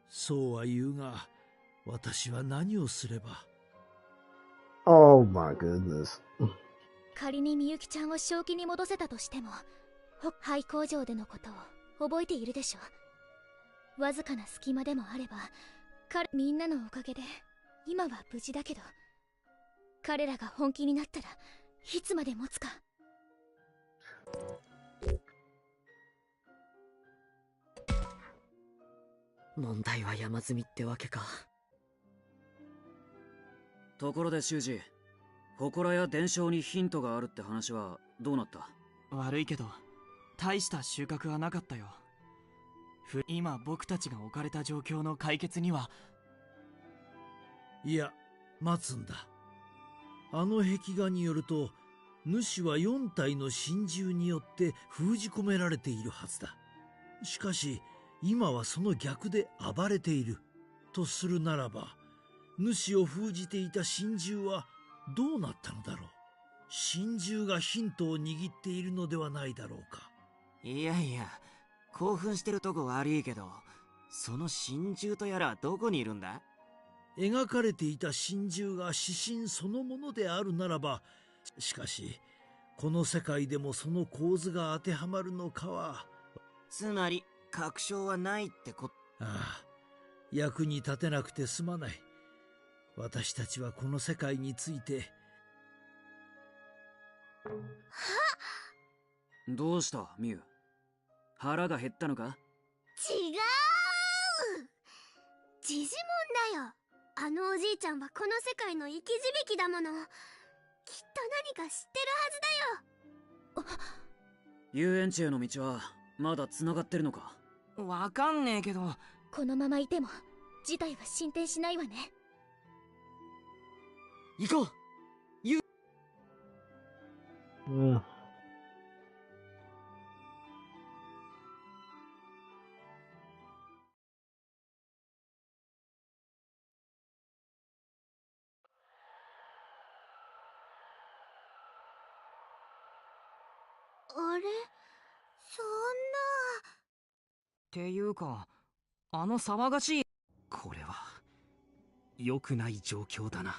S8: そうは言うが、私は何をすれば。
S4: Oh my goodness.
S2: 仮にみゆきちゃんを正気に戻せたとしても、廃工場でのことを覚えているでしょ。わずかな隙間でもあれば、みんなのおかげで今は無事だけど、彼らが本気になったらいつまで持つか。
S3: 問題は山積みってわけか。
S7: ところで修二、祠や伝承にヒントがあるって話はどうなった？
S6: 悪いけど大した収穫はなかったよ。今僕たちが置かれた状況の解決には。
S8: いや、待つんだ。あの壁画によると、主は4体の神獣によって封じ込められているはずだ。しかし今はその逆で暴れているとするならば、主を封じていた神獣はどうなったのだろう。神獣がヒントを握っているのではないだろうか。
S10: いやいや、興奮してるとこ悪いけど、その神獣とやらはどこにいるんだ？
S8: 描かれていた神獣が指針そのものであるならば、しかしこの世界でもその構図が当てはまるのかは。
S10: つまり確証はないってこ。
S8: ああ、役に立てなくてすまない。私たちはこの世界について。
S7: どうしたミュウ、腹が減ったのか？
S2: 違う、ジジモンだよ。あのおじいちゃんはこの世界の生き字引だもの。きっと何か知ってるはずだよ。
S7: 遊園地への道はまだ繋がってるのか？
S6: わかんねえけど、
S2: このままいても事態は進展しないわね。
S6: 行こう。
S4: うん。
S2: あれ、そんな。
S6: っていうか、あの騒がしい。
S11: これは良くない状況だな。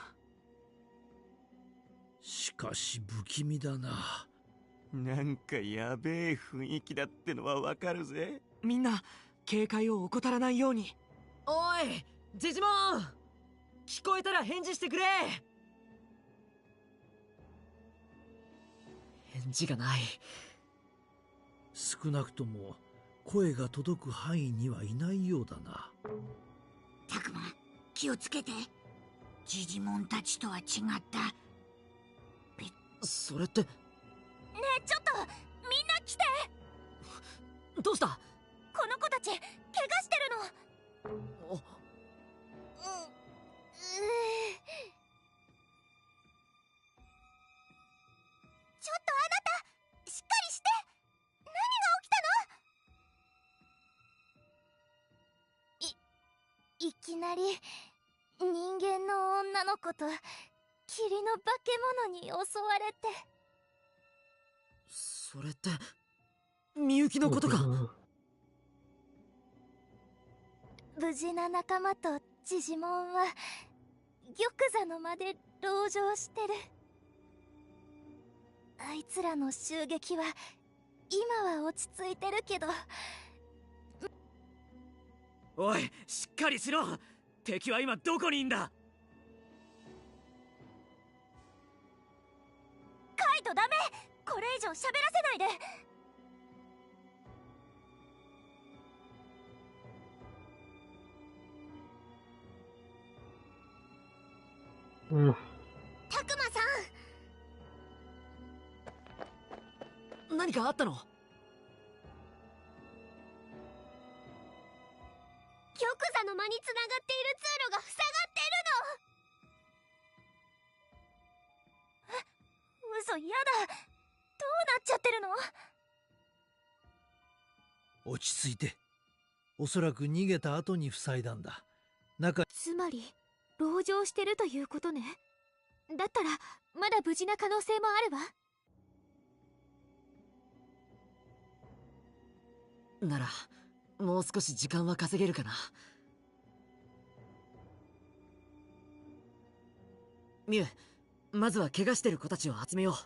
S8: しかし不気味だな。
S10: なんかやべえ雰囲気だってのはわかるぜ。
S6: みんな警戒を怠らないように。おいジジモン、聞こえたら返事してくれ。
S3: 返事がない。
S8: 少なくとも声が届く範囲にはいないようだな。
S1: たくま、気をつけて。ジジモンたちとは違った。
S3: それって。
S2: ねえ、ちょっとみんな来て。
S3: どうした？
S2: この子たち怪我してるの。ちょっとあなた、しっかりして。何が起きたの？いきなり人間の女の子と霧の化け物に襲われて。
S3: それってみゆきのことか？
S2: 無事な仲間とジジモンは玉座の間で籠城してる。あいつらの襲撃は今は落ち着いてるけど。
S6: おい、しっかりしろ。敵は今どこにいんだ？
S2: カイトダメ。これ以上喋らせないで。
S4: うん。
S2: たくまさ
S3: ん。何かあったの？
S2: 玉座の間につながっている通路が塞がってるの。嘘、やだ。どうなっちゃってるの？
S8: 落ち着いて。おそらく逃げた後に塞いだんだ。
S2: つまり籠城してるということね。だったらまだ無事な可能性もあるわ。
S3: ならもう少し時間は稼げるかな。ミュウ、まずは怪我してる子たちを集めよ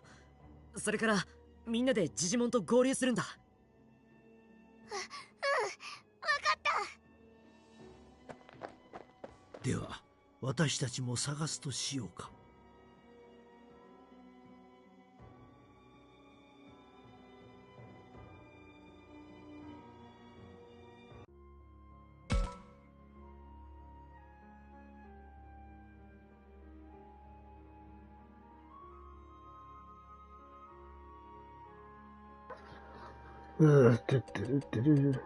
S3: う。それからみんなでジジモンと合流するんだ。
S2: 分かった。
S8: では私たちも探すとしようか。
S4: てってるってる。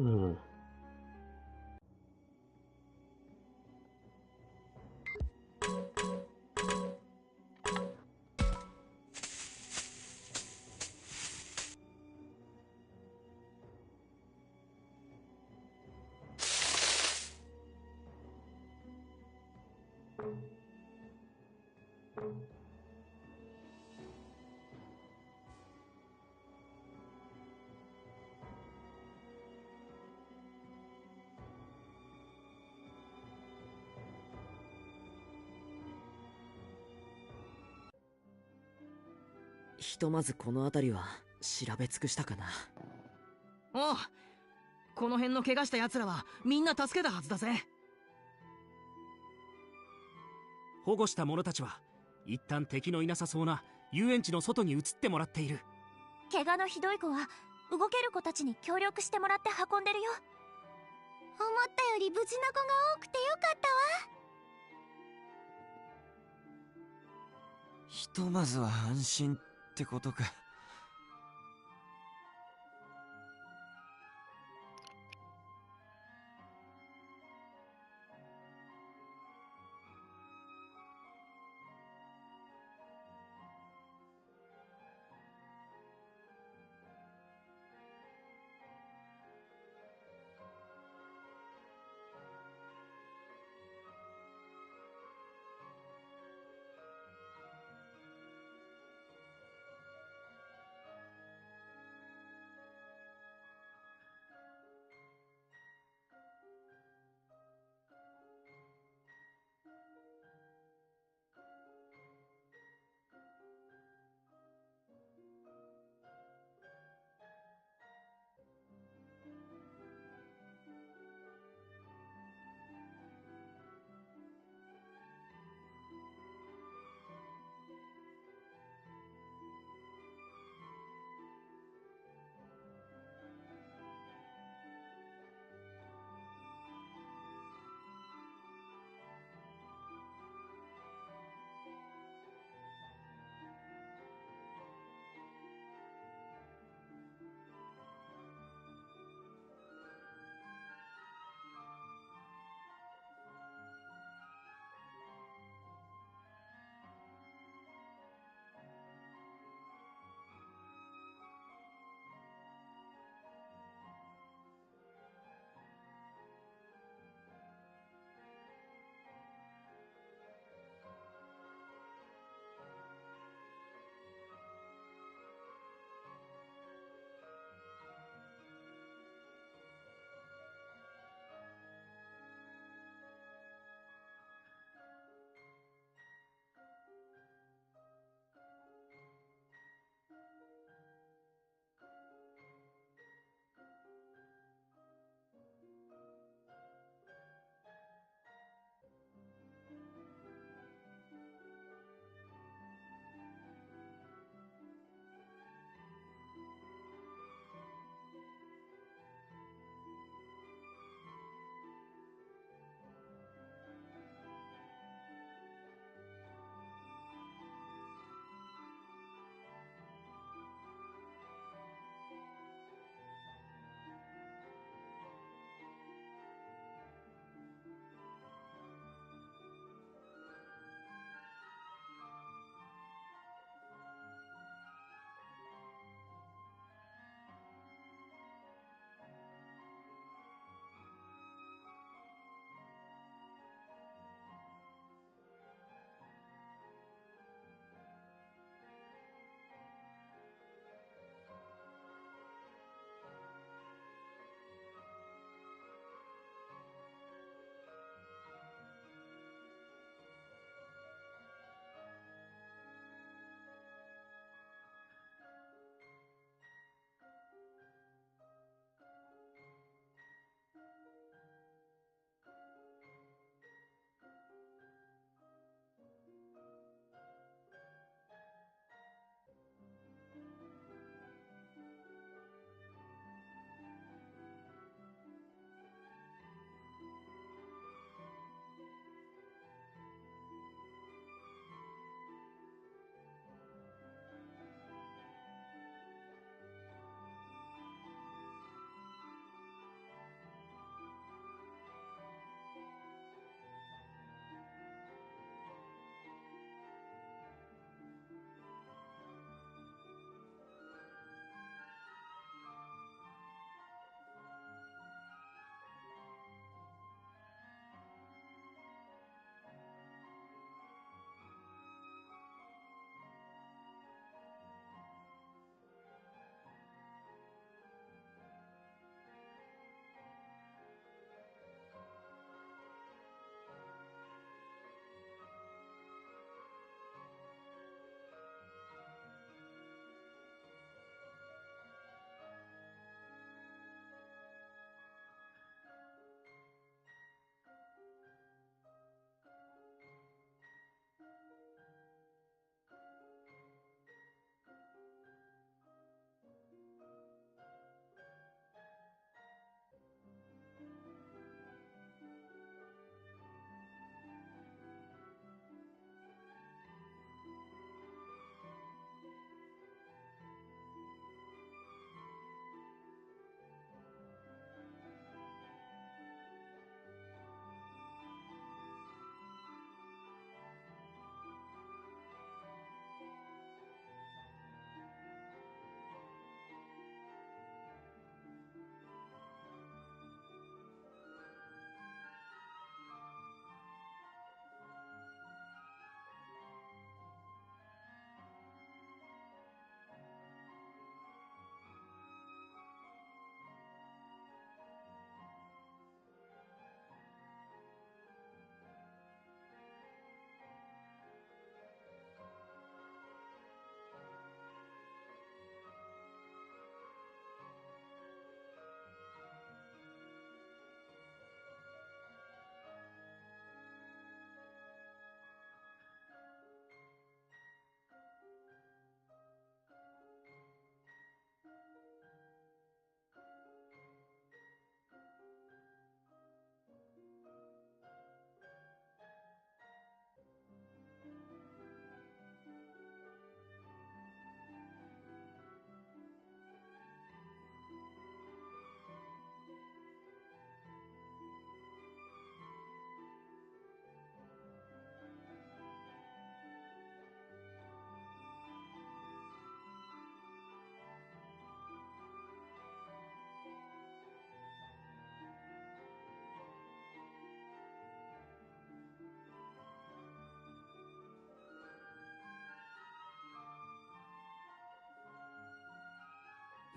S4: Hmm.
S3: ひとまずこの辺りは調べ尽くしたかな。
S12: おう、この辺の怪我した奴らはみんな助けたはずだぜ。
S6: 保護した者たちは一旦敵のいなさそうな遊園地の外に移ってもらっている。
S2: 怪我のひどい子は動ける子たちに協力してもらって運んでるよ。思ったより無事な子が多くてよかったわ。
S10: ひとまずは安心ってことか。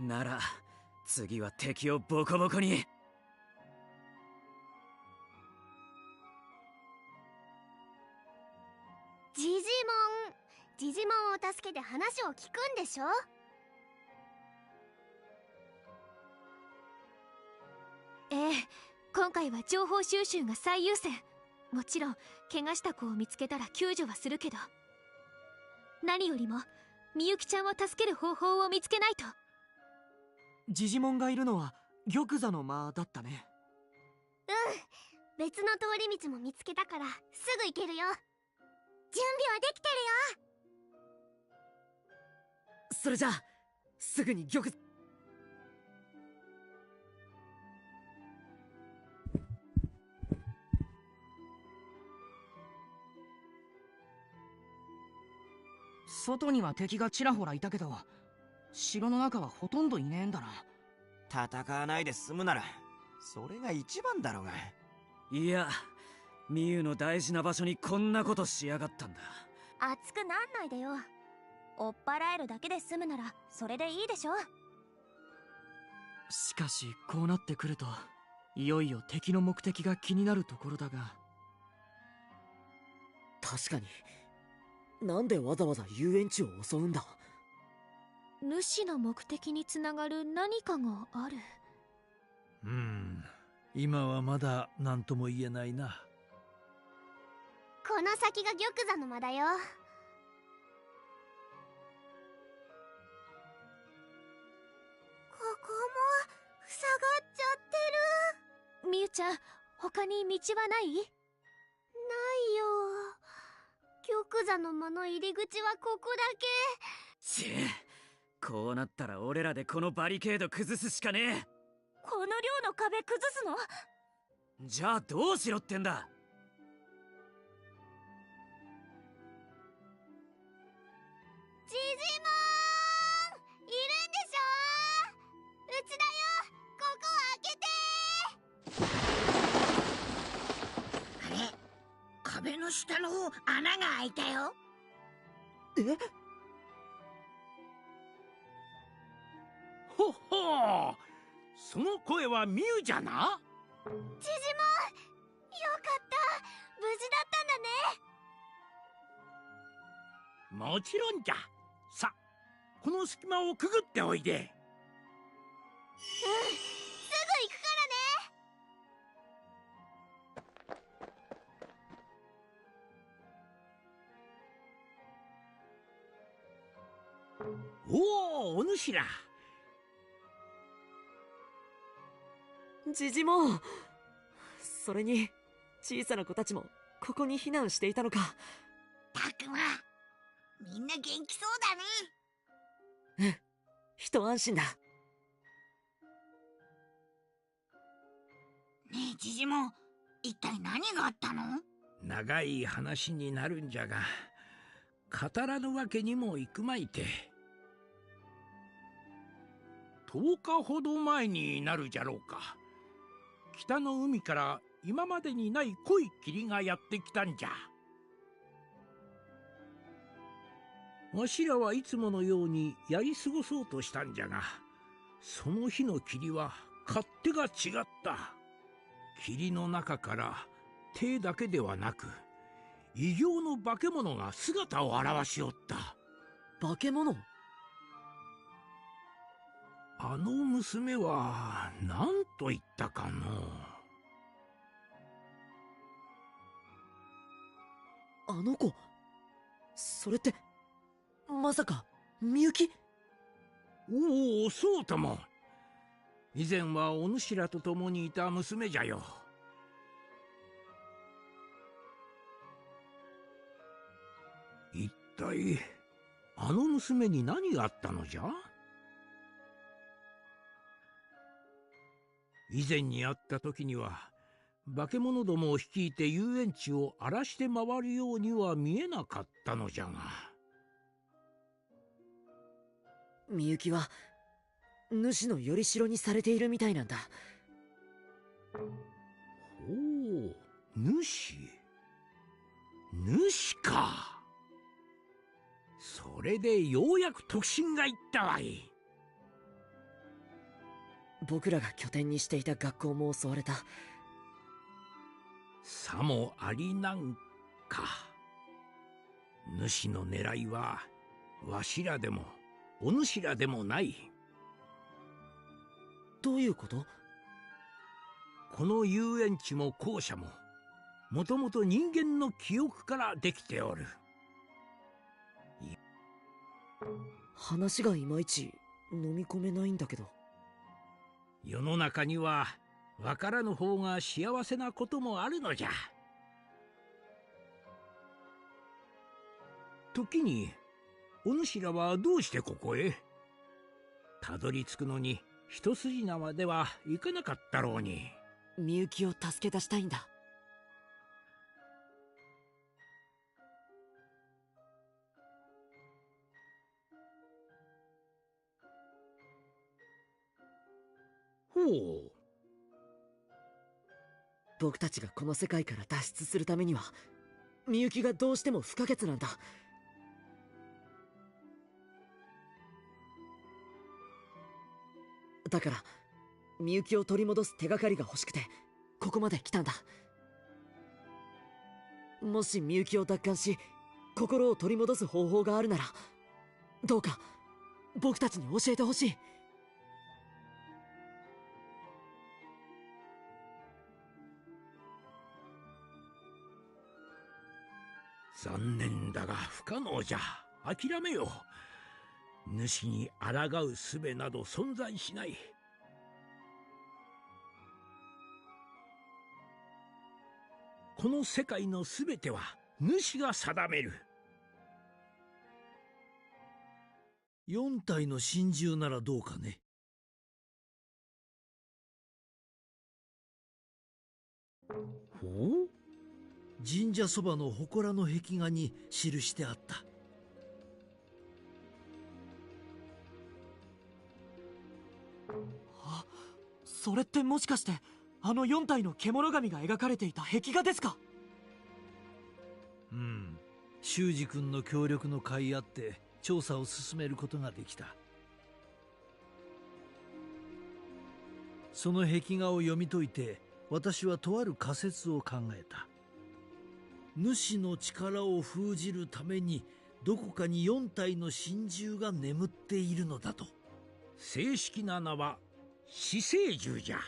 S7: なら次は敵をボコボコに。
S14: ジジモンを助けて話を聞くんでしょ。
S2: ええ、今回は情報収集が最優先。もちろん怪我した子を見つけたら救助はするけど、何よりもみゆきちゃんを助ける方法を見つけないと。
S6: ジジモンがいるのは玉座の間だったね。
S14: うん、別の通り道も見つけたからすぐ行けるよ。準備はできてるよ。
S3: それじゃあすぐに玉。
S12: 外には敵がちらほらいたけど、城の中はほとんどいねえんだな。
S10: 戦わないで済むならそれが一番だろうが。
S7: いや、ミユの大事な場所にこんなことしやがったんだ。
S14: 熱くなんないでよ。追っ払えるだけで済むならそれでいいでしょ。
S6: しかしこうなってくるといよいよ敵の目的が気になるところだが。
S3: 確かに、なんでわざわざ遊園地を襲うんだ。
S2: 主の目的につながる何かがある。
S8: 今はまだ何とも言えないな。
S14: この先が玉座の間だよ。ここも塞がっちゃってる。
S2: みゆちゃん、他に道はない？
S14: ないよ。玉座の間の入り口はここだけ。
S7: ちぇ、こうなったら俺らでこのバリケード崩すしかねえ。
S2: この量の壁崩すの？
S7: じゃあどうしろってんだ。
S14: ジジモーンいるんでしょ。うちだよ。ここ開けて。
S1: あれ、壁の下の方穴が開いたよ。
S3: え？
S5: ほっほー、その声はミユじゃな。
S14: ジジモン、よかった。無事だったんだね。
S5: もちろんじゃ。さ、この隙間をくぐっておいで。
S14: すぐ行くからね。
S5: おお、お主ら。
S3: ジジモン。それに小さな子たちもここに避難していたのか。
S1: たくま、みんな元気そうだね。
S3: うん、一安心だ。
S1: ねえジジモン、一体何があったの？
S8: 長い話になるんじゃが、語らぬわけにもいくまいて。
S5: 10日ほど前になるじゃろうか。北の海から今までにない濃い霧がやってきたんじゃ。わしらはいつものようにやり過ごそうとしたんじゃが、その日の霧は勝手が違った。霧の中から手だけではなく異形の化け物が姿を現しおった。
S3: 化け物？
S5: あの娘は何と言ったかの。
S3: あの子、それってまさかみゆき？
S5: おお、そうとも。以前はお主らと共にいた娘じゃよ。一体あの娘に何があったのじゃ？以前に会った時には化け物どもを率いて遊園地を荒らして回るようには見えなかったのじゃが。
S3: みゆきは主のよりしろにされているみたいなんだ。
S5: ほう、主か。それでようやく特進がいったわい。
S3: 僕らが拠点にしていた学校も襲われた。
S8: さもありなんか。主の狙いはわしらでもお主らでもない。
S3: どういうこと？
S8: この遊園地も校舎ももともと人間の記憶からできておる。
S3: 話がいまいち飲み込めないんだけど。
S8: 世の中には分からぬ方が幸せなこともあるのじゃ。時にお主らはどうしてここへ？たどり着くのに一筋縄ではいかなかったろうに。
S3: みゆきを助け出したいんだ。
S8: ほう。
S3: 僕たちがこの世界から脱出するためにはみゆきがどうしても不可欠なんだ。だからみゆきを取り戻す手がかりが欲しくてここまで来たんだ。もしみゆきを奪還し心を取り戻す方法があるならどうか僕たちに教えてほしい。
S8: 残念だが不可能じゃ。諦めよう。主に抗う術など存在しない。この世界のすべては主が定める。4体の神獣ならどうかね。ほう？神社そばの祠の壁画に記してあった。
S6: あ、それってもしかしてあの4体の獣神が描かれていた壁画ですか？
S8: うん。修二君の協力の甲斐あって調査を進めることができた。その壁画を読み解いて私はとある仮説を考えた。主の力を封じるためにどこかに4体の神獣が眠っているのだと。正式な名は死生獣じゃ。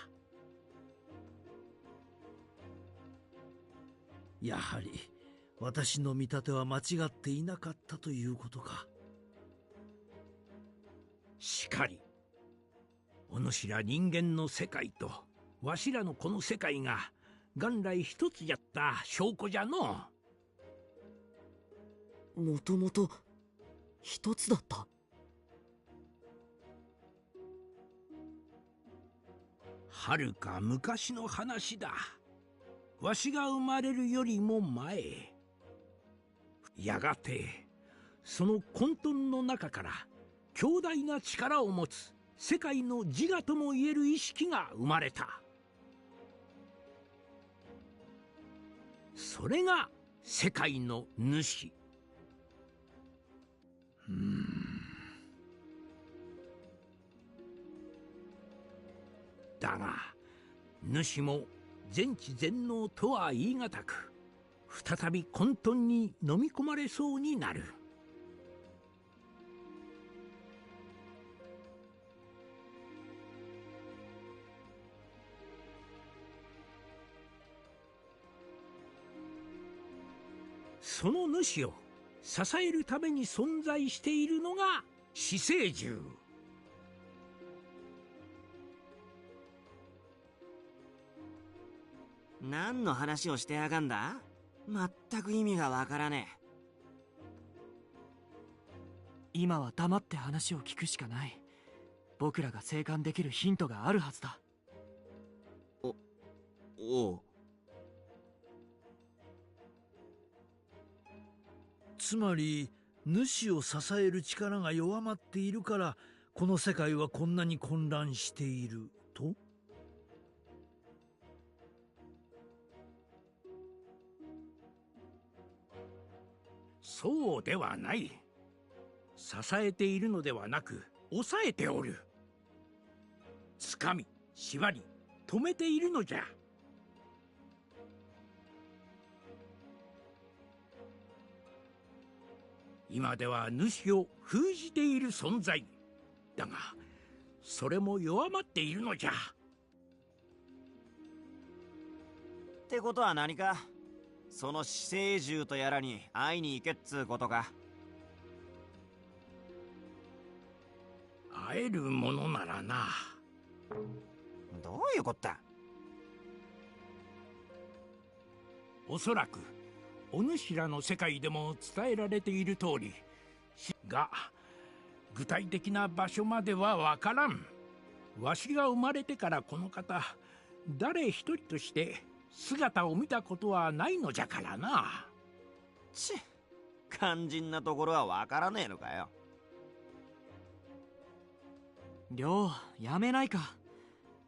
S8: やはり私の見立ては間違っていなかったということか。しかりお主ら人間の世界とわしらのこの世界が元来一つじゃった証拠じゃの。
S3: もともと一つだった。
S8: はるか昔の話だ。わしが生まれるよりも前。やがてその混沌の中から強大な力を持つ世界の自我ともいえる意識が生まれた。それが世界の主。だが主も全知全能とは言い難く再び混沌に飲み込まれそうになる。その主を支えるために存在しているのが死生獣。
S10: 何の話をしてやがんだ？全く意味がわからねえ。
S6: 今は黙って話を聞くしかない。僕らが生還できるヒントがあるはずだ。
S10: おう。
S8: つまり主を支える力が弱まっているからこの世界はこんなに混乱していると？そうではない。支えているのではなく抑えておる。
S15: つかみ縛り止めているのじゃ。今では主を封じている存在だが、それも弱まっているのじゃ。
S10: ってことは何か、その死生獣とやらに会いに行けっつうことか。
S15: 会えるものならな。
S10: どういうこった？
S15: おそらくお主らの世界でも伝えられている通りが、具体的な場所まではわからん。わしが生まれてからこの方誰一人として姿を見たことはないのじゃからな。
S10: ちっ、肝心なところはわからねえのかよ。
S6: りょう、やめないか。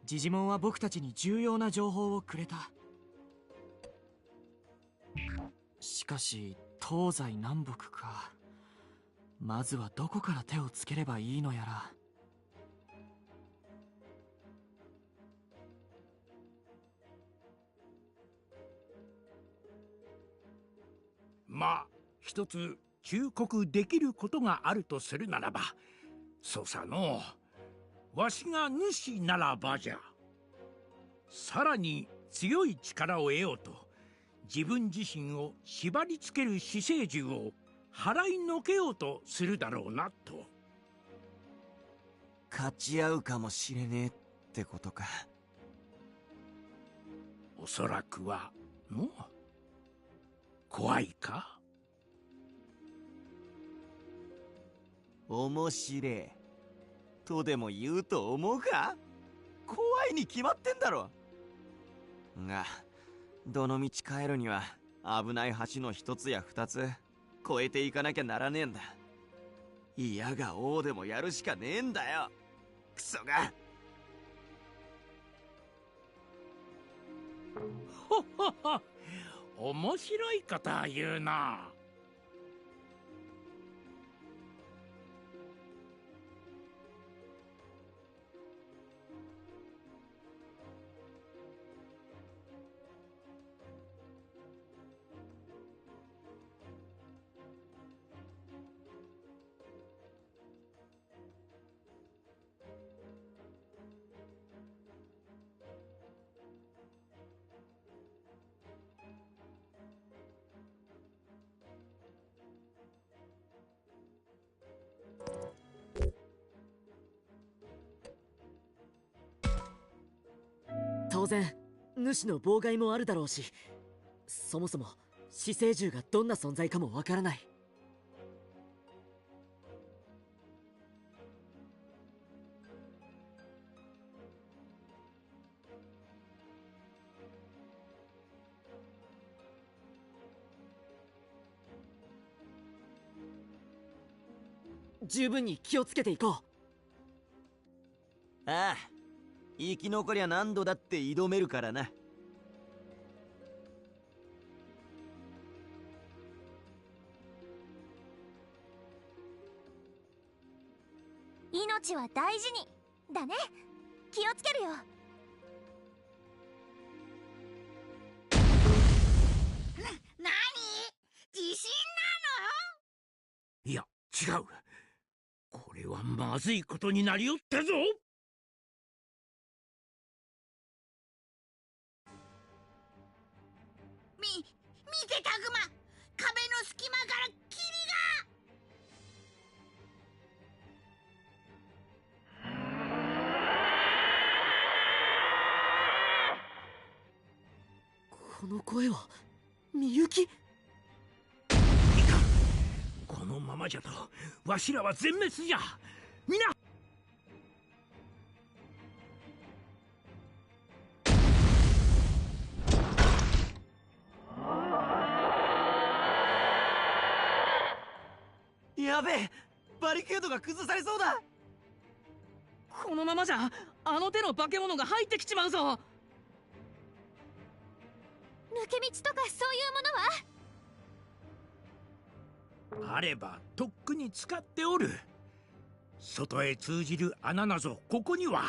S6: ジジモンは僕たちに重要な情報をくれた。しかし東西南北か。まずはどこから手をつければいいのやら。
S15: まあ一つ忠告できることがあるとするならば、そうさのわしが主ならばじゃ。さらに強い力を得ようと自分自身を縛りつける死生獣を払いのけようとするだろうなと。
S10: 勝ち合うかもしれねえってことか。
S15: おそらくはの怖いか。
S10: 面白えとでも言うと思うか。怖いに決まってんだろ。がどの道帰るには危ない橋の一つや二つ越えていかなきゃならねえんだ。嫌が王でもやるしかねえんだよ、クソが。
S15: ほほほ、面白いことは言うな。
S3: 当然主の妨害もあるだろうし、そもそも死生獣がどんな存在かもわからない。十分に気をつけていこ
S10: う。ああ、生き残りゃ何度だって挑めるからな。
S2: 命は大事にだね。気をつけるよ。
S1: なに？自信
S15: いや違う、これはまずいことになりよったぞ。
S1: 見てタグマ、壁の隙間から霧
S3: この声はみゆき。
S15: このままじゃとわしらは全滅じゃ。みな
S10: やべえ、バリケードが崩されそうだ。
S12: このままじゃあの手の化け物が入ってきちまうぞ。
S2: 抜け道とかそういうものは
S15: あればとっくに使っておる。外へ通じる穴なぞここには。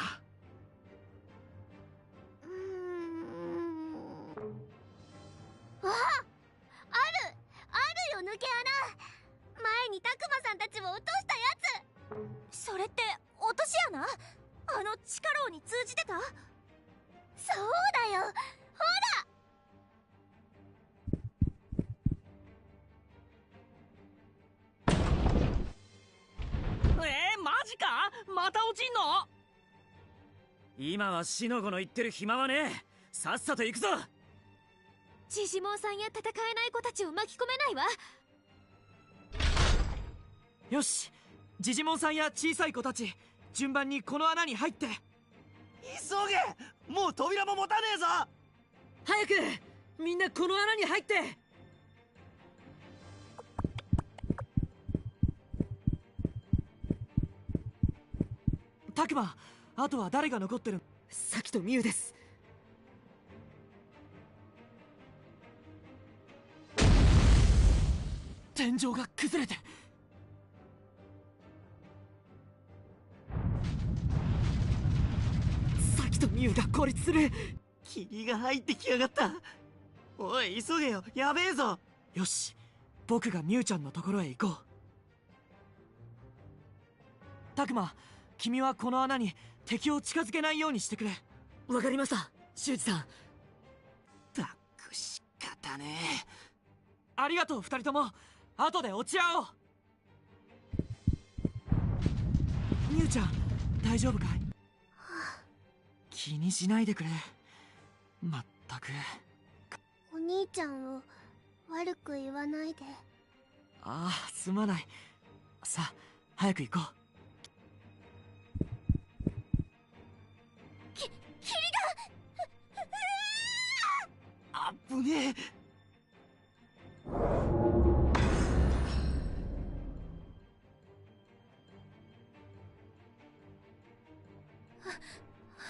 S1: とし穴、あの地下牢に通じてた？そうだよ、ほ
S7: マジか？また落ちんの？今はシノゴの言ってる暇はねえ。さっさと行くぞ。
S2: ジジモンさんや戦えない子たちを巻き込めないわ。
S6: よし、ジジモンさんや小さい子たち、順番にこの穴に入って。
S10: 急げ、もう扉も持たねえぞ。
S7: 早くみんなこの穴に入って。
S6: タクマ、あとは誰が残ってる？
S7: サキとミュウです。
S6: 天井が崩れて。サキとミュウが孤立する。
S10: 霧が入ってきやがった。おい急げよ、やべえぞ。
S6: よし、僕がミュウちゃんのところへ行こう。タクマ、君はこの穴に敵を近づけないようにしてくれ。
S7: わかりました、修二さん。
S10: たく仕方ねえ。
S6: ありがとう、二人とも。後で落ち合おう。ミュウちゃん、大丈夫かい？気にしないでくれ。まったく。
S14: お兄ちゃんを悪く言わないで。
S6: ああ、すまない。さあ、早く行こう。
S1: 霧が
S10: あぶねえ。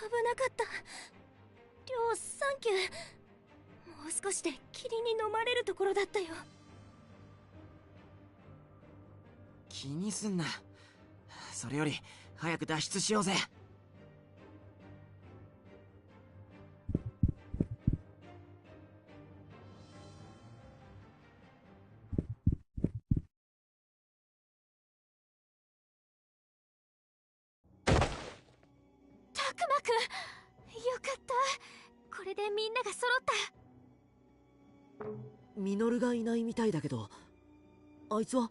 S1: 危なかった。りょうサンキュー。もう少しで霧に飲まれるところだったよ。
S10: 気にすんな。それより早く脱出しようぜ。
S2: たくまくん、よかった。これでみんなが揃った。
S3: ミノルがいないみたいだけど、あいつは？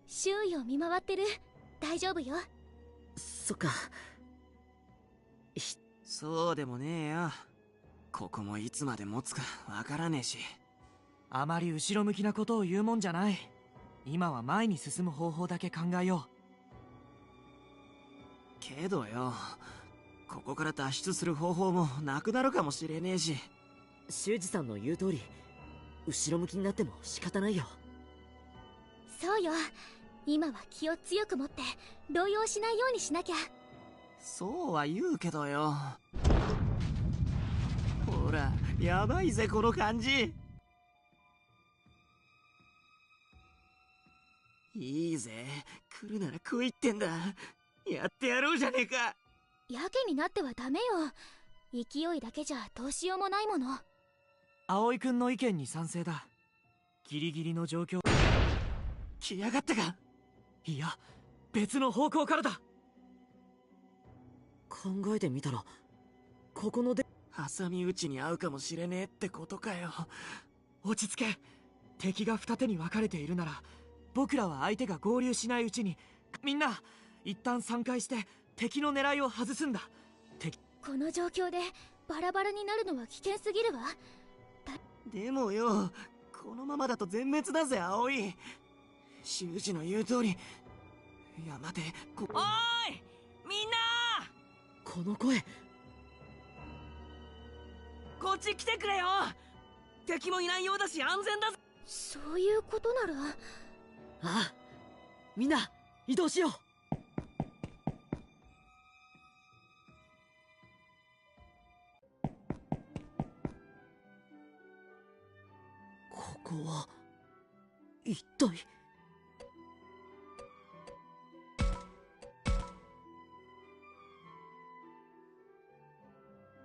S2: 周囲を見回ってる。大丈夫よ。
S3: そっか。
S10: そうでもねえよ。ここもいつまで持つかわからねえし。
S6: あまり後ろ向きなことを言うもんじゃない。今は前に進む方法だけ考えよう。
S10: けどよ、ここから脱出する方法もなくなるかもしれねえし。
S3: 修二さんの言う通り、後ろ向きになっても仕方ないよ。
S2: そうよ。今は気を強く持って動揺しないようにしなきゃ。
S10: そうは言うけどよ。ほら、やばいぜこの感じ。いいぜ、来るなら来いってんだ。やってやろうじゃねえか。
S2: やけになってはダメよ。勢いだけじゃどうしようもないもの。
S6: 葵くんの意見に賛成だ。ギリギリの状況。
S10: 来やがったか。
S6: いや、別の方向からだ。
S3: 考えてみたら、ここの
S10: 挟み撃ちに遭うかもしれねえってことかよ。
S6: 落ち着け。敵が二手に分かれているなら、僕らは相手が合流しないうちに、みんな一旦散開して敵の狙いを外すんだ。
S2: この状況でバラバラになるのは危険すぎるわ。
S10: でもよ、このままだと全滅だぜ葵。修二の言う通り。いや待て、
S7: おーいみんな、
S3: この声。
S7: こっち来てくれよ。敵もいないようだし安全だぜ。
S2: そういうことなら。
S3: ああ、みんな移動しよう。ここは一体。